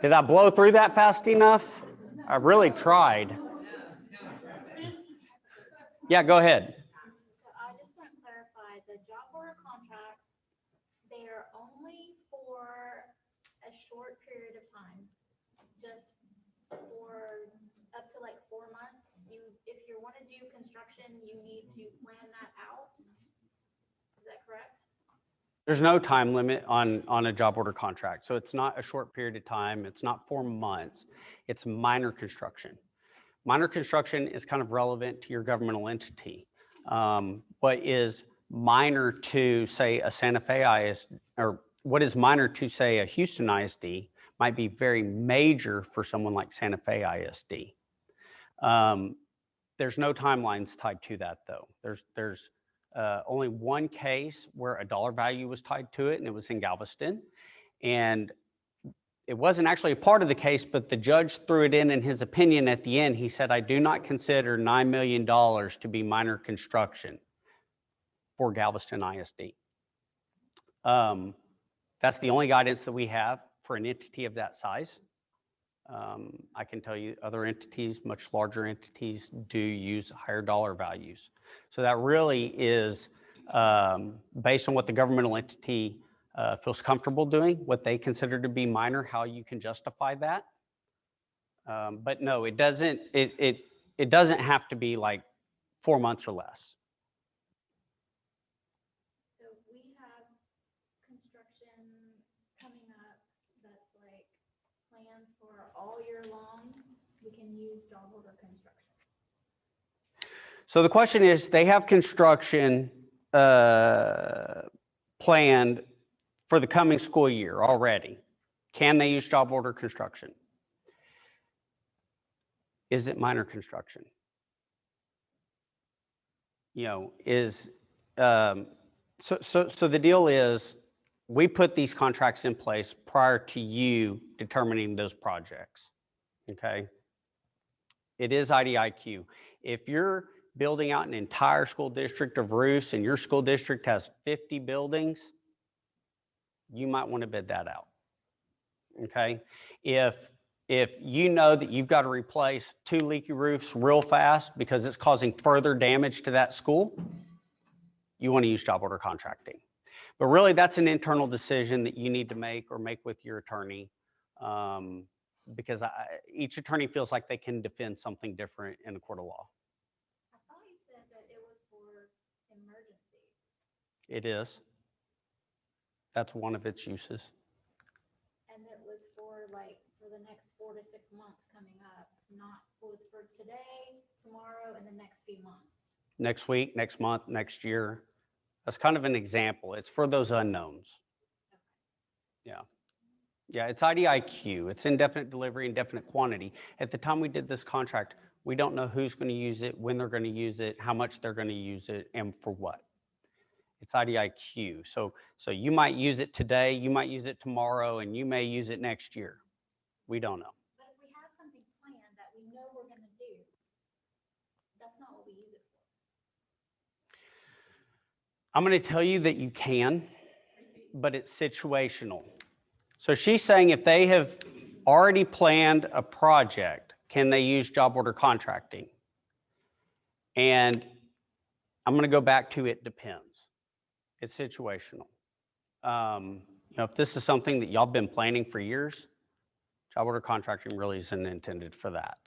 Did I blow through that fast enough? I really tried. Yeah, go ahead. So I just want to clarify, the job order contracts, they are only for a short period of time, just for up to like 4 months. If you want to do construction, you need to plan that out. Is that correct? There's no time limit on a job order contract. So it's not a short period of time. It's not 4 months. It's minor construction. Minor construction is kind of relevant to your governmental entity. What is minor to, say, a Santa Fe ISD, or what is minor to, say, a Houston ISD, might be very major for someone like Santa Fe ISD. There's no timelines tied to that, though. There's only one case where a dollar value was tied to it, and it was in Galveston. And it wasn't actually a part of the case, but the judge threw it in his opinion at the end. He said, I do not consider $9 million to be minor construction for Galveston ISD. That's the only guidance that we have for an entity of that size. I can tell you other entities, much larger entities, do use higher dollar values. So that really is based on what the governmental entity feels comfortable doing, what they consider to be minor, how you can justify that. But no, it doesn't have to be like 4 months or less. So we have construction coming up that's like planned for all year long. We can use job order construction. So the question is, they have construction planned for the coming school year already. Can they use job order construction? Is it minor construction? You know, so the deal is, we put these contracts in place prior to you determining those projects, okay? It is IDIQ. If you're building out an entire school district of roofs and your school district has 50 buildings, you might want to bid that out, okay? If you know that you've got to replace 2 leaky roofs real fast because it's causing further damage to that school, you want to use job order contracting. But really, that's an internal decision that you need to make or make with your attorney, because each attorney feels like they can defend something different in a court of law. I thought you said that it was for emergencies. It is. That's one of its uses. And it was for like, for the next 4 to 6 months coming up, not was for today, tomorrow, and the next few months. Next week, next month, next year. That's kind of an example. It's for those unknowns. Yeah. Yeah, it's IDIQ. It's indefinite delivery, indefinite quantity. At the time we did this contract, we don't know who's going to use it, when they're going to use it, how much they're going to use it, and for what. It's IDIQ. So you might use it today, you might use it tomorrow, and you may use it next year. We don't know. But if we have something planned that we know we're going to do, that's not what we use it for. I'm going to tell you that you can, but it's situational. So she's saying if they have already planned a project, can they use job order contracting? And I'm going to go back to it depends. It's situational. If this is something that y'all been planning for years, job order contracting really isn't intended for that.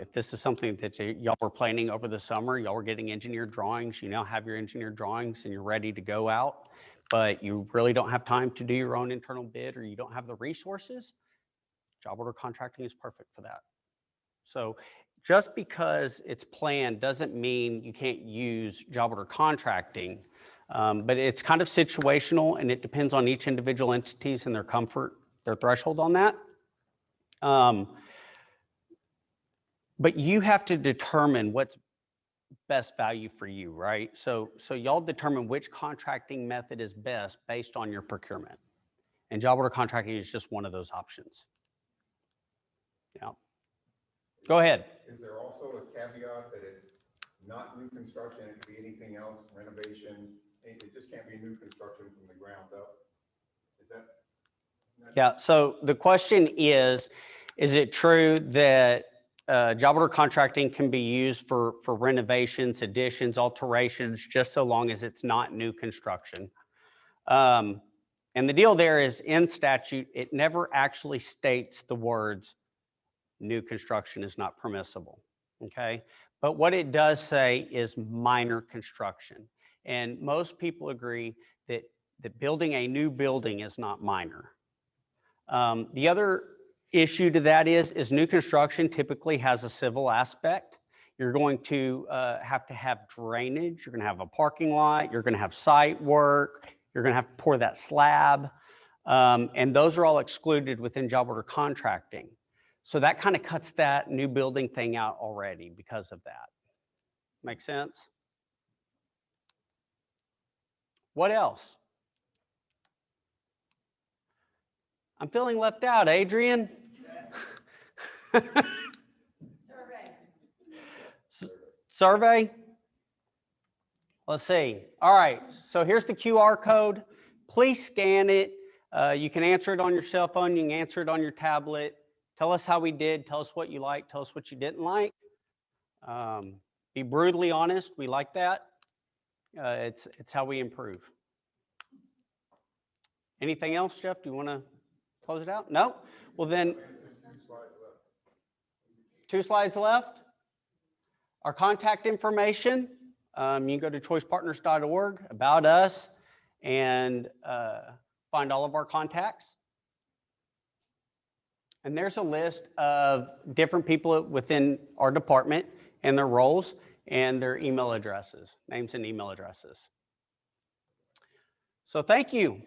If this is something that y'all were planning over the summer, y'all were getting engineered drawings, you now have your engineered drawings and you're ready to go out, but you really don't have time to do your own internal bid or you don't have the resources, job order contracting is perfect for that. So just because it's planned doesn't mean you can't use job order contracting, but it's kind of situational and it depends on each individual entities and their comfort, their threshold on that. But you have to determine what's best value for you, right? So y'all determine which contracting method is best based on your procurement. And job order contracting is just one of those options. Yeah. Go ahead. Is there also a caveat that it's not new construction, it could be anything else, renovation, it just can't be new construction from the ground up? Is that? Yeah, so the question is it true that job order contracting can be used for renovations, additions, alterations, just so long as it's not new construction? And the deal there is in statute, it never actually states the words new construction is not permissible, okay? But what it does say is minor construction. And most people agree that building a new building is not minor. The other issue to that is new construction typically has a civil aspect. You're going to have drainage, you're gonna have a parking lot, you're gonna have site work, you're gonna have to pour that slab. And those are all excluded within job order contracting. So that kind of cuts that new building thing out already because of that. Make sense? What else? I'm feeling left out, Adrian. Survey? Let's see. All right, so here's the QR code. Please scan it. You can answer it on your cell phone. You can answer it on your tablet. Tell us how we did. Tell us what you liked. Tell us what you didn't like. Be brutally honest. We like that. It's how we improve. Anything else, Jeff? Do you want to close it out? No? Well then, 2 slides left. Our contact information. You can go to choicepartners.org, about us, and find all of our contacts. And there's a list of different people within our department and their roles and their email addresses, names and email addresses. So thank you.